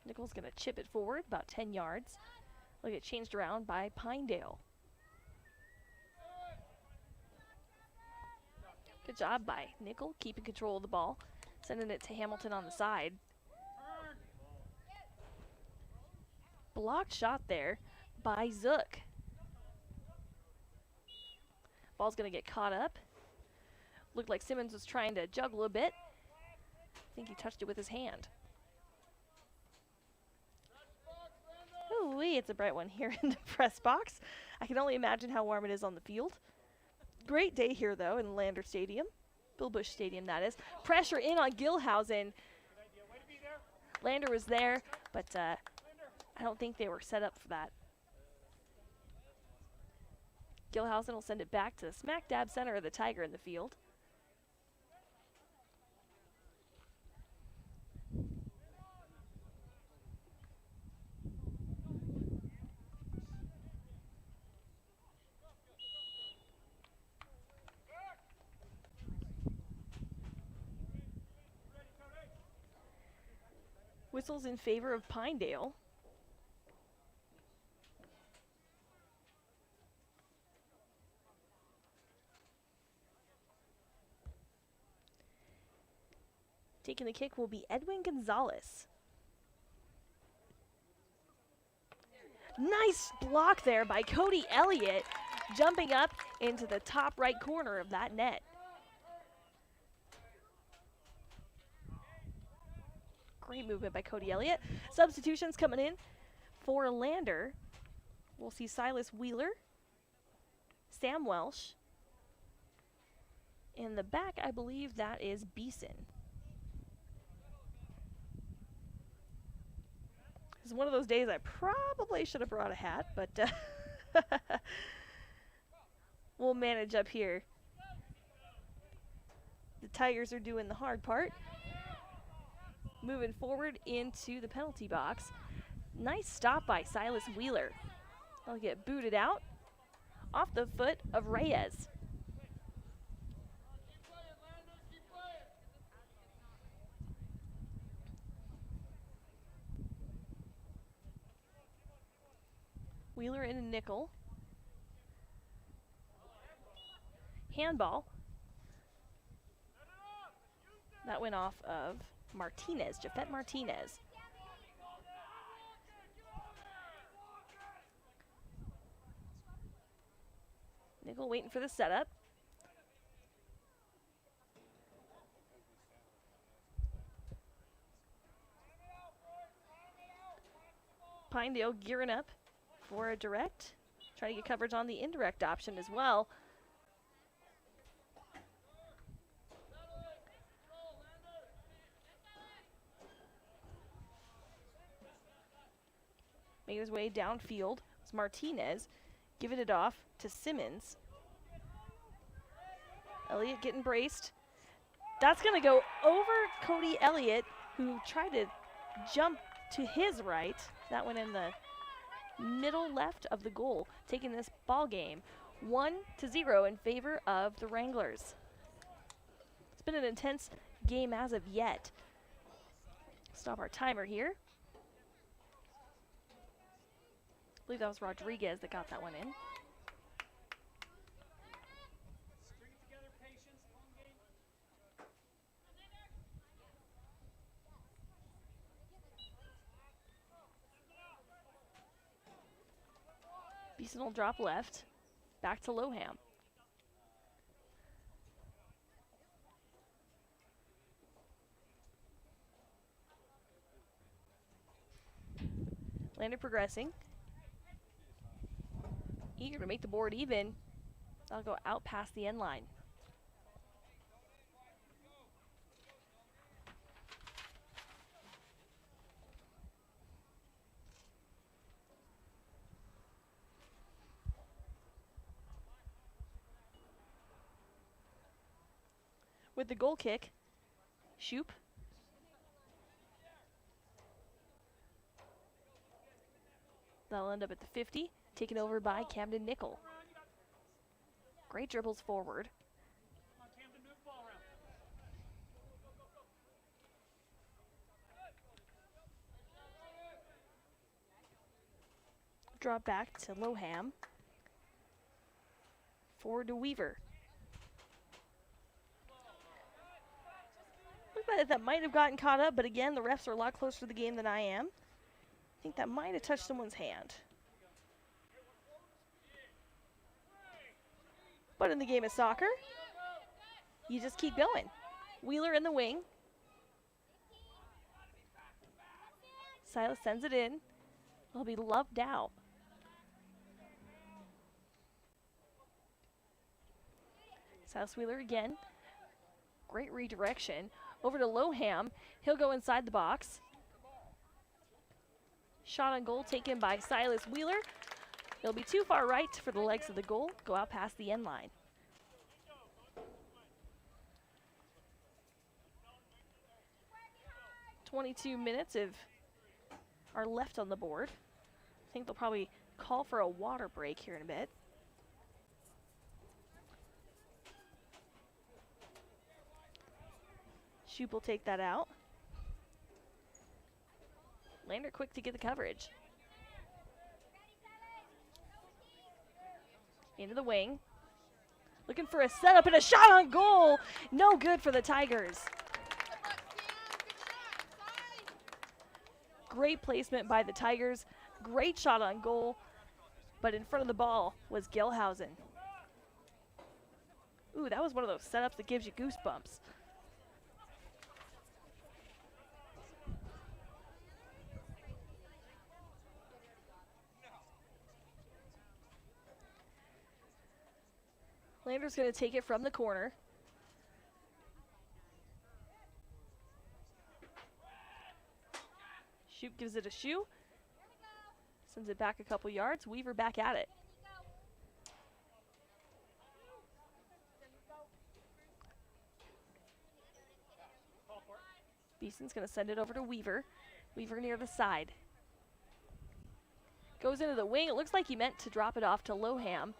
Nichols gonna chip it forward about 10 yards. Will get changed around by Pinedale. Good job by Nickel, keeping control of the ball. Sending it to Hamilton on the side. Blocked shot there by Zook. Ball's gonna get caught up. Looked like Simmons was trying to juggle a bit. I think he touched it with his hand. Ooh-wee, it's a bright one here in the press box. I can only imagine how warm it is on the field. Great day here, though, in Lander Stadium. Bill Bush Stadium, that is. Pressure in on Gilhausen. Lander was there, but I don't think they were set up for that. Gilhausen will send it back to the smack dab center of the Tiger in the field. Whistles in favor of Pinedale. Taking the kick will be Edwin Gonzalez. Nice block there by Cody Elliott, jumping up into the top right corner of that net. Great movement by Cody Elliott. Substitutions coming in for Lander. We'll see Silas Wheeler, Sam Welsh. In the back, I believe that is Beeson. It's one of those days I probably should have brought a hat, but we'll manage up here. The Tigers are doing the hard part. Moving forward into the penalty box. Nice stop by Silas Wheeler. He'll get booted out off the foot of Reyes. Wheeler in a nickel. Handball. That went off of Martinez, Jafet Martinez. Nickel waiting for the setup. Pinedale gearing up for a direct. Trying to get coverage on the indirect option as well. Made his way downfield. It's Martinez giving it off to Simmons. Elliott getting braced. That's going to go over Cody Elliott, who tried to jump to his right. That went in the middle left of the goal, taking this ball game 1-0 in favor of the Wranglers. It's been an intense game as of yet. Stop our timer here. I believe that was Rodriguez that got that one in. Beeson will drop left. Back to Loham. Lander progressing. Eager to make the board even. That'll go out past the end line. With the goal kick, Shoop. That'll end up at the 50, taken over by Camden Nickel. Great dribbles forward. Drop back to Loham. Forward to Weaver. That might have gotten caught up, but again, the refs are a lot closer to the game than I am. I think that might have touched someone's hand. But in the game of soccer, you just keep going. Wheeler in the wing. Silas sends it in. It'll be loved out. Silas Wheeler again. Great redirection. Over to Loham. He'll go inside the box. Shot on goal taken by Silas Wheeler. It'll be too far right for the legs of the goal. Go out past the end line. "22 minutes are left on the board. I think they'll probably call for a water break here in a bit. Shoop will take that out. Lander quick to get the coverage. Into the wing. Looking for a setup and a shot on goal. No good for the Tigers. Great placement by the Tigers. Great shot on goal. But in front of the ball was Gilhausen. Ooh, that was one of those setups that gives you goosebumps. Lander's going to take it from the corner. Shoot gives it a shoe. Sends it back a couple yards. Weaver back at it. Beeson's going to send it over to Weaver. Weaver near the side. Goes into the wing. It looks like he meant to drop it off to Loham.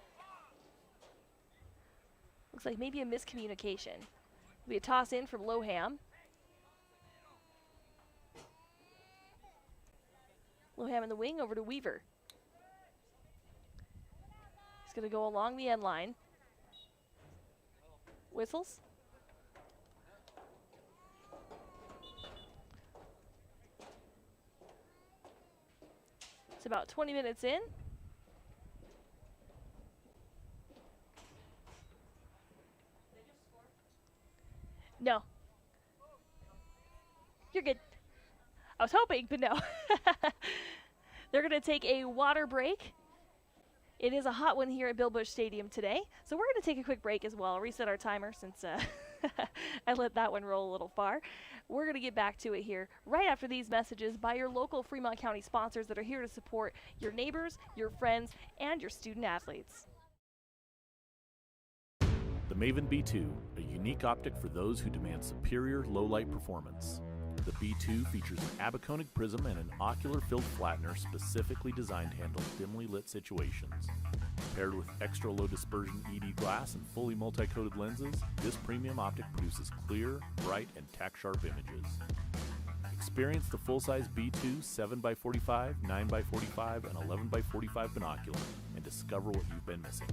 Looks like maybe a miscommunication. It'll be a toss in from Loham. Loham in the wing over to Weaver. He's going to go along the end line. Whistles. It's about 20 minutes in. No. You're good. I was hoping, but no. They're going to take a water break. It is a hot one here at Bill Busch Stadium today, so we're going to take a quick break as well. I'll reset our timer since I let that one roll a little far. We're going to get back to it here right after these messages by your local Fremont County sponsors that are here to support your neighbors, your friends, and your student athletes. The Maven B2, a unique optic for those who demand superior low-light performance. The B2 features an abaconic prism and an ocular-filled flattener specifically designed to handle dimly lit situations. Paired with extra low dispersion ED glass and fully multi-coated lenses, this premium optic produces clear, bright, and tack-sharp images. Experience the full-size B2 7x45, 9x45, and 11x45 binocular and discover what you've been missing.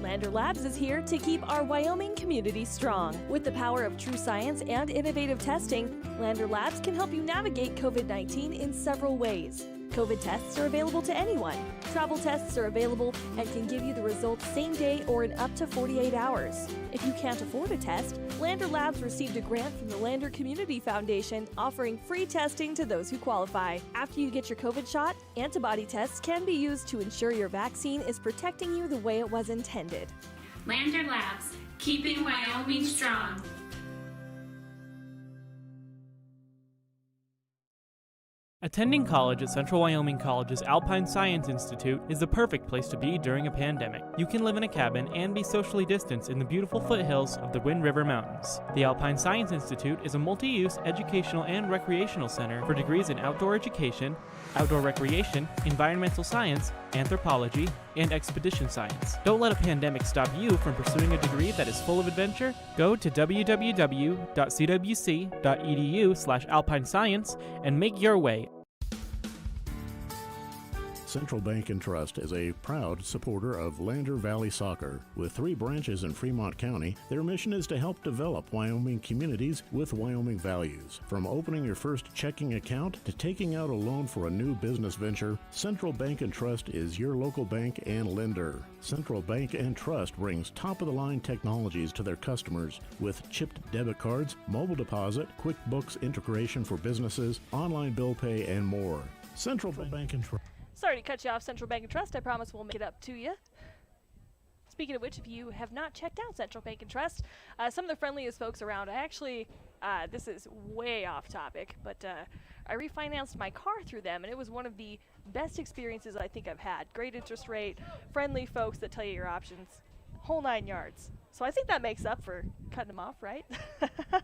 Lander Labs is here to keep our Wyoming community strong. With the power of true science and innovative testing, Lander Labs can help you navigate COVID-19 in several ways. COVID tests are available to anyone. Travel tests are available and can give you the results same day or in up to 48 hours. If you can't afford a test, Lander Labs received a grant from the Lander Community Foundation offering free testing to those who qualify. After you get your COVID shot, antibody tests can be used to ensure your vaccine is protecting you the way it was intended. Lander Labs, keeping Wyoming strong. Attending college at Central Wyoming College's Alpine Science Institute is the perfect place to be during a pandemic. You can live in a cabin and be socially distanced in the beautiful foothills of the Wind River Mountains. The Alpine Science Institute is a multi-use educational and recreational center for degrees in outdoor education, outdoor recreation, environmental science, anthropology, and expedition science. Don't let a pandemic stop you from pursuing a degree that is full of adventure. Go to www.cwc.edu/alpinescience and make your way. Central Bank and Trust is a proud supporter of Lander Valley Soccer. With 3 branches in Fremont County, their mission is to help develop Wyoming communities with Wyoming values. From opening your first checking account to taking out a loan for a new business venture, Central Bank and Trust is your local bank and lender. Central Bank and Trust brings top-of-the-line technologies to their customers with chipped debit cards, mobile deposit, QuickBooks integration for businesses, online bill pay, and more. Central Bank and Trust. Sorry to cut you off, Central Bank and Trust. I promise we'll make it up to you. Speaking of which, if you have not checked out Central Bank and Trust, some of the friendliest folks around. I actually, this is way off topic, but I refinanced my car through them, and it was one of the best experiences I think I've had. Great interest rate, friendly folks that tell you your options, whole 9 yards. So I think that makes up for cutting them off, right? Of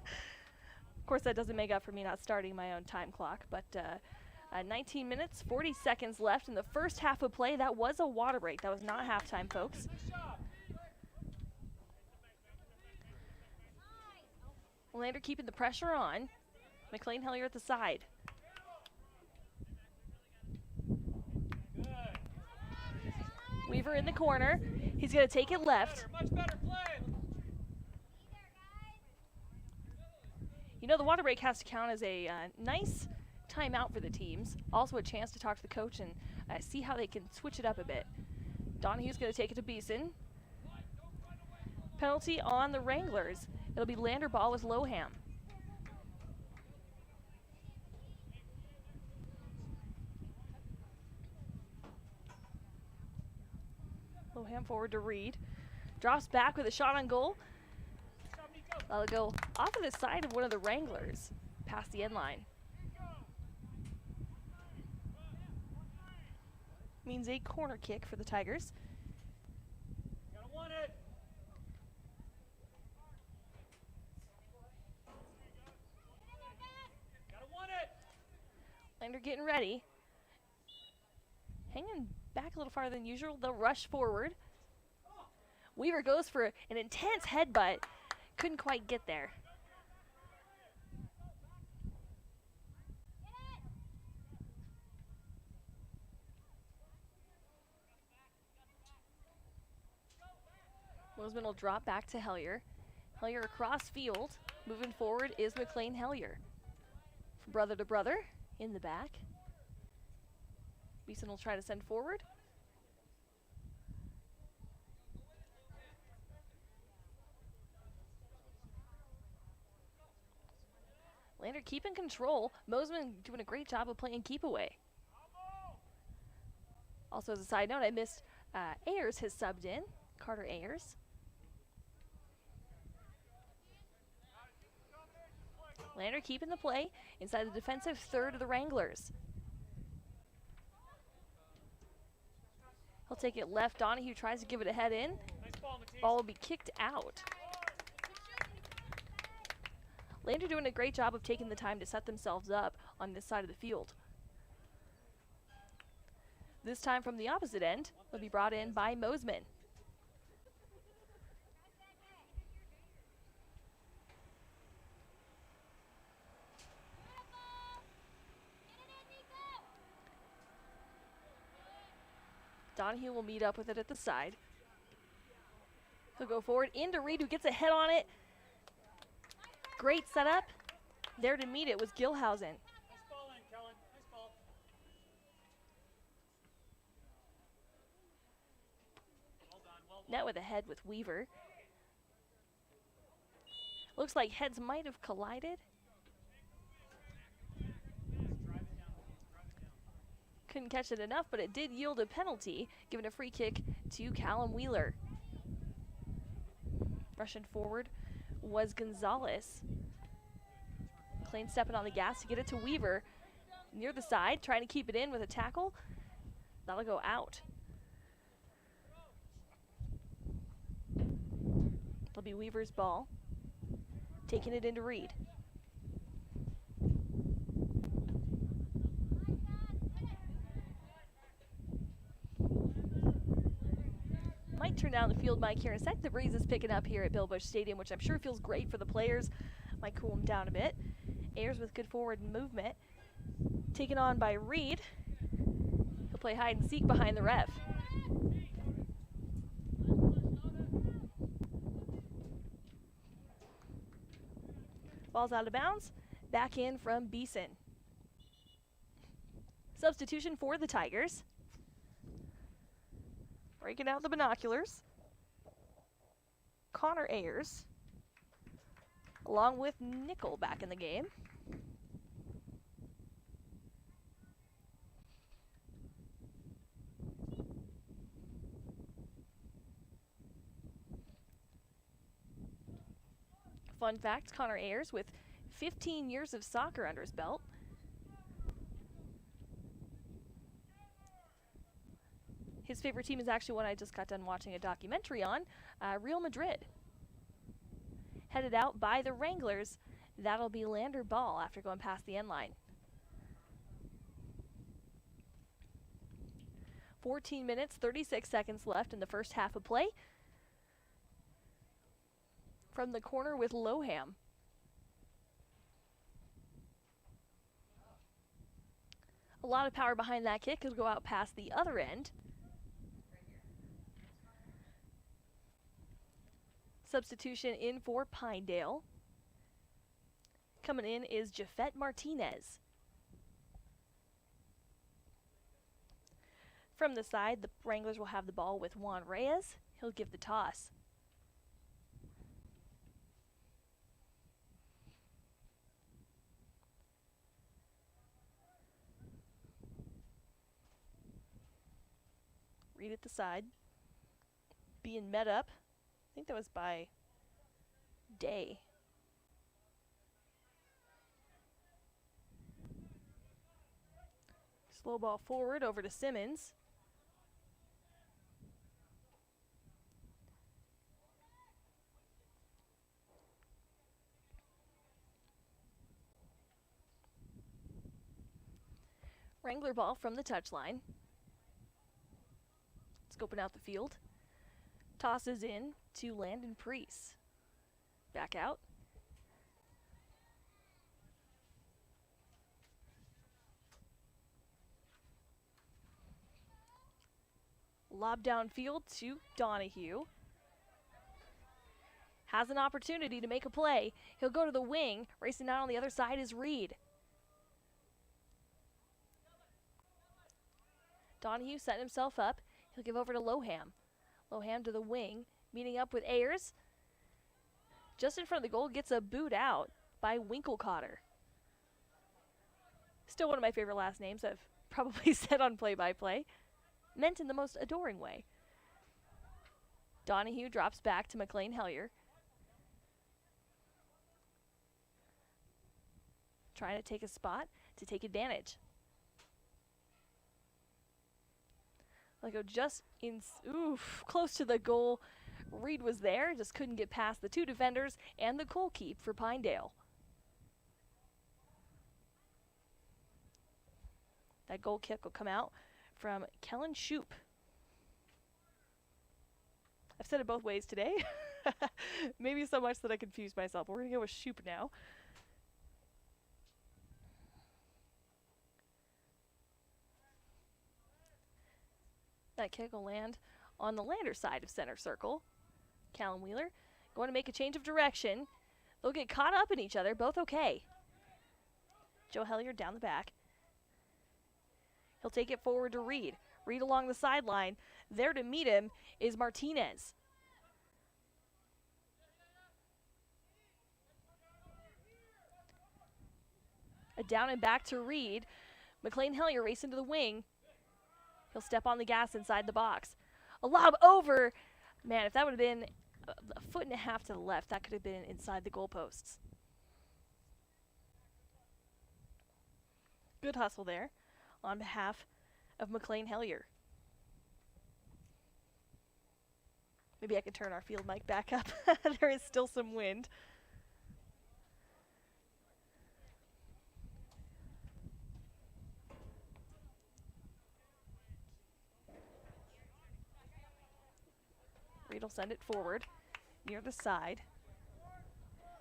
course, that doesn't make up for me not starting my own time clock, but 19 minutes, 40 seconds left in the first half of play. That was a water break. That was not halftime, folks. Lander keeping the pressure on. McLean Hellier at the side. Weaver in the corner. He's going to take it left. You You know, the water break has to count as a nice timeout for the teams. Also a chance to talk to the coach and see how they can switch it up a bit. Donahue's going to take it to Beeson. Penalty on the Wranglers. It'll be Lander ball with Loham. Loham forward to Reed. Drops back with a shot on goal. That'll go off of the side of one of the Wranglers, past the end line. Means a corner kick for the Tigers. Lander getting ready. Hanging back a little farther than usual. They'll rush forward. Weaver goes for an intense headbutt. Couldn't quite get there. Mosman will drop back to Hellier. Hellier across field. Moving forward is McLean Hellier. From brother to brother in the back. Beeson will try to send forward. Lander keeping control. Mosman doing a great job of playing keep away. Also, as a side note, I missed Ayers has subbed in. Carter Ayers. Lander keeping the play inside the defensive third of the Wranglers. He'll take it left. Donahue tries to give it a head in. Ball will be kicked out. Lander doing a great job of taking the time to set themselves up on this side of the field. This time from the opposite end, will be brought in by Mosman. Donahue will meet up with it at the side. He'll go forward into Reed, who gets a head on it. Great setup. There to meet it was Gilhausen. Nice ball in, Kellen. Nice ball. Net with a head with Weaver. Looks like heads might have collided. Couldn't catch it enough, but it did yield a penalty, giving a free kick to Callum Wheeler. Rushing forward was Gonzalez. McLean stepping on the gas to get it to Weaver. Near the side, trying to keep it in with a tackle. That'll go out. It'll be Weaver's ball. Taking it into Reed. Might turn down the field mic here in a sec. The breeze is picking up here at Bill Bush Stadium, which I'm sure feels great for the players. Might cool them down a bit. Ayers with good forward movement. Taken on by Reed. He'll play hide and seek behind the ref. Ball's out of bounds. Back in from Beeson. Substitution for the Tigers. Breaking out the binoculars. Connor Ayers, along with Nickel back in the game. Fun fact, Connor Ayers with 15 years of soccer under his belt. His favorite team is actually one I just got done watching a documentary on, Real Madrid. Headed out by the Wranglers. That'll be Lander ball after going past the end line. 14 minutes, 36 seconds left in the first half of play. From the corner with Loham. A lot of power behind that kick. It'll go out past the other end. Substitution in for Pinedale. Coming in is Jafet Martinez. From the side, the Wranglers will have the ball with Juan Reyes. He'll give the toss. Reed at the side. Being met up. I think that was by Day. Slow ball forward over to Simmons. Wrangler ball from the touchline. Scoping out the field. Tosses in to Landon Priest. Back out. Lob downfield to Donahue. Has an opportunity to make a play. He'll go to the wing. Racing out on the other side is Reed. Donahue setting himself up. He'll give over to Loham. Loham to the wing, meeting up with Ayers. Just in front of the goal, gets a boot out by Winkelcotter. Still one of my favorite last names I've probably said on play-by-play. Meant in the most adoring way. Donahue drops back to McLean Hellier. Trying to take a spot to take advantage. They'll go just in, close to the goal. Reed was there, just couldn't get past the two defenders and the goal keep for Pinedale. That goal kick will come out from Kellen Shoup. I've said it both ways today. Maybe so much that I confused myself. We're going to go with Shoup now. That kick will land on the Lander side of center circle. Callum Wheeler going to make a change of direction. They'll get caught up in each other, both okay. Joe Hellier down the back. He'll take it forward to Reed. Reed along the sideline. There to meet him is Martinez. A down and back to Reed. McLean Hellier racing to the wing. He'll step on the gas inside the box. A lob over. Man, if that would have been a foot and a half to the left, that could have been inside the goalposts. Good hustle there on behalf of McLean Hellier. Maybe I can turn our field mic back up. There is still some wind. Reed will send it forward near the side.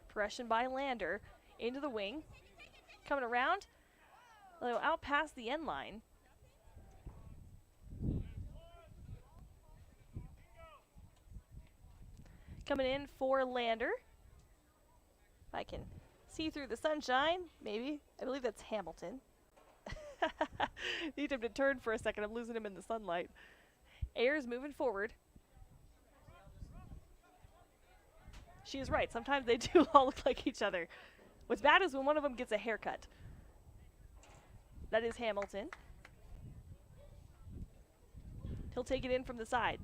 Progression by Lander into the wing. Coming around. They'll go out past the end line. Coming in for Lander. If I can see through the sunshine, maybe. I believe that's Hamilton. Need him to turn for a second. I'm losing him in the sunlight. Ayers moving forward. She is right. Sometimes they do all look like each other. What's bad is when one of them gets a haircut. That is Hamilton. He'll take it in from the side.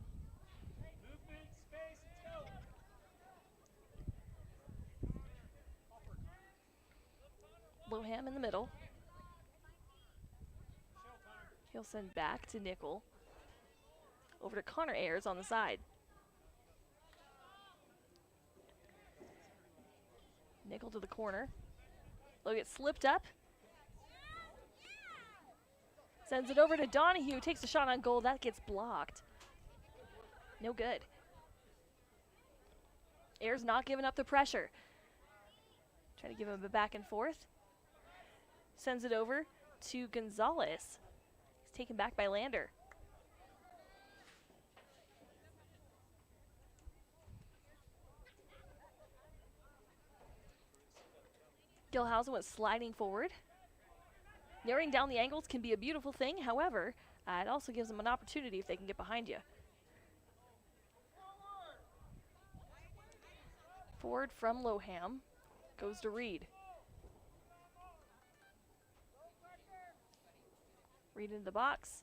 Loham in the middle. He'll send back to Nickel. Over to Connor Ayers on the side. Nickel to the corner. They'll get slipped up. Sends it over to Donahue. Takes a shot on goal. That gets blocked. No good. Ayers not giving up the pressure. Trying to give him a back and forth. Sends it over to Gonzalez. He's taken back by Lander. Gilhausen was sliding forward. Narrowing down the angles can be a beautiful thing. However, it also gives them an opportunity if they can get behind you. Forward from Loham. Goes to Reed. Reed into the box.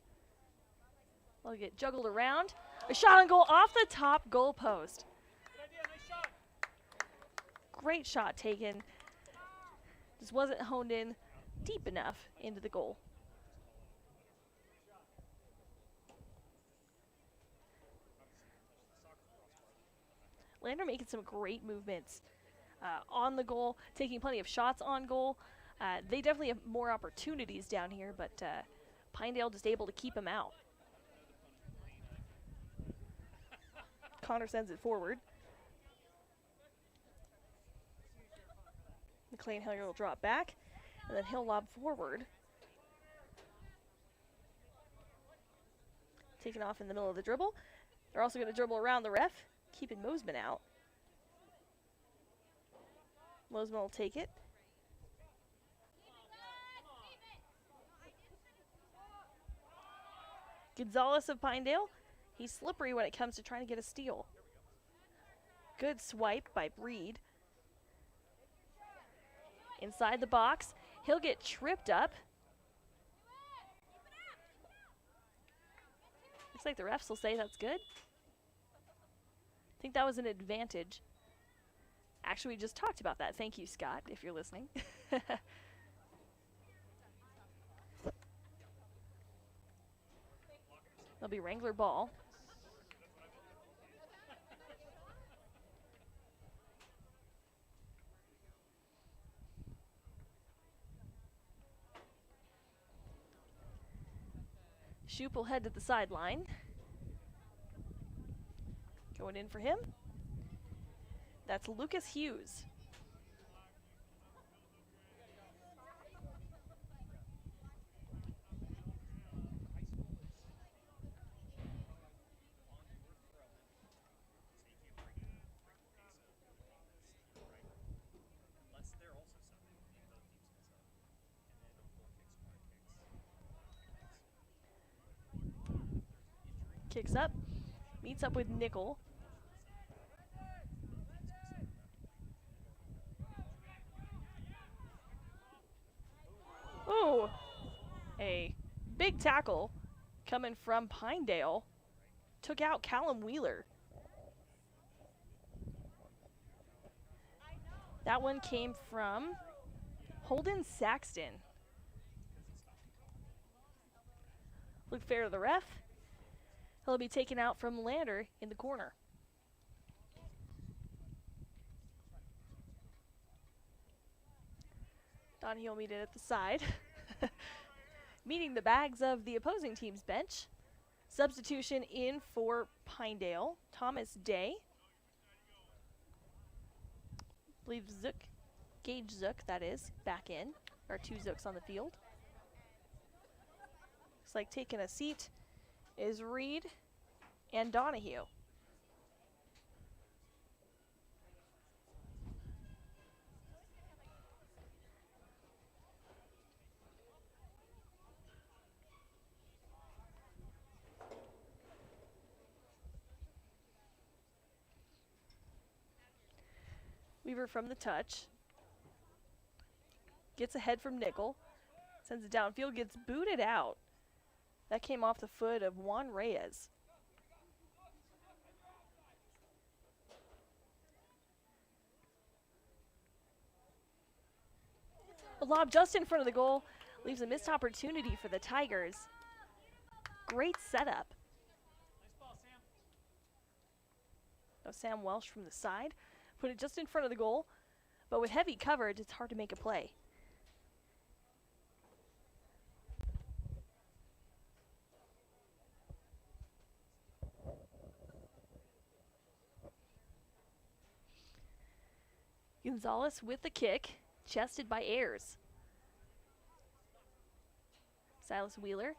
They'll get juggled around. A shot on goal off the top goal post. Great shot taken. Just wasn't honed in deep enough into the goal. Lander making some great movements on the goal, taking plenty of shots on goal. They definitely have more opportunities down here, but Pinedale just able to keep them out. Connor sends it forward. McLean Hillier will drop back, and then he'll lob forward. Taken off in the middle of the dribble. They're also going to dribble around the ref, keeping Mosman out. Mosman will take it. Gonzalez of Pinedale, he's slippery when it comes to trying to get a steal. Good swipe by Reed. Inside the box, he'll get tripped up. Looks like the refs will say that's good. I think that was an advantage. Actually, we just talked about that. Thank you, Scott, if you're listening. There'll be Wrangler ball. Shoup will head to the sideline. Going in for him. That's Lucas Hughes. Kicks up, meets up with Nickel. Ooh, a big tackle coming from Pinedale. Took out Callum Wheeler. That one came from Holden Saxton. Look fair to the ref. He'll be taken out from Lander in the corner. Donahue will meet it at the side. Meeting the bags of the opposing team's bench. Substitution in for Pinedale. Thomas Day. I believe Zook, Gage Zook, that is, back in. There are two Zooks on the field. Looks like taking a seat is Reed and Donahue. Weaver from the touch. Gets ahead from Nickel. Sends it downfield, gets booted out. That came off the foot of Juan Reyes. A lob just in front of the goal leaves a missed opportunity for the Tigers. Great setup. Now Sam Welsh from the side. Put it just in front of the goal, but with heavy coverage, it's hard to make a play. Gonzalez with the kick, chested by Ayers. Silas Wheeler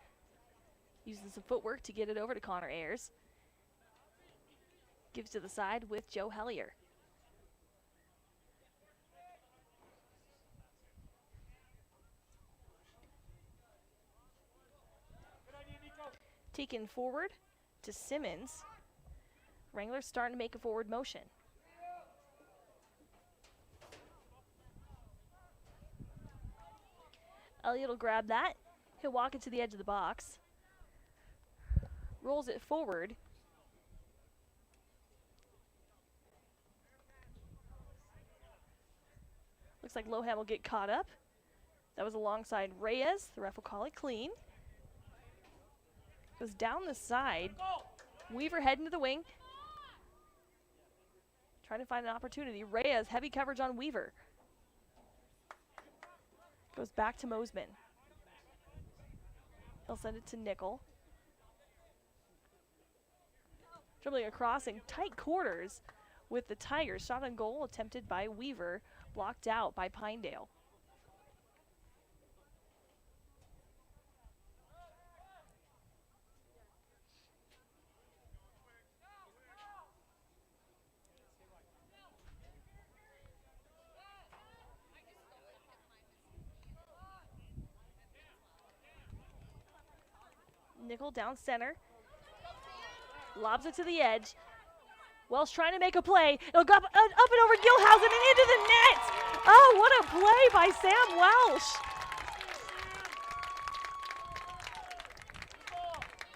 uses some footwork to get it over to Connor Ayers. Gives to the side with Joe Hellier. Taken forward to Simmons. Wranglers starting to make a forward motion. Elliott will grab that. He'll walk it to the edge of the box. Rolls it forward. Looks like Lohan will get caught up. That was alongside Reyes. The ref will call it clean. Goes down the side. Weaver heading to the wing. Trying to find an opportunity. Reyes, heavy coverage on Weaver. Goes back to Mosman. He'll send it to Nickel. Dribbling across in tight quarters with the Tigers. Shot on goal attempted by Weaver. Blocked out by Pinedale. Nickel down center. Lobs it to the edge. Welsh trying to make a play. It'll go up and over Gilhousen and into the net. Oh, what a play by Sam Welsh.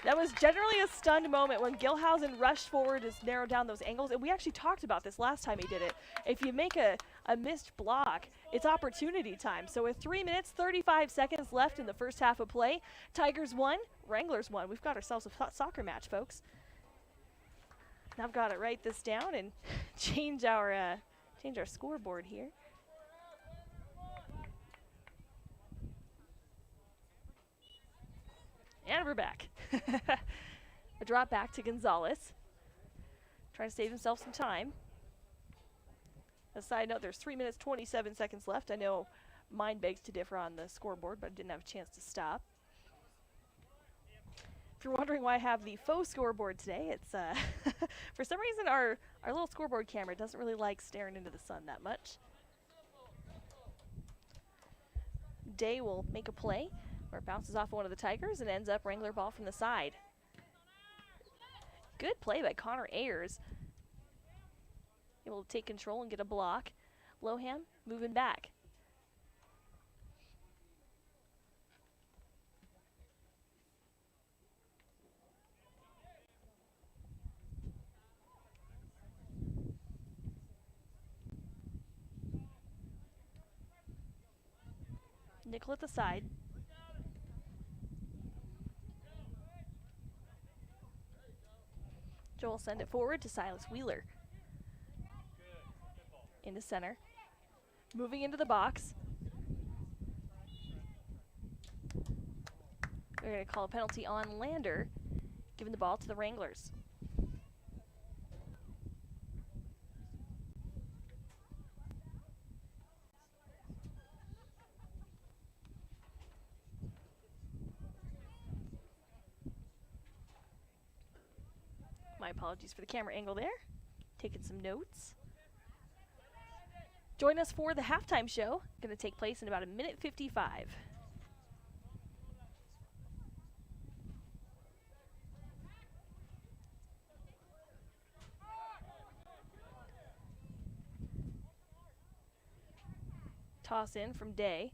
That was generally a stunned moment when Gilhousen rushed forward to narrow down those angles. And we actually talked about this last time he did it. If you make a missed block, it's opportunity time. So with 3 minutes, 35 seconds left in the first half of play, Tigers won, Wranglers won. We've got ourselves a soccer match, folks. Now I've got to write this down and change our scoreboard here. And we're back. A drop back to Gonzalez. Trying to save himself some time. A side note, there's 3 minutes, 27 seconds left. I know mine begs to differ on the scoreboard, but I didn't have a chance to stop. If you're wondering why I have the faux scoreboard today, it's for some reason our little scoreboard camera doesn't really like staring into the sun that much. Day will make a play where it bounces off one of the Tigers and ends up Wrangler ball from the side. Good play by Connor Ayers. Able to take control and get a block. Lohan moving back. Nickel at the side. Joel send it forward to Silas Wheeler. Into center. Moving into the box. We're going to call a penalty on Lander, giving the ball to the Wranglers. My apologies for the camera angle there. Taking some notes. Join us for the halftime show. Going to take place in about 1:55. Toss in from Day.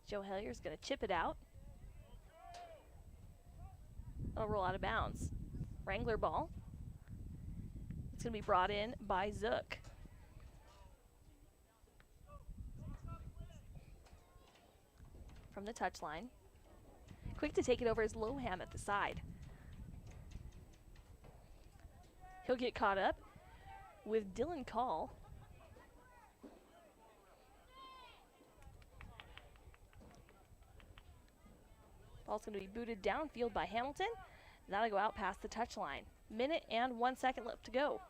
Joe Hellier's going to chip it out. It'll roll out of bounds. Wrangler ball. It's going to be brought in by Zook. From the touchline. Quick to take it over is Loham at the side. He'll get caught up with Dylan Call. Ball's going to be booted downfield by Hamilton. That'll go out past the touchline. 1:01 left to go.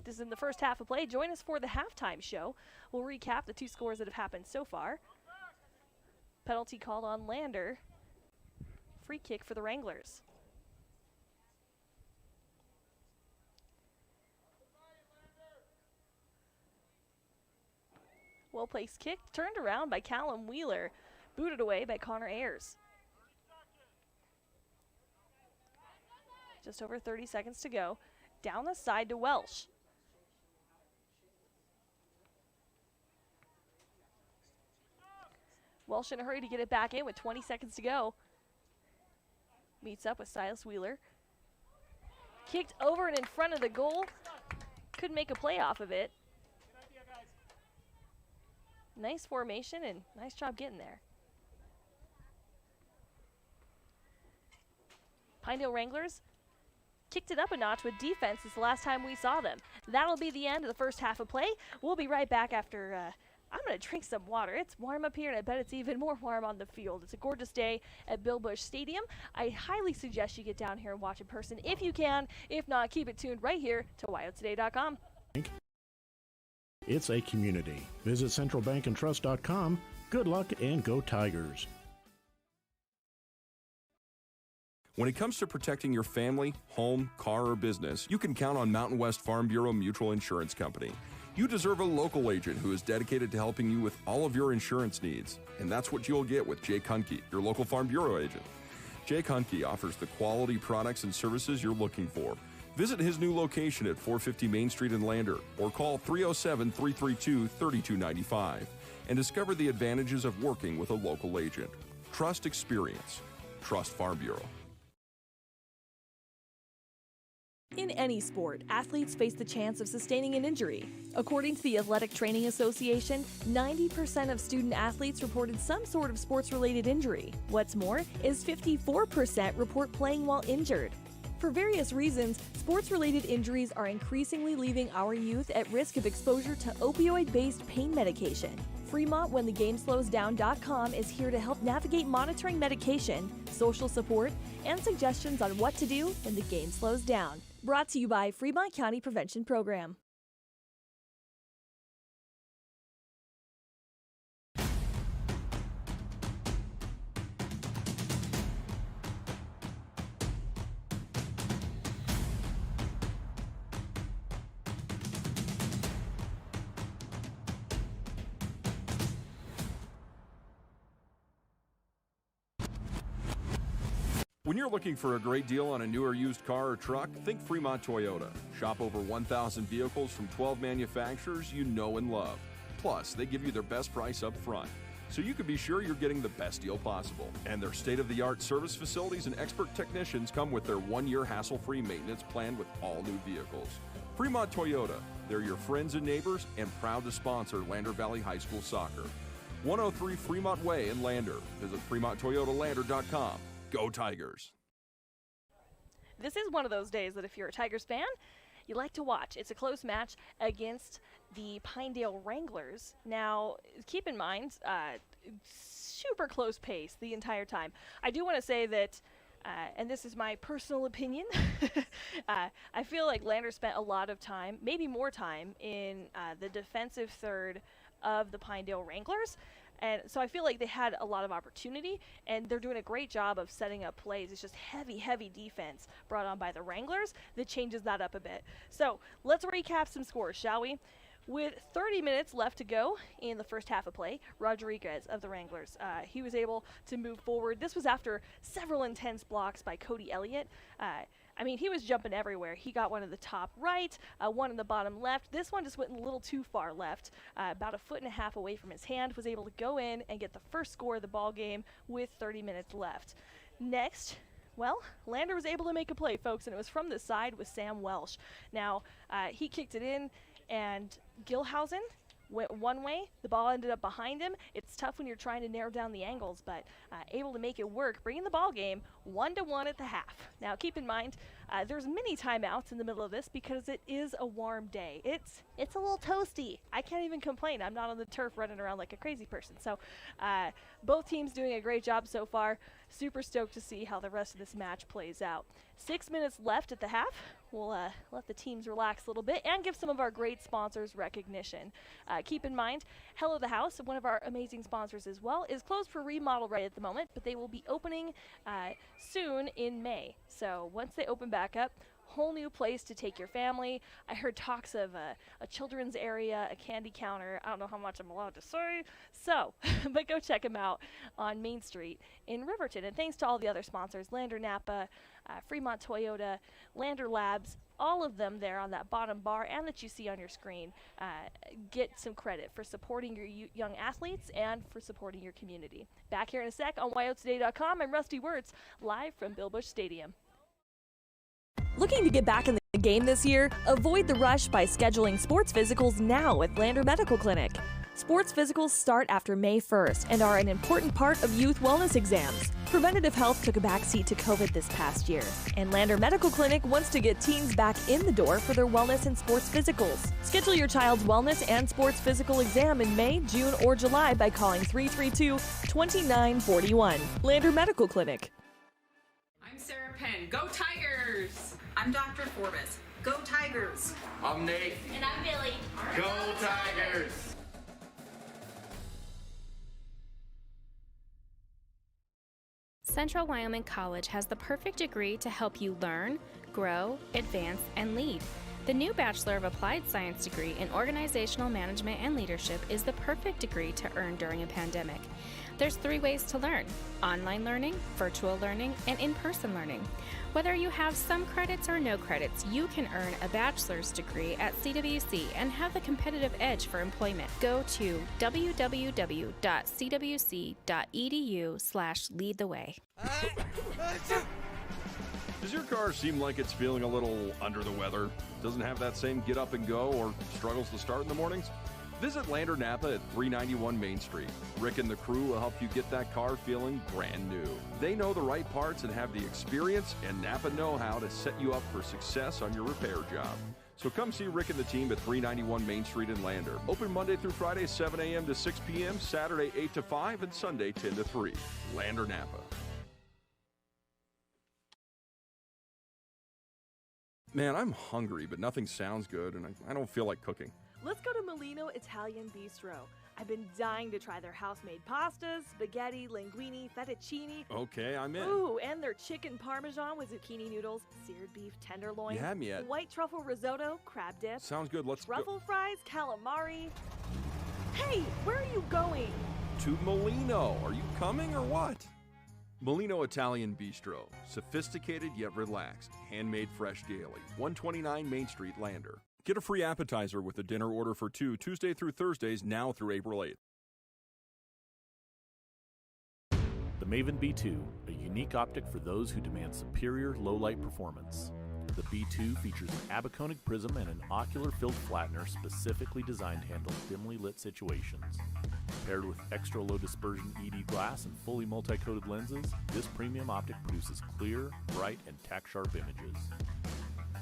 This is in the first half of play. Join us for the halftime show. We'll recap the two scores that have happened so far. Penalty called on Lander. Free kick for the Wranglers. Well-placed kick, turned around by Callum Wheeler. Booted away by Connor Ayers. Just over 30 seconds to go. Down the side to Welsh. Welsh in a hurry to get it back in with 20 seconds to go. Meets up with Silas Wheeler. Kicked over and in front of the goal. Couldn't make a play off of it. Nice formation and nice job getting there. Pinedale Wranglers kicked it up a notch with defense since the last time we saw them. That'll be the end of the first half of play. We'll be right back after I'm going to drink some water. It's warm up here, and I bet it's even more warm on the field. It's a gorgeous day at Bill Bush Stadium. I highly suggest you get down here and watch in person if you can. If not, keep it tuned right here to WyoToday.com. It's a community. Visit centralbankandtrust.com. Good luck and go Tigers. When it comes to protecting your family, home, car, or business, you can count on Mountain West Farm Bureau Mutual Insurance Company. You deserve a local agent who is dedicated to helping you with all of your insurance needs. And that's what you'll get with Jake Hunke, your local Farm Bureau agent. Jake Hunke offers the quality products and services you're looking for. Visit his new location at 450 Main Street in Lander or call 307-332-3295 and discover the advantages of working with a local agent. Trust experience. Trust Farm Bureau. In any sport, athletes face the chance of sustaining an injury. According to the Athletic Training Association, 90% of student athletes reported some sort of sports-related injury. What's more, is 54% report playing while injured. For various reasons, sports-related injuries are increasingly leaving our youth at risk of exposure to opioid-based pain medication. Fremont WhenTheGameSlowsDown.com is here to help navigate monitoring medication, social support, and suggestions on what to do when the game slows down. Brought to you by Fremont County Prevention Program. When you're looking for a great deal on a new or used car or truck, think Fremont Toyota. Shop over 1,000 vehicles from 12 manufacturers you know and love. Plus, they give you their best price up front, so you can be sure you're getting the best deal possible. And their state-of-the-art service facilities and expert technicians come with their 1-year hassle-free maintenance plan with all new vehicles. Fremont Toyota, they're your friends and neighbors and proud to sponsor Lander Valley High School soccer. 103 Fremont Way in Lander. Visit FremontToyotaLander.com. Go Tigers! This is one of those days that if you're a Tigers fan, you like to watch. It's a close match against the Pinedale Wranglers. Now, keep in mind, super close pace the entire time. I do want to say that, and this is my personal opinion, I feel like Lander spent a lot of time, maybe more time, in the defensive third of the Pinedale Wranglers. And so I feel like they had a lot of opportunity, and they're doing a great job of setting up plays. It's just heavy defense brought on by the Wranglers that changes that up a bit. So let's recap some scores, shall we? With 30 minutes left to go in the first half of play, Rodriguez of the Wranglers, he was able to move forward. This was after several intense blocks by Cody Elliott. I mean, he was jumping everywhere. He got one in the top right, one in the bottom left. This one just went a little too far left, about 1.5 feet away from his hand, was able to go in and get the first score of the ball game with 30 minutes left. Next, well, Lander was able to make a play, folks, and it was from the side with Sam Welsh. Now, he kicked it in, and Gilhausen went one way. The ball ended up behind him. It's tough when you're trying to narrow down the angles, but able to make it work, bringing the ball game 1-1 at the half. Now, keep in mind, there's many timeouts in the middle of this because it is a warm day. It's a little toasty. I can't even complain. I'm not on the turf running around like a crazy person. So both teams doing a great job so far. Super stoked to see how the rest of this match plays out. 6 minutes left at the half. We'll let the teams relax a little bit and give some of our great sponsors recognition. Keep in mind, Hello the House, one of our amazing sponsors as well, is closed for remodel right at the moment, but they will be opening soon in May. So once they open back up, whole new place to take your family. I heard talks of a children's area, a candy counter. I don't know how much I'm allowed to say. So, but go check them out on Main Street in Riverton. And thanks to all the other sponsors, Lander Napa, Fremont Toyota, Lander Labs, all of them there on that bottom bar and that you see on your screen get some credit for supporting your young athletes and for supporting your community. Back here in a sec on WyoToday.com, I'm Rusty Wirtz, live from Bill Busch Stadium. Looking to get back in the game this year? Avoid the rush by scheduling sports physicals now at Lander Medical Clinic. Sports physicals start after May 1st and are an important part of youth wellness exams. Preventative health took a backseat to COVID this past year, and Lander Medical Clinic wants to get teens back in the door for their wellness and sports physicals. Schedule your child's wellness and sports physical exam in May, June, or July by calling 332-2941. Lander Medical Clinic. I'm Sarah Penn. Go Tigers! I'm Dr. Forbes. Go Tigers! I'm Nate. And I'm Billy. Go Tigers! Central Wyoming College has the perfect degree to help you learn, grow, advance, and lead. The new Bachelor of Applied Science degree in Organizational Management and Leadership is the perfect degree to earn during a pandemic. There's 3 ways to learn: online learning, virtual learning, and in-person learning. Whether you have some credits or no credits, you can earn a bachelor's degree at CWC and have the competitive edge for employment. Go to www.cwc.edu/leadtheway. Does your car seem like it's feeling a little under the weather? Doesn't have that same get up and go or struggles to start in the mornings? Visit Lander Napa at 391 Main Street. Rick and the crew will help you get that car feeling brand new. They know the right parts and have the experience and Napa know-how to set you up for success on your repair job. So come see Rick and the team at 391 Main Street in Lander. Open Monday through Friday, 7 a.m. to 6 p.m., Saturday, 8 to 5, and Sunday, 10 to 3. Lander Napa. Man, I'm hungry, but nothing sounds good, and I don't feel like cooking. Let's go to Molino Italian Bistro. I've been dying to try their house-made pastas, spaghetti, linguine, fettuccine. Okay, I'm in. Ooh, and their chicken parmesan with zucchini noodles, seared beef tenderloin, You had me at. white truffle risotto, crab dip, Sounds good. Let's truffle fries, calamari. Hey, where are you going? To Molino. Are you coming or what? Molino Italian Bistro. Sophisticated yet relaxed. Handmade fresh daily. 129 Main Street, Lander. Get a free appetizer with a dinner order for 2 Tuesday through Thursdays now through April 8th. The Maven B2, a unique optic for those who demand superior low-light performance. The B2 features an abaconic prism and an ocular-filled flattener specifically designed to handle dimly lit situations. Paired with extra low dispersion ED glass and fully multi-coated lenses, this premium optic produces clear, bright, and tack-sharp images.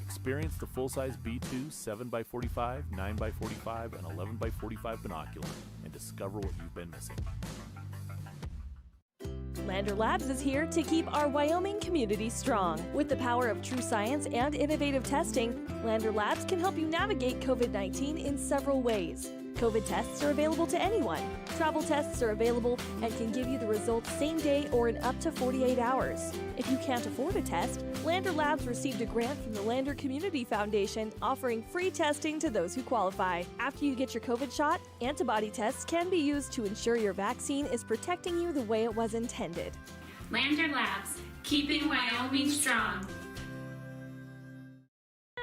Experience the full-size B2 7x45, 9x45, and 11x45 binocular and discover what you've been missing. Lander Labs is here to keep our Wyoming community strong. With the power of true science and innovative testing, Lander Labs can help you navigate COVID-19 in several ways. COVID tests are available to anyone. Travel tests are available and can give you the results same day or in up to 48 hours. If you can't afford a test, Lander Labs received a grant from the Lander Community Foundation offering free testing to those who qualify. After you get your COVID shot, antibody tests can be used to ensure your vaccine is protecting you the way it was intended. Lander Labs, keeping Wyoming strong.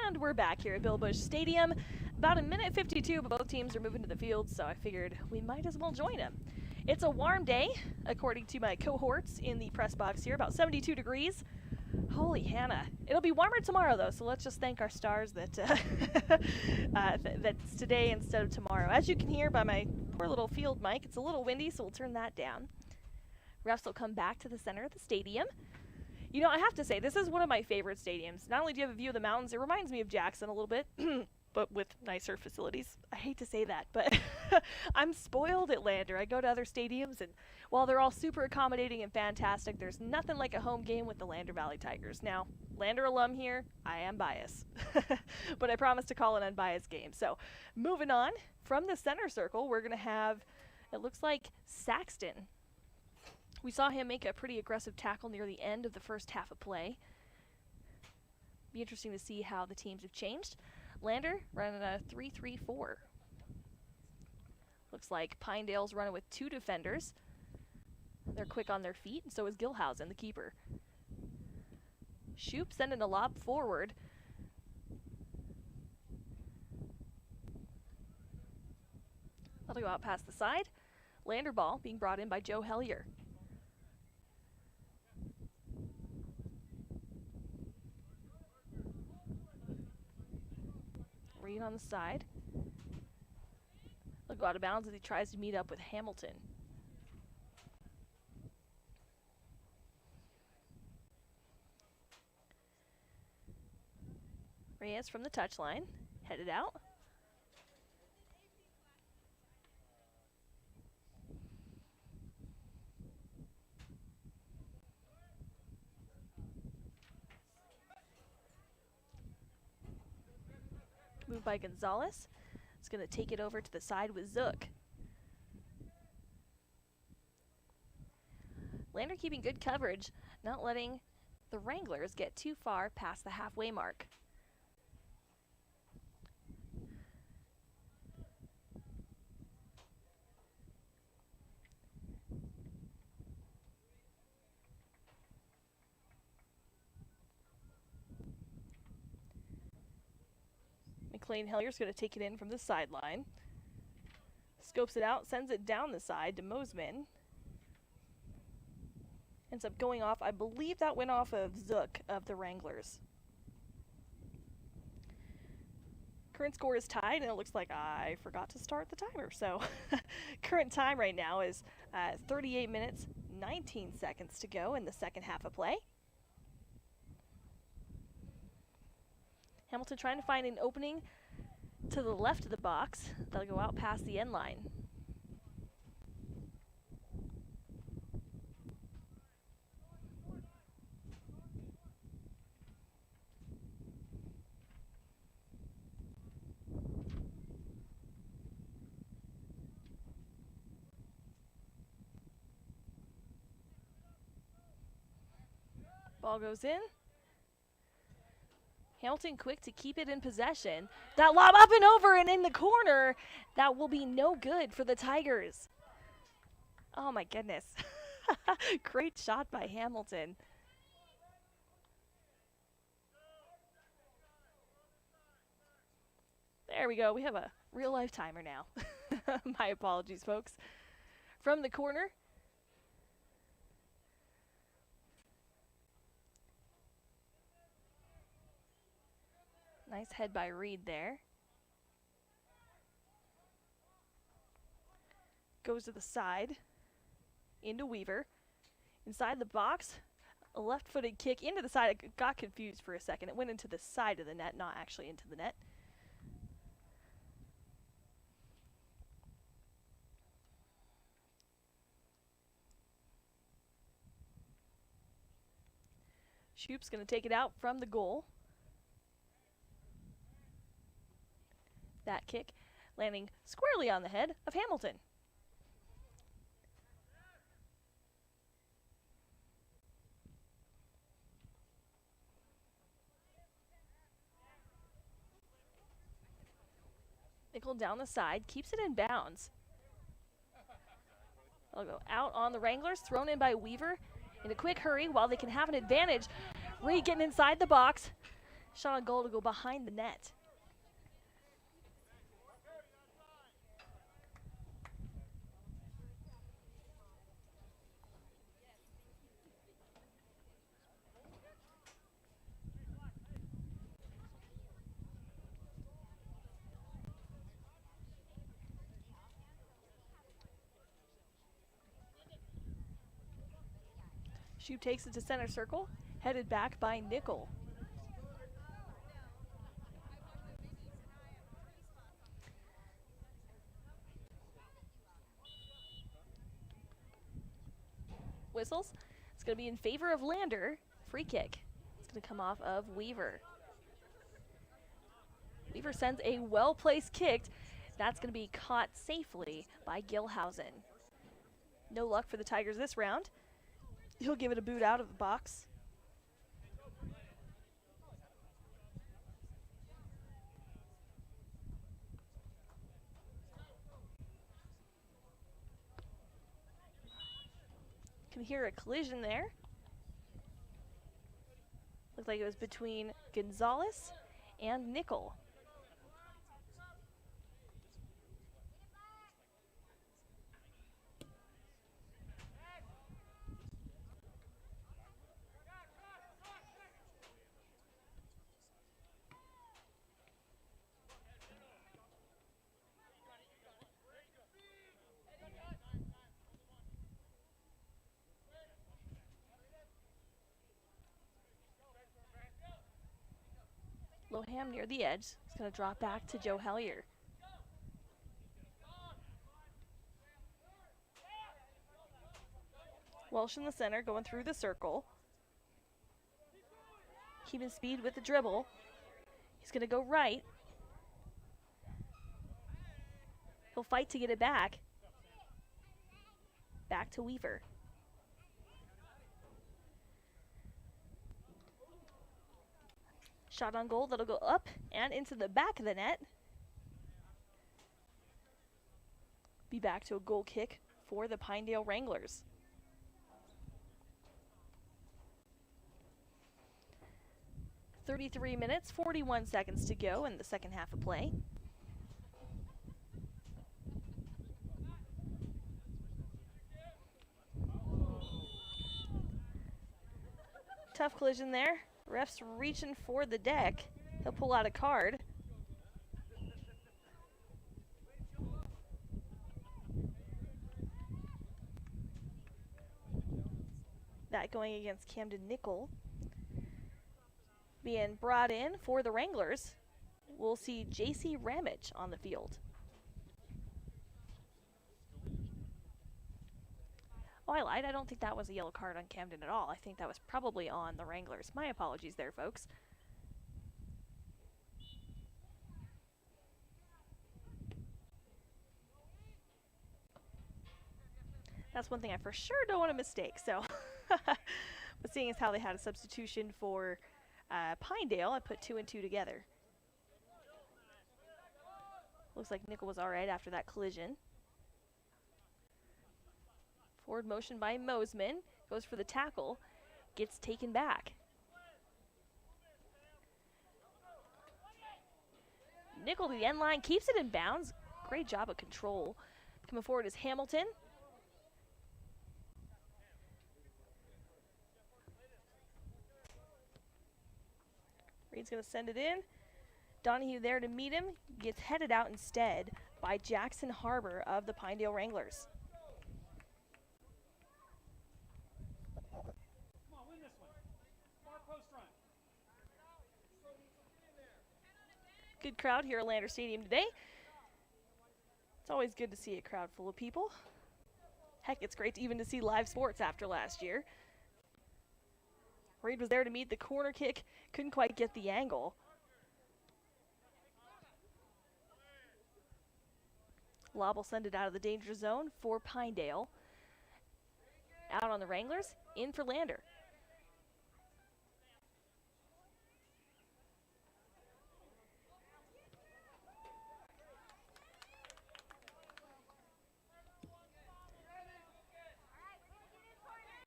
And we're back here at Bill Busch Stadium. About a minute 52, but both teams are moving to the field, so I figured we might as well join them. It's a warm day, according to my cohorts in the press box here, about 72 degrees. Holy Hannah. It'll be warmer tomorrow, though, so let's just thank our stars that that's today instead of tomorrow. As you can hear by my poor little field mic, it's a little windy, so we'll turn that down. Refs will come back to the center of the stadium. You know, I have to say, this is one of my favorite stadiums. Not only do you have a view of the mountains, it reminds me of Jackson a little bit. But with nicer facilities. I hate to say that, but I'm spoiled at Lander. I go to other stadiums, and while they're all super accommodating and fantastic, there's nothing like a home game with the Lander Valley Tigers. Now, Lander alum here, I am biased, but I promise to call an unbiased game. So, moving on, from the center circle, we're going to have, it looks like, Saxton. We saw him make a pretty aggressive tackle near the end of the first half of play. Be interesting to see how the teams have changed. Lander running a 3-3-4. Looks like Pinedale's running with 2 defenders. They're quick on their feet, and so is Gilhausen, the keeper. Shoop sending a lob forward. That'll go out past the side. Lander ball being brought in by Joe Hellier. Reed on the side. They'll go out of bounds as he tries to meet up with Hamilton. Reyes from the touchline, headed out. Moved by Gonzalez. It's going to take it over to the side with Zook. Lander keeping good coverage, not letting the Wranglers get too far past the halfway mark. McLean Hellier's going to take it in from the sideline. Scopes it out, sends it down the side to Mosman. Ends up going off. I believe that went off of Zook of the Wranglers. Current score is tied, and it looks like I forgot to start the timer. So current time right now is 38 minutes, 19 seconds to go in the second half of play. Hamilton trying to find an opening to the left of the box. That'll go out past the end line. Ball goes in. Hamilton quick to keep it in possession. That lob up and over and in the corner. That will be no good for the Tigers. Oh my goodness. Great shot by Hamilton. There we go. We have a real life timer now. My apologies, folks. From the corner. Nice head by Reed there. Goes to the side. Into Weaver. Inside the box. A left-footed kick into the side. I got confused for a second. It went into the side of the net, not actually into the net. Shoop's going to take it out from the goal. That kick landing squarely on the head of Hamilton. Nickel down the side, keeps it in bounds. They'll go out on the Wranglers, thrown in by Weaver in a quick hurry while they can have an advantage. Reed getting inside the box. Shot on goal to go behind the net. Shoop takes it to center circle, headed back by Nickel. Whistles. It's going to be in favor of Lander. Free kick. It's going to come off of Weaver. Weaver sends a well-placed kick. That's going to be caught safely by Gilhausen. No luck for the Tigers this round. He'll give it a boot out of the box. Can hear a collision there. Looked like it was between Gonzalez and Nickel. Loham near the edge. It's going to drop back to Joe Hellier. Welsh in the center, going through the circle. Keeping speed with the dribble. He's going to go right. He'll fight to get it back. Back to Weaver. Shot on goal that'll go up and into the back of the net. Be back to a goal kick for the Pinedale Wranglers. .33 minutes, 41 seconds to go in the second half of play. Tough collision there. Ref's reaching for the deck. He'll pull out a card. That going against Camden Nickel. Being brought in for the Wranglers, we'll see J.C. Ramage on the field. Oh, I lied. I don't think that was a yellow card on Camden at all. I think that was probably on the Wranglers. My apologies there, folks. That's one thing I for sure don't want to mistake. So, but seeing as how they had a substitution for Pinedale, I put 2 and 2 together. Looks like Nickel was all right after that collision. Forward motion by Mosman, goes for the tackle, gets taken back. Nickel to the end line, keeps it in bounds. Great job of control. Coming forward is Hamilton. Reed's going to send it in. Donahue there to meet him, gets headed out instead by Jackson Harbor of the Pinedale Wranglers. Good crowd here at Lander Stadium today. It's always good to see a crowd full of people. Heck, it's great to see live sports after last year. Reed was there to meet the corner kick, couldn't quite get the angle. Lob will send it out of the danger zone for Pinedale. Out on the Wranglers, in for Lander.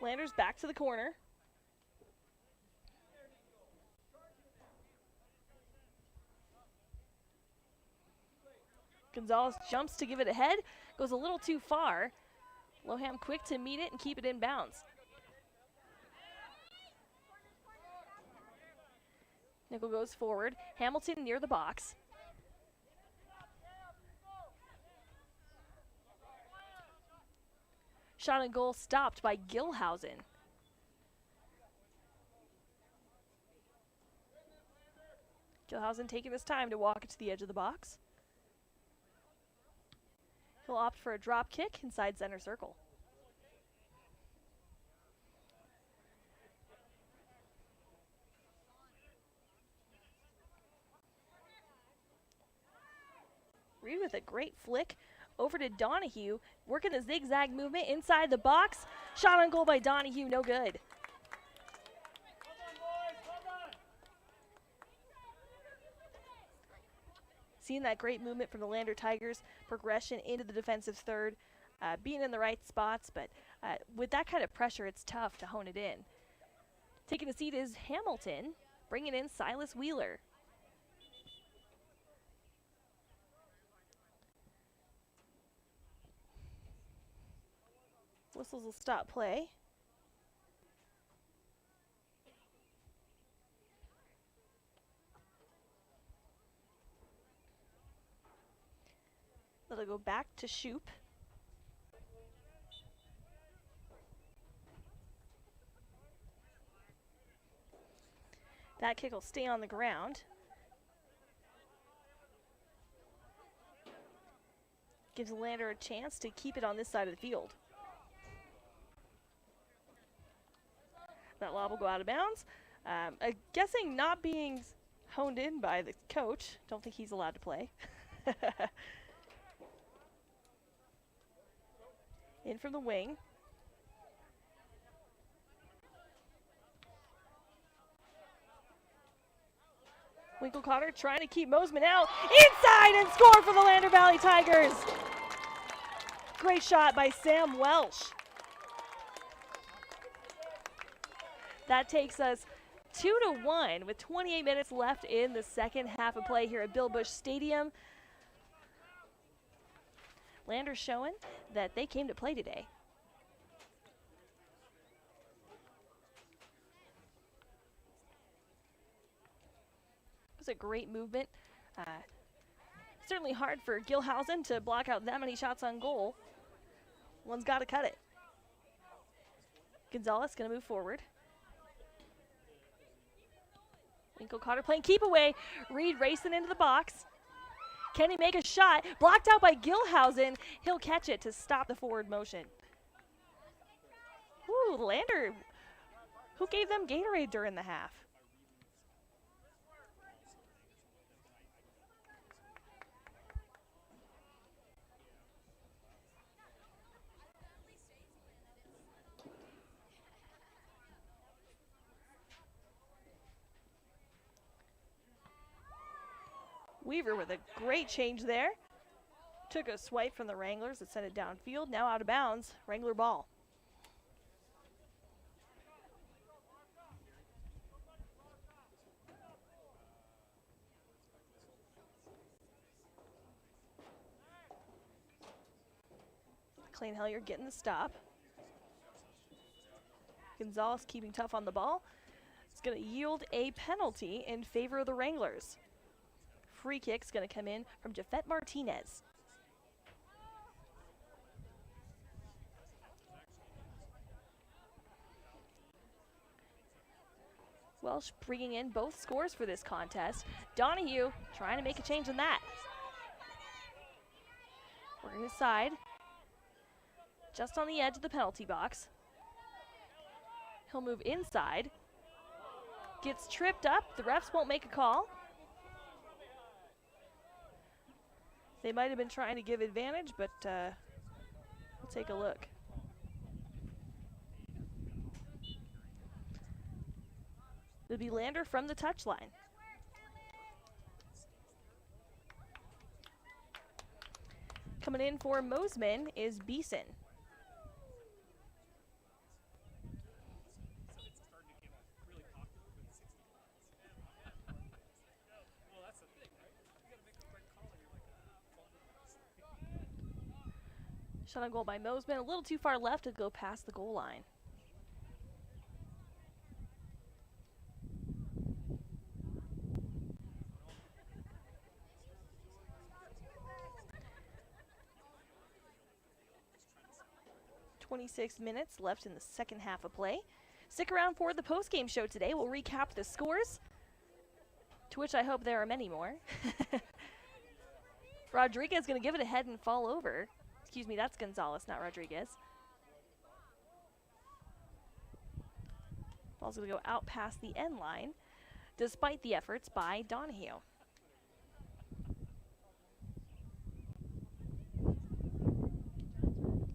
Landers back to the corner. Gonzalez jumps to give it ahead, goes a little too far. Loham quick to meet it and keep it in bounds. Nickel goes forward. Hamilton near the box. Shot and goal stopped by Gilhausen. Gilhausen taking his time to walk it to the edge of the box. He'll opt for a drop kick inside center circle. Reed with a great flick over to Donahue, working the zigzag movement inside the box. Shot on goal by Donahue, no good. Seeing that great movement from the Lander Tigers, progression into the defensive third. being in the right spots, but with that kind of pressure, it's tough to hone it in. Taking a seat is Hamilton, bringing in Silas Wheeler. Whistles will stop play. It'll go back to Shoup. That kick will stay on the ground. Gives Lander a chance to keep it on this side of the field. That lob will go out of bounds. I'm guessing not being honed in by the coach. Don't think he's allowed to play. In from the wing. Winkle-Cotter trying to keep Mosman out. Inside and score for the Lander Valley Tigers. Great shot by Sam Welsh. That takes us 2-1 with 28 minutes left in the second half of play here at Bill Bush Stadium. Lander showing that they came to play today. It was a great movement. Certainly hard for Gilhausen to block out that many shots on goal. One's got to cut it. Gonzalez going to move forward. Winkle-Cotter playing keep away. Reed racing into the box. Can he make a shot? Blocked out by Gilhausen. He'll catch it to stop the forward motion. Ooh, Lander. Who gave them Gatorade during the half? Weaver with a great change there. Took a swipe from the Wranglers that sent it downfield. Now out of bounds. Wrangler ball. Clayton Hellier getting the stop. Gonzalez keeping tough on the ball. It's going to yield a penalty in favor of the Wranglers. Free kick's going to come in from Jafet Martinez. Welsh bringing in both scores for this contest. Donahue trying to make a change in that. Working his side. Just on the edge of the penalty box. He'll move inside. Gets tripped up. The refs won't make a call. They might have been trying to give advantage, but we'll take a look. It'll be Lander from the touchline. Coming in for Mosman is Beeson. Shot on goal by Mosman. A little too far left to go past the goal line. .26 minutes left in the second half of play. Stick around for the post-game show today. We'll recap the scores, to which I hope there are many more. Rodriguez going to give it a head and fall over. Excuse me, that's Gonzalez, not Rodriguez. Ball's going to go out past the end line, despite the efforts by Donahue.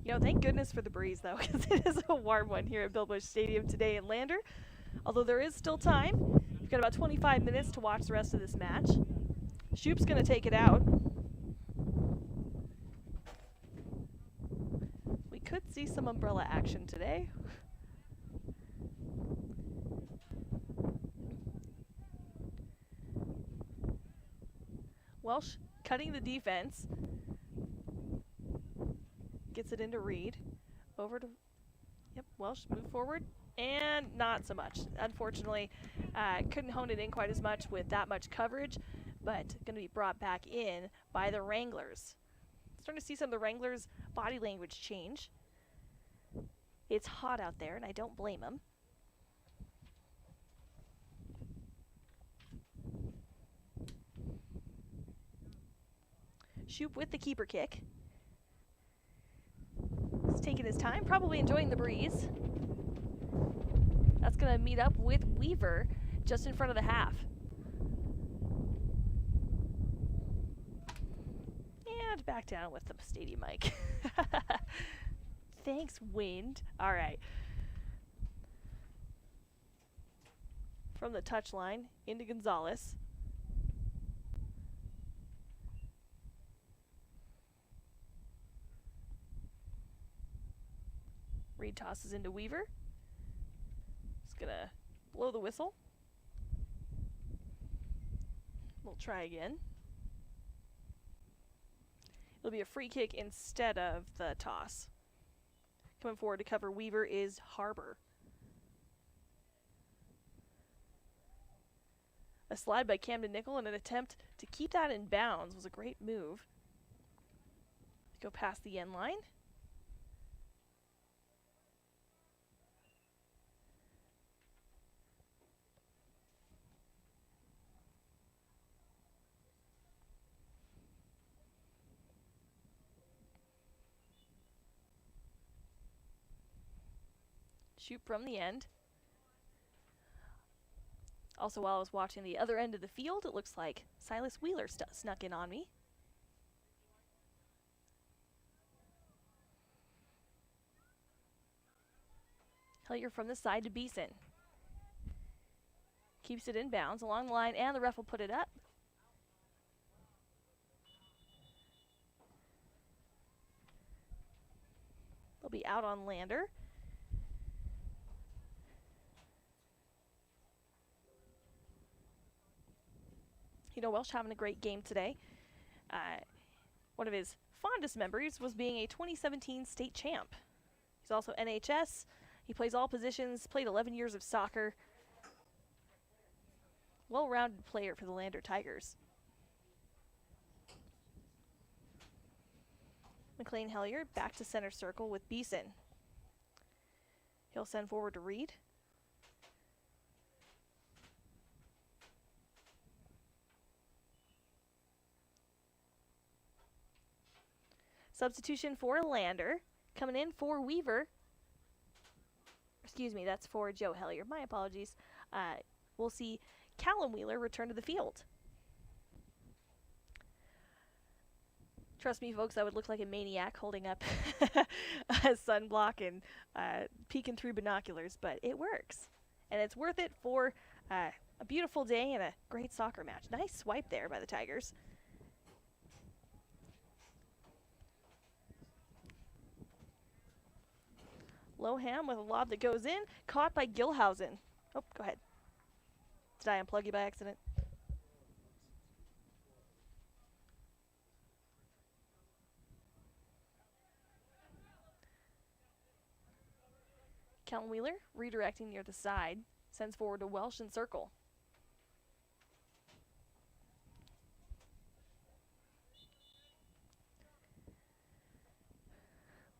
You know, thank goodness for the breeze, though, because it is a warm one here at Bill Bush Stadium today in Lander. Although there is still time. We've got about 25 minutes to watch the rest of this match. Shoup's going to take it out. could see some umbrella action today. Welsh cutting the defense. Gets it into Reed. Over to, yep, Welsh move forward. And not so much. Unfortunately, couldn't hone it in quite as much with that much coverage, but going to be brought back in by the Wranglers. Starting to see some of the Wranglers' body language change. It's hot out there, and I don't blame them. Shoop with the keeper kick. He's taking his time, probably enjoying the breeze. That's going to meet up with Weaver just in front of the half. And back down with the stadium mic. Thanks, wind. All right. From the touchline into Gonzalez. Reed tosses into Weaver. He's gonna blow the whistle. We'll try again. It'll be a free kick instead of the toss. Coming forward to cover Weaver is Harbor. A slide by Camden Nickel and an attempt to keep that in bounds was a great move. Go past the end line. Shoot from the end. Also, while I was watching the other end of the field, it looks like Silas Wheeler snuck in on me. Hillier from the side to Beeson. Keeps it in bounds along the line, and the ref will put it up. They'll be out on Lander. You know, Welsh having a great game today. One of his fondest memories was being a 2017 state champ. He's also NHS. He plays all positions, played 11 years of soccer. Well-rounded player for the Lander Tigers. McLean Hellier back to center circle with Beeson. He'll send forward to Reed. Substitution for Lander. Coming in for Weaver. Excuse me, that's for Joe Hellier. My apologies. We'll see Callum Wheeler return to the field. Trust me, folks, I would look like a maniac holding up a sunblock and peeking through binoculars, but it works. And it's worth it for a beautiful day and a great soccer match. Nice swipe there by the Tigers. Loham with a lob that goes in, caught by Gilhausen. Oh, go ahead. Did I unplug you by accident? Callum Wheeler redirecting near the side, sends forward to Welsh in circle.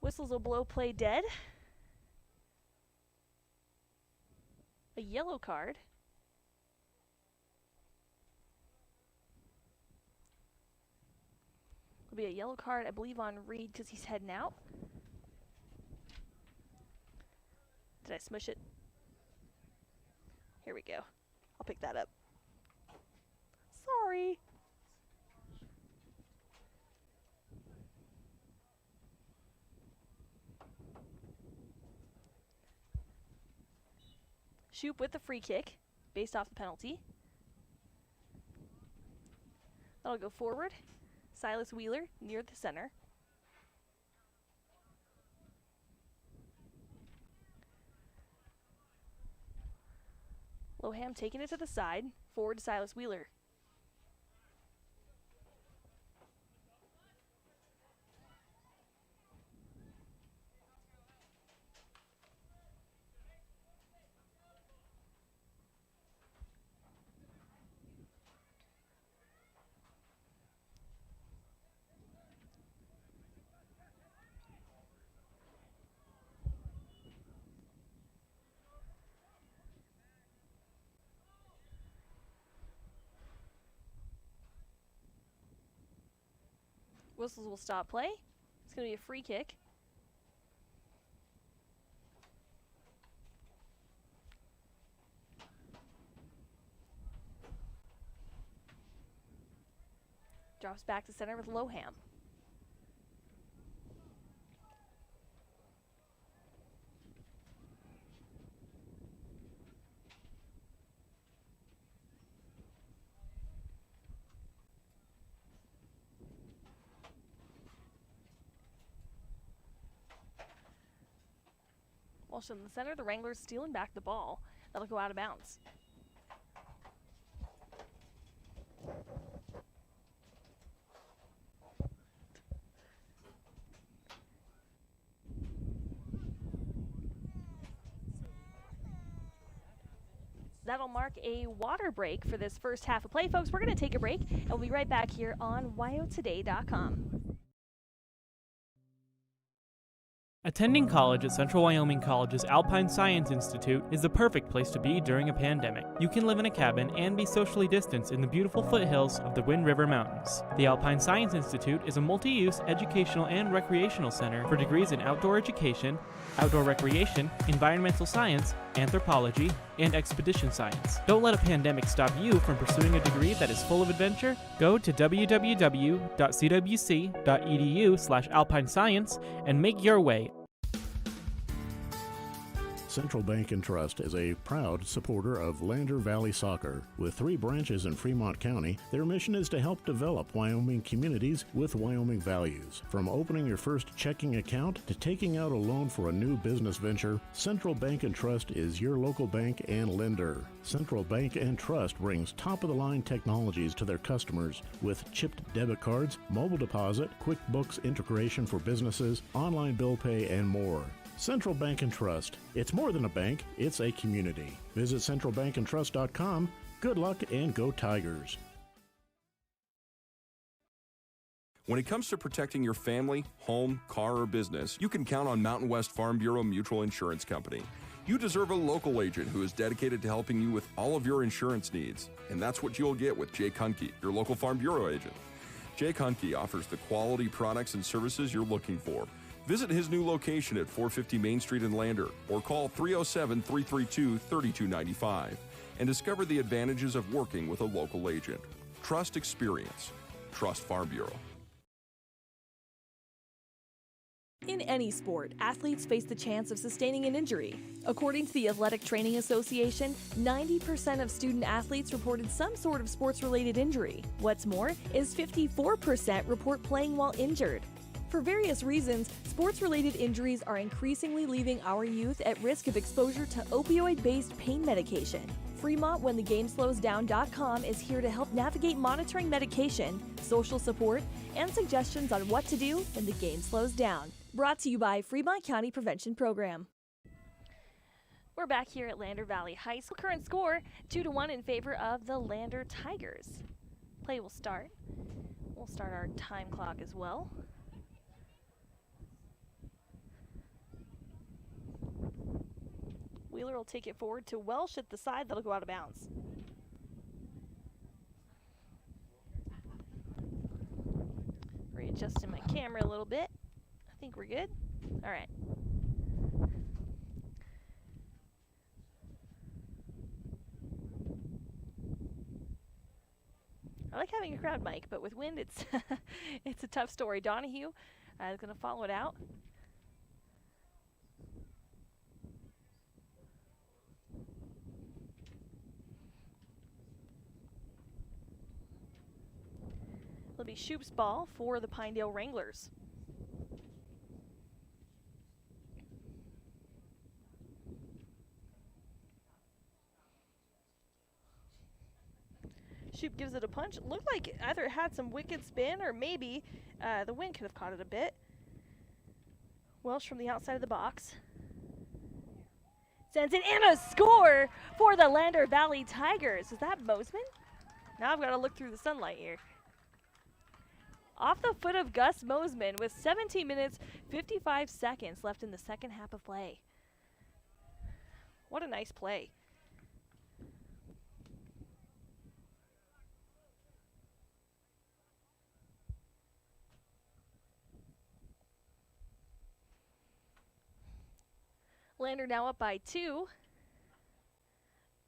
Whistles will blow play dead. A yellow card. Will be a yellow card, I believe, on Reed because he's heading out. Did I smush it? Here we go. I'll pick that up. Sorry. Shoop with the free kick, based off the penalty. That'll go forward. Silas Wheeler near the center. Loham taking it to the side. Forward to Silas Wheeler. Whistles will stop play. It's going to be a free kick. Drops back to center with Loham. Walsh in the center, the Wranglers stealing back the ball. That'll go out of bounds. That'll mark a water break for this first half of play. Folks, we're going to take a break, and we'll be right back here on wyotoday.com. Attending college at Central Wyoming College's Alpine Science Institute is the perfect place to be during a pandemic. You can live in a cabin and be socially distanced in the beautiful foothills of the Wind River Mountains. The Alpine Science Institute is a multi-use educational and recreational center for degrees in outdoor education, outdoor recreation, environmental science, anthropology, and expedition science. Don't let a pandemic stop you from pursuing a degree that is full of adventure. Go to www.cwc.edu/alpinescience and make your way. Central Bank and Trust is a proud supporter of Lander Valley Soccer. With 3 branches in Fremont County, their mission is to help develop Wyoming communities with Wyoming values. From opening your first checking account to taking out a loan for a new business venture, Central Bank and Trust is your local bank and lender. Central Bank and Trust brings top-of-the-line technologies to their customers with chipped debit cards, mobile deposit, QuickBooks integration for businesses, online bill pay, and more. Central Bank and Trust. It's more than a bank, it's a community. Visit centralbankandtrust.com. Good luck and go Tigers. When it comes to protecting your family, home, car, or business, you can count on Mountain West Farm Bureau Mutual Insurance Company. You deserve a local agent who is dedicated to helping you with all of your insurance needs. And that's what you'll get with Jake Hunke, your local Farm Bureau agent. Jake Hunke offers the quality products and services you're looking for. Visit his new location at 450 Main Street in Lander or call 307-332-3295 and discover the advantages of working with a local agent. Trust experience. Trust Farm Bureau. In any sport, athletes face the chance of sustaining an injury. According to the Athletic Training Association, 90% of student athletes reported some sort of sports-related injury. What's more, is 54% report playing while injured. For various reasons, sports-related injuries are increasingly leaving our youth at risk of exposure to opioid-based pain medication. Fremont WhenTheGameSlowsDown.com is here to help navigate monitoring medication, social support, and suggestions on what to do when the game slows down. Brought to you by Fremont County Prevention Program. We're back here at Lander Valley High School. Current score, 2-1 in favor of the Lander Tigers. Play will start. We'll start our time clock as well. Wheeler will take it forward to Welsh at the side. That'll go out of bounds. Readjusting my camera a little bit. I think we're good. All right. I like having a crowd mic, but with wind, it's it's a tough story. Donahue is going to follow it out. It'll be Shoop's ball for the Pinedale Wranglers. Shoop gives it a punch. Looked like either it had some wicked spin or maybe the wind could have caught it a bit. Welsh from the outside of the box. Sends it in, a score for the Lander Valley Tigers. Is that Mosman? Now I've got to look through the sunlight here. Off the foot of Gus Mosman with 17 minutes, 55 seconds left in the second half of play. What a nice play. Lander now up by 2.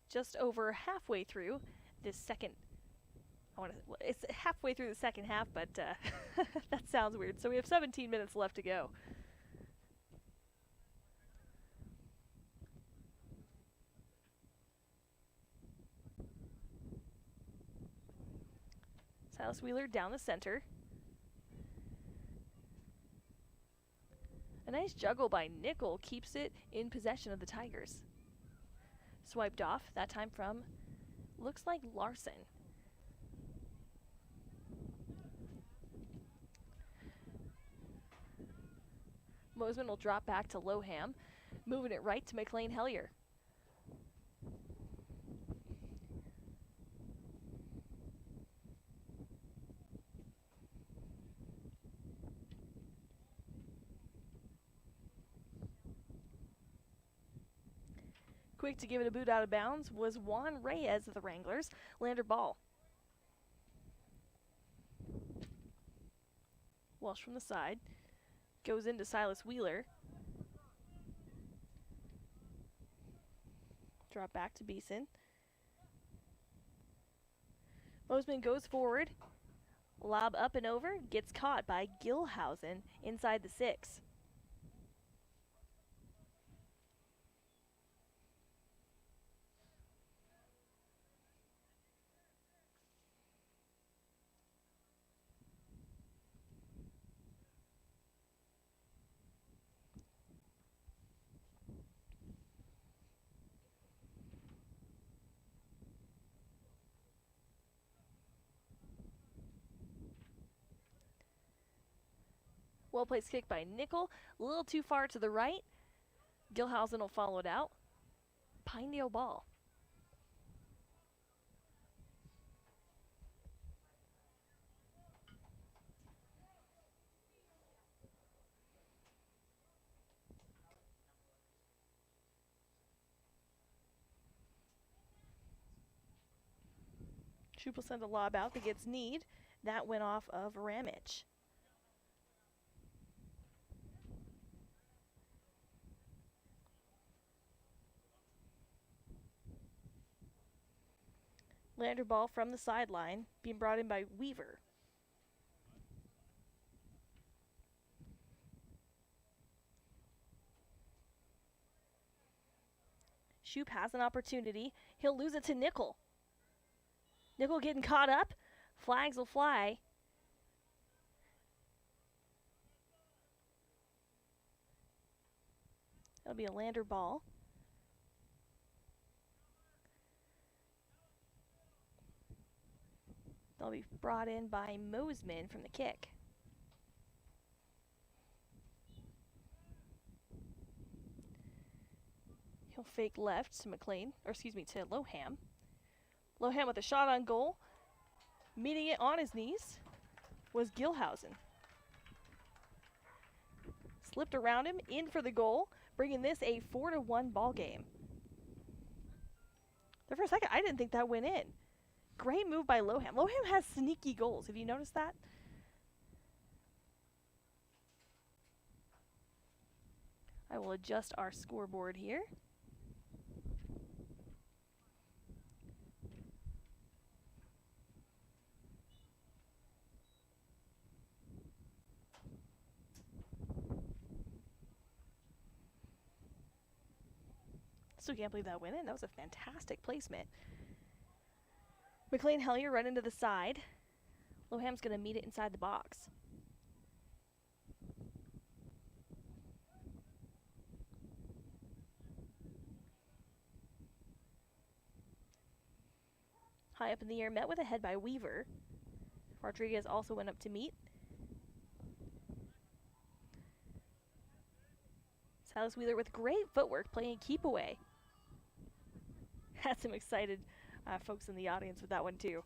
Just over halfway through this second. It's halfway through the second half, but that sounds weird. So we have 17 minutes left to go. Silas Wheeler down the center. A nice juggle by Nickel keeps it in possession of the Tigers. Swiped off, that time from, looks like Larson. Mosman will drop back to Loham, moving it right to McLean Hellier. Quick to give it a boot out of bounds was Juan Reyes of the Wranglers. Lander ball. Walsh from the side. Goes into Silas Wheeler. Drop back to Beeson. Mosman goes forward. Lob up and over. Gets caught by Gilhausen inside the 6. Well placed kick by Nickel. A little too far to the right. Gilhausen will follow it out. Pinedale ball. Shoop will send a lob out that gets kneed. That went off of Ramage. Lander ball from the sideline, being brought in by Weaver. Shoop has an opportunity. He'll lose it to Nickel. Nickel getting caught up. Flags will fly. That'll be a Lander ball. They'll be brought in by Mosman from the kick. He'll fake left to McLean, or excuse me, to Loham. Loham with a shot on goal. Meeting it on his knees was Gilhausen. Slipped around him, in for the goal, bringing this a 4-1 ball game. There for a second, I didn't think that went in. Great move by Loham. Loham has sneaky goals. Have you noticed that? I will adjust our scoreboard here. Still can't believe that went in. That was a fantastic placement. McLean Hellier right into the side. Loham's going to meet it inside the box. High up in the air, met with a head by Weaver. Rodriguez also went up to meet. Silas Wheeler with great footwork playing keep away. Had some excited folks in the audience with that one too.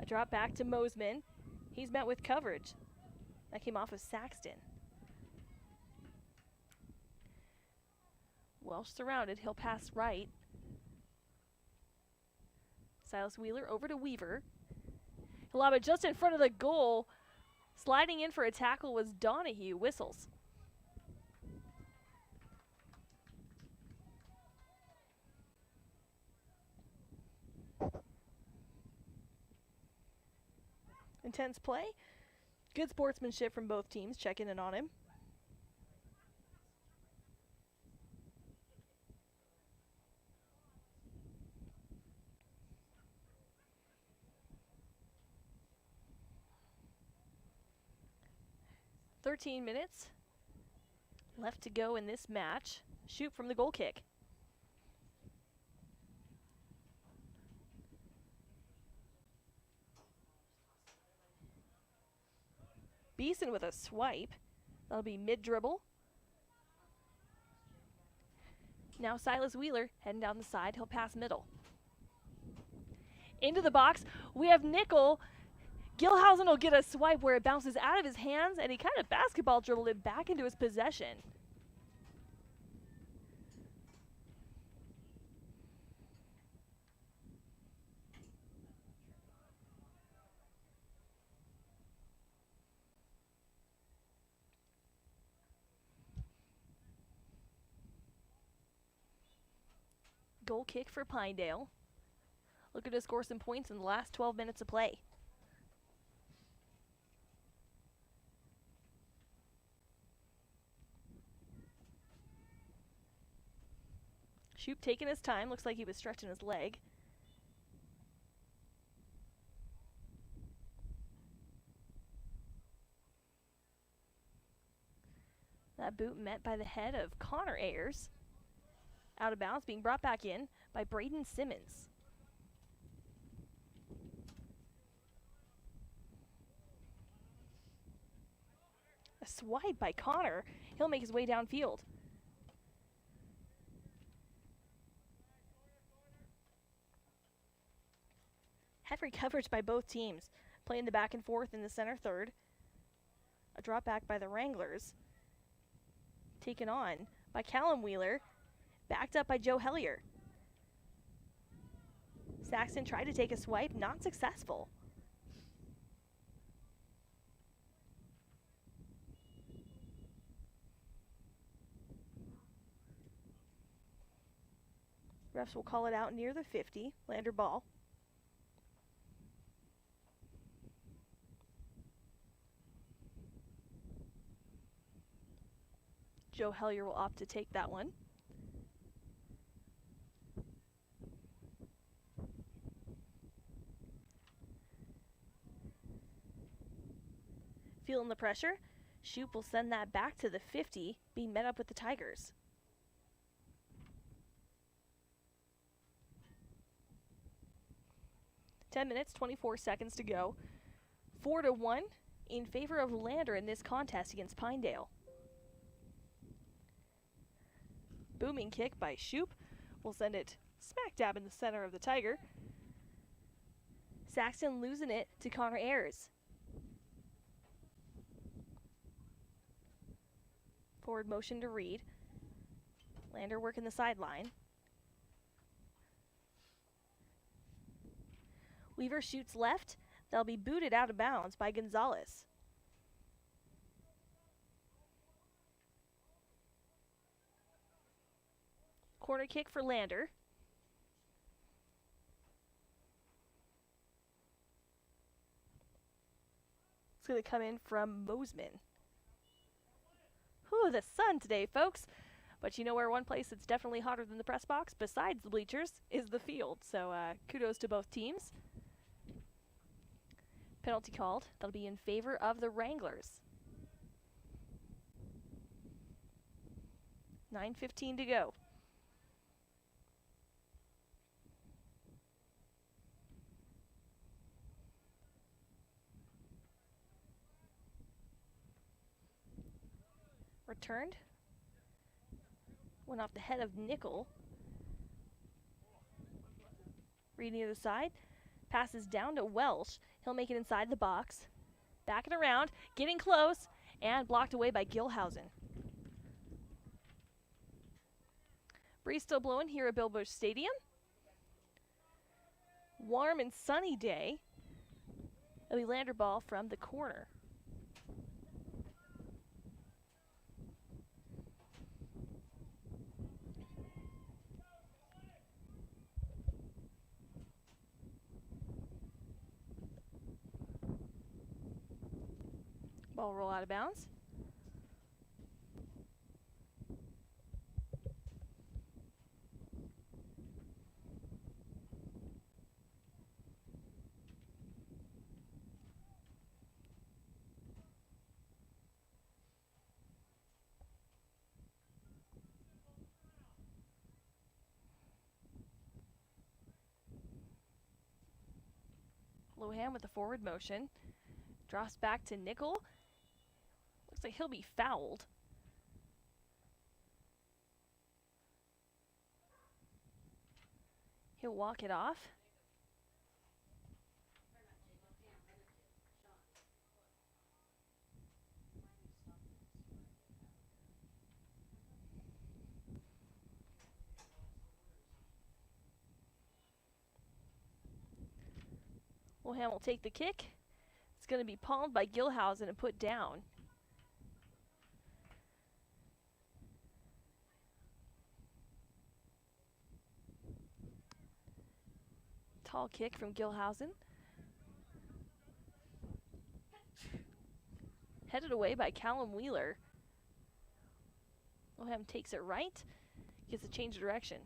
A drop back to Mosman. He's met with coverage. That came off of Saxton. Welsh surrounded, he'll pass right. Silas Wheeler over to Weaver. He'll lob it just in front of the goal. Sliding in for a tackle was Donahue, whistles. Intense play. Good sportsmanship from both teams, checking in on him. "13 minutes left to go in this match. Shoot from the goal kick. Beeson with a swipe. That'll be mid-dribble. Now Silas Wheeler heading down the side. He'll pass middle. Into the box. We have Nickel. Gilhausen will get a swipe where it bounces out of his hands, and he kind of basketball dribbled it back into his possession. Goal kick for Pinedale. Looking to score some points in the last 12 minutes of play. Shoop taking his time. Looks like he was stretching his leg. That boot met by the head of Connor Ayers. Out of bounds, being brought back in by Braden Simmons. A swipe by Connor. He'll make his way downfield. Heavy coverage by both teams. Playing the back and forth in the center third. A drop back by the Wranglers. Taken on by Callum Wheeler. Backed up by Joe Hellier. Saxton tried to take a swipe, not successful. Refs will call it out near the 50. Lander ball. Joe Hellier will opt to take that one. Feeling the pressure, Shoop will send that back to the 50, being met up with the Tigers. "10 minutes, 24 seconds to go. 4-1 in favor of Lander in this contest against Pinedale. Booming kick by Shoop will send it smack dab in the center of the Tiger. Saxton losing it to Connor Ayers. Forward motion to Reed. Lander working the sideline. Weaver shoots left. They'll be booted out of bounds by Gonzalez. Corner kick for Lander. It's going to come in from Mosman. Whew, the sun today, folks. But you know where one place that's definitely hotter than the press box, besides the bleachers, is the field. So kudos to both teams. Penalty called. That'll be in favor of the Wranglers. 9:15 to go. Returned. Went off the head of Nickel. Reading the other side. Passes down to Welsh. He'll make it inside the box. Backing around. Getting close. And blocked away by Gilhausen. Breeze still blowing here at Bill Bush Stadium. Warm and sunny day. It'll be Lander ball from the corner. Ball roll out of bounds. Lohan with the forward motion. Drops back to Nickel. Looks like he'll be fouled. He'll walk it off. Lohan will take the kick. It's going to be palmed by Gilhausen and put down. Tall kick from Gilhausen. Headed away by Callum Wheeler. Lohan takes it right. Gets a change of direction.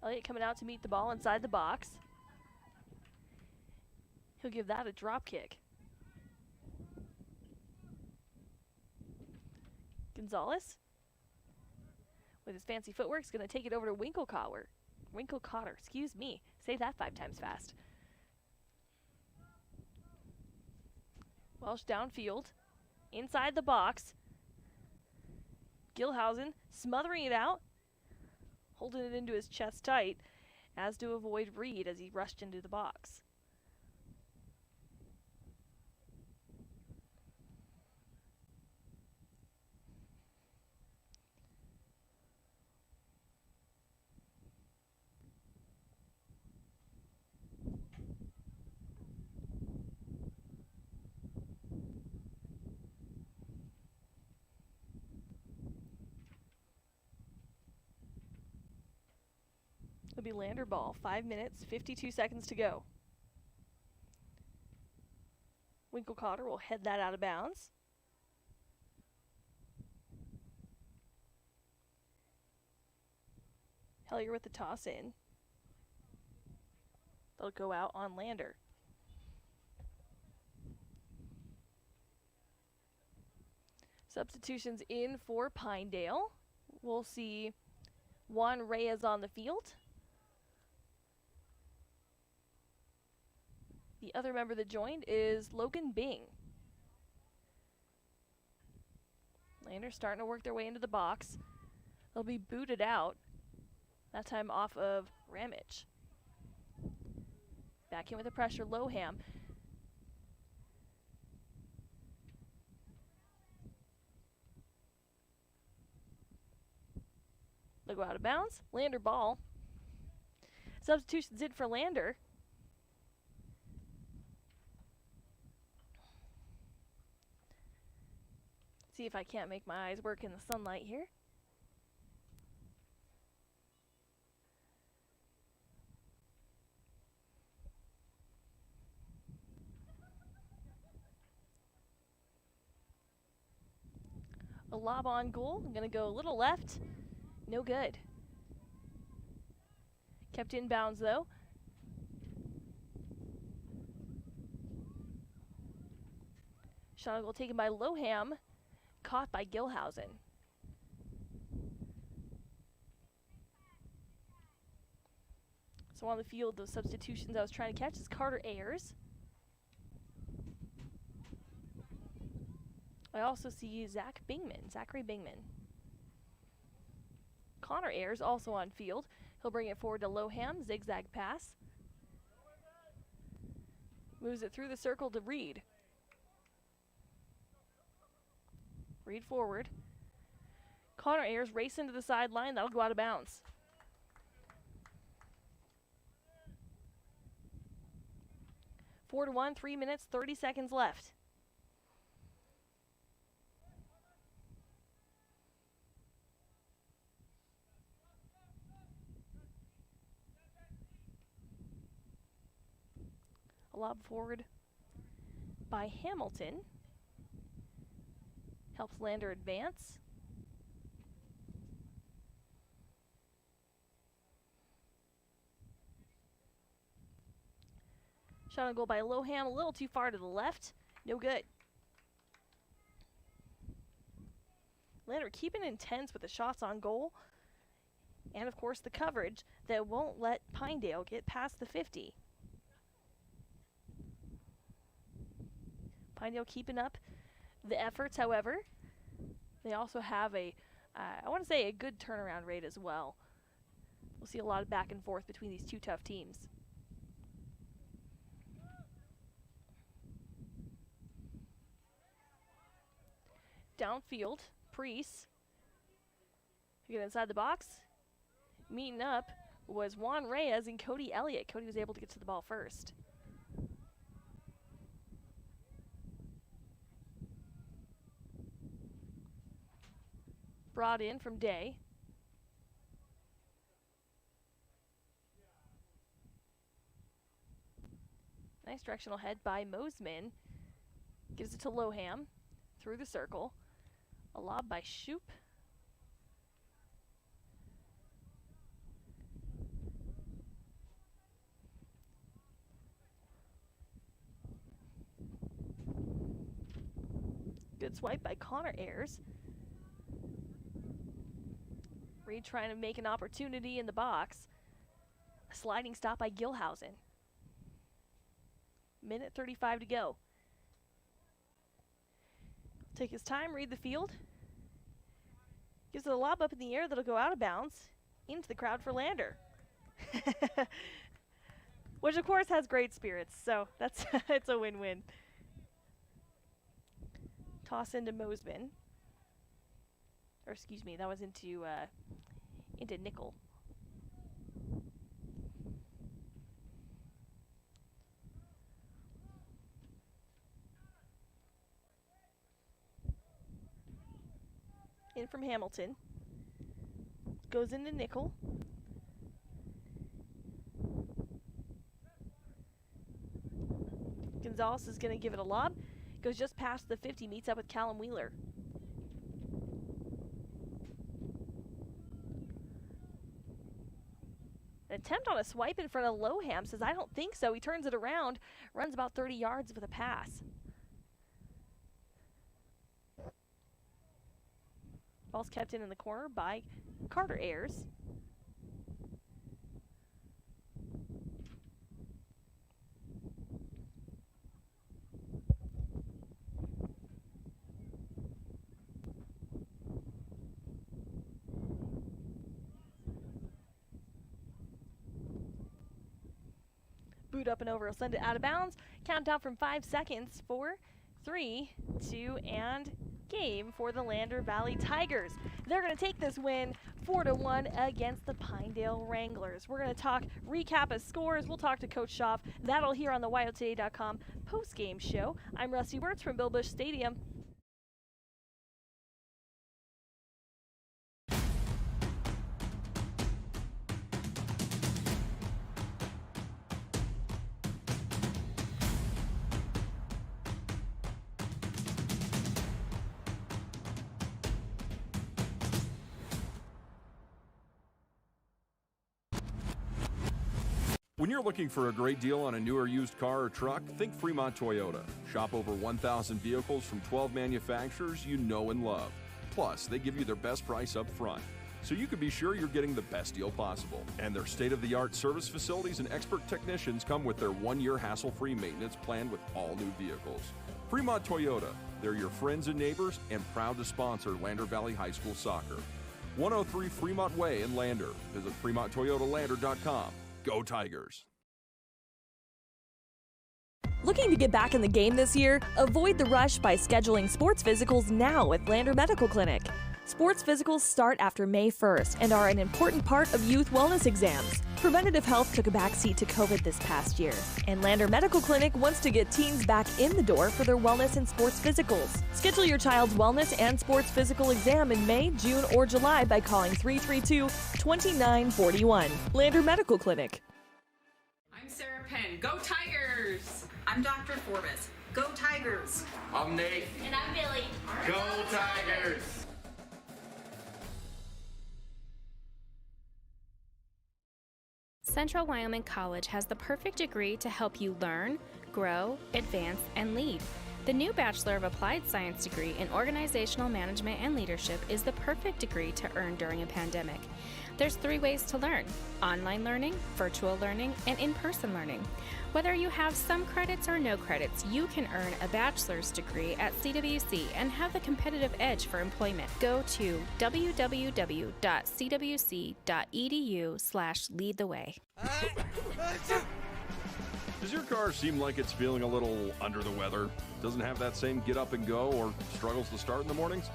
Elliott coming out to meet the ball inside the box. He'll give that a drop kick. Gonzalez, with his fancy footwork, is going to take it over to Winkelcotter, excuse me. Say that 5 times fast. Welsh downfield, inside the box. Gilhausen smothering it out, holding it into his chest tight, as to avoid Reed as he rushed into the box. It'll be Lander ball, 5 minutes, 52 seconds to go. Winkelcotter will head that out of bounds. Hellier with the toss in. They'll go out on Lander. Substitutions in for Pinedale. We'll see Juan Reyes on the field. The other member that joined is Logan Bing. Lander starting to work their way into the box. They'll be booted out, that time off of Ramage. Back in with the pressure, Loham. They'll go out of bounds. Lander ball. Substitutions in for Lander. See if I can't make my eyes work in the sunlight here. A lob on goal. I'm going to go a little left. No good. Kept in bounds though. Shot goal taken by Loham. Caught by Gilhausen. So on the field, those substitutions I was trying to catch is Carter Ayers. I also see Zachary Bingman. Connor Ayers also on field. He'll bring it forward to Loham, zigzag pass. Moves it through the circle to Reed. Reed forward. Connor Ayers racing to the sideline. That'll go out of bounds. Four to 1, 3 minutes, 30 seconds left. A lob forward by Hamilton. Helps Lander advance. Shot on goal by Loham, a little too far to the left. No good. Lander keeping intense with the shots on goal. And of course the coverage that won't let Pinedale get past the 50. Pinedale keeping up the efforts, however. They also have I want to say a good turnaround rate as well. We'll see a lot of back and forth between these two tough teams. Downfield, Priest. Get inside the box. Meeting up was Juan Reyes and Cody Elliott. Cody was able to get to the ball first. Brought in from Day. Nice directional head by Mosman. Gives it to Loham through the circle. A lob by Shoop. Good swipe by Connor Ayers. Reed trying to make an opportunity in the box. A sliding stop by Gilhausen. Minute 35 to go. Take his time, read the field. Gives it a lob up in the air that'll go out of bounds into the crowd for Lander. Which of course has great spirits, so that's it's a win-win. Toss into Mosman. Or excuse me, that was into Nickel. In from Hamilton. Goes into Nickel. Gonzalez is going to give it a lob. Goes just past the 50, meets up with Callum Wheeler. An attempt on a swipe in front of Loham. Says, I don't think so. He turns it around, runs about 30 yards with a pass. Ball's kept in the corner by Carter Ayers. Boot up and over, he'll send it out of bounds. Countdown from 5 seconds. 4, 3, 2, and game for the Lander Valley Tigers. They're going to take this win 4-1 against the Pinedale Wranglers. We're going to talk recap of scores. We'll talk to Coach Schaaf. That'll hear on the WyoToday.com post-game show. I'm Rusty Wirtz from Bill Bush Stadium. When you're looking for a great deal on a new or used car or truck, think Fremont Toyota. Shop over 1,000 vehicles from 12 manufacturers you know and love. Plus, they give you their best price up front, so you can be sure you're getting the best deal possible. And their state-of-the-art service facilities and expert technicians come with their 1-year hassle-free maintenance plan with all new vehicles. Fremont Toyota, They're your friends and neighbors and proud to sponsor Lander Valley High School soccer. 103 Fremont Way in Lander. Visit FremontToyotaLander.com. Go Tigers! Looking to get back in the game this year? Avoid the rush by scheduling sports physicals now with Lander Medical Clinic. Sports physicals start after May 1st and are an important part of youth wellness exams. Preventative health took a backseat to COVID this past year, and Lander Medical Clinic wants to get teens back in the door for their wellness and sports physicals. Schedule your child's wellness and sports physical exam in May, June, or July by calling 332-2941. Lander Medical Clinic. I'm Sarah Penn. Go Tigers! I'm Dr. Forbes. Go Tigers! I'm Nate. And I'm Billy. Go Tigers! Central Wyoming College has the perfect degree to help you learn, grow, advance, and lead. The new Bachelor of Applied Science degree in Organizational Management and Leadership is the perfect degree to earn during a pandemic. There's 3 ways to learn: online learning, virtual learning, and in-person learning. Whether you have some credits or no credits, you can earn a bachelor's degree at CWC and have the competitive edge for employment. Go to www.cwc.edu/leadtheway. Does your car seem like it's feeling a little under the weather? Doesn't have that same get up and go or struggles to start in the mornings?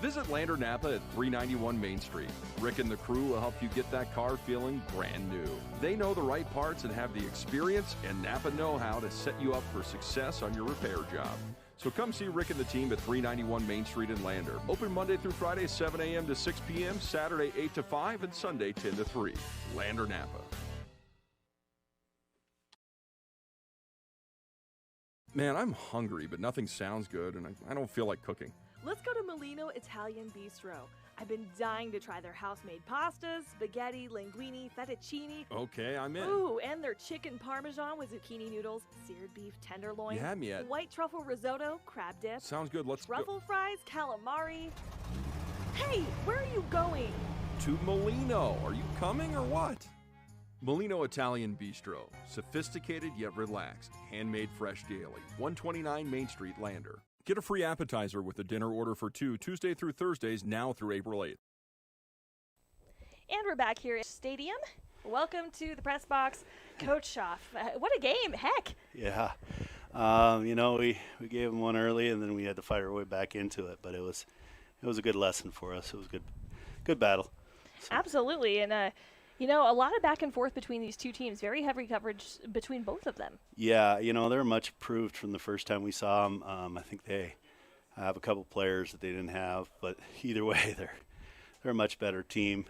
Visit Lander Napa at 391 Main Street. Rick and the crew will help you get that car feeling brand new. They know the right parts and have the experience and Napa know-how to set you up for success on your repair job. So come see Rick and the team at 391 Main Street in Lander. Open Monday through Friday, 7 a.m. to 6 p.m., Saturday, 8 to 5, and Sunday, 10 to 3. Lander Napa. Man, I'm hungry, but nothing sounds good, and I don't feel like cooking. Let's go to Molino Italian Bistro. I've been dying to try their house-made pastas, spaghetti, linguine, fettuccine. Okay, I'm in. Ooh, and their chicken parmesan with zucchini noodles, seared beef tenderloin. You had me at... White truffle risotto, crab dip. Sounds good, let's go. Truffle fries, calamari. Hey, where are you going? To Molino. Are you coming or what? Molino Italian Bistro. Sophisticated yet relaxed. Handmade fresh daily. 129 Main Street, Lander. Get a free appetizer with a dinner order for 2 Tuesday through Thursdays now through April 8th. And we're back here at Stadium. Welcome to the press box. Coach Schaff, what a game, heck. Yeah. We gave them one early and then we had to fight our way back into it, but it was a good lesson for us. It was good battle. So. Absolutely. And a lot of back and forth between these two teams. Very heavy coverage between both of them. Yeah, they're much improved from the first time we saw them. I think they have a couple players that they didn't have, but either way, they're a much better team.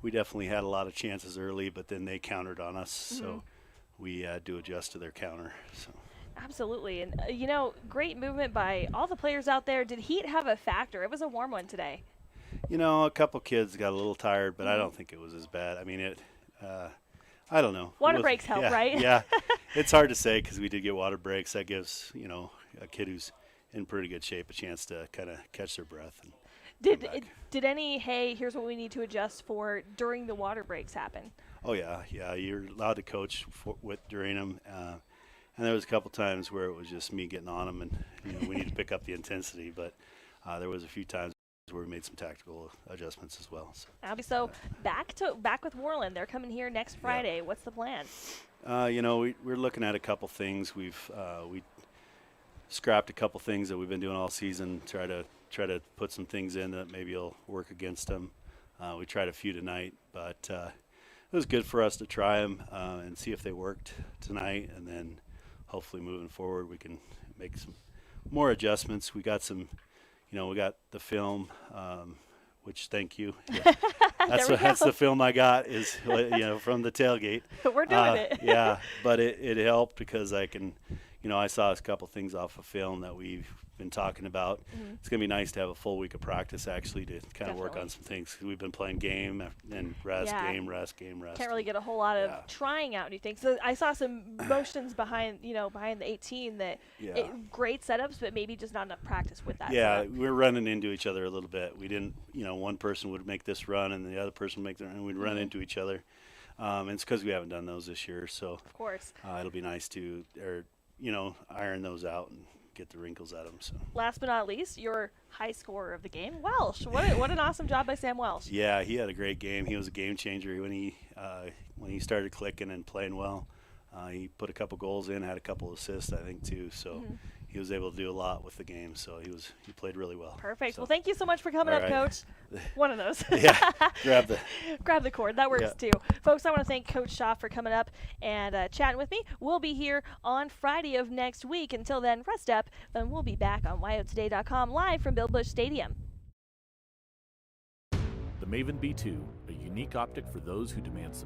We definitely had a lot of chances early, but then they countered on us, so we had to adjust to their counter. So. Absolutely. And, great movement by all the players out there. Did heat have a factor? It was a warm one today. A couple kids got a little tired, but I don't think it was as bad. I mean, I don't know. Water breaks help, right? Yeah. It's hard to say because we did get water breaks. That gives, a kid who's in pretty good shape a chance to kind of catch their breath. And did any, hey, here's what we need to adjust for during the water breaks happen? Oh, yeah. Yeah, you're allowed to coach during them. And there was a couple times where it was just me getting on them and, we need to pick up the intensity. But there was a few times where we made some tactical adjustments as well. So back with Worland. They're coming here next Friday. Yeah. What's the plan? We're looking at a couple things. We scrapped a couple things that we've been doing all season. Try to put some things in that maybe will work against them. We tried a few tonight, but it was good for us to try them and see if they worked tonight, and then hopefully moving forward we can make some more adjustments. We got some. We got the film, which thank you. Yeah. That's the film I got is from the tailgate. We're doing it. Yeah, but it helped because I can, I saw a couple things off of film that we've been talking about. It's gonna be nice to have a full week of practice actually to kind of work on some things. We've been playing game and rest, game, rest. Can't really get a whole lot of trying out new things. So I saw some motions behind the 18 that great setups, but maybe just not enough practice with that. Yeah, we're running into each other a little bit. We didn't, one person would make this run and the other person would make the run, and we'd run into each other. And it's because we haven't done those this year. So of course, it'll be nice to iron those out and get the wrinkles out of them. So. Last but not least, your high scorer of the game, Welsh. What an awesome job by Sam Welsh. Yeah, he had a great game. He was a game changer when he started clicking and playing well. He put a couple goals in, had a couple assists, I think, too. So he was able to do a lot with the game. So he played really well. Perfect. So. Well, thank you so much for coming up, Coach. One of those. Yeah, grab the cord. That works too. Folks, I want to thank Coach Shaw for coming up and chatting with me. We'll be here on Friday of next week. Until then, rest up, and we'll be back on WyoToday.com live from Bill Busch Stadium. The Maven B2, a unique optic for those who demand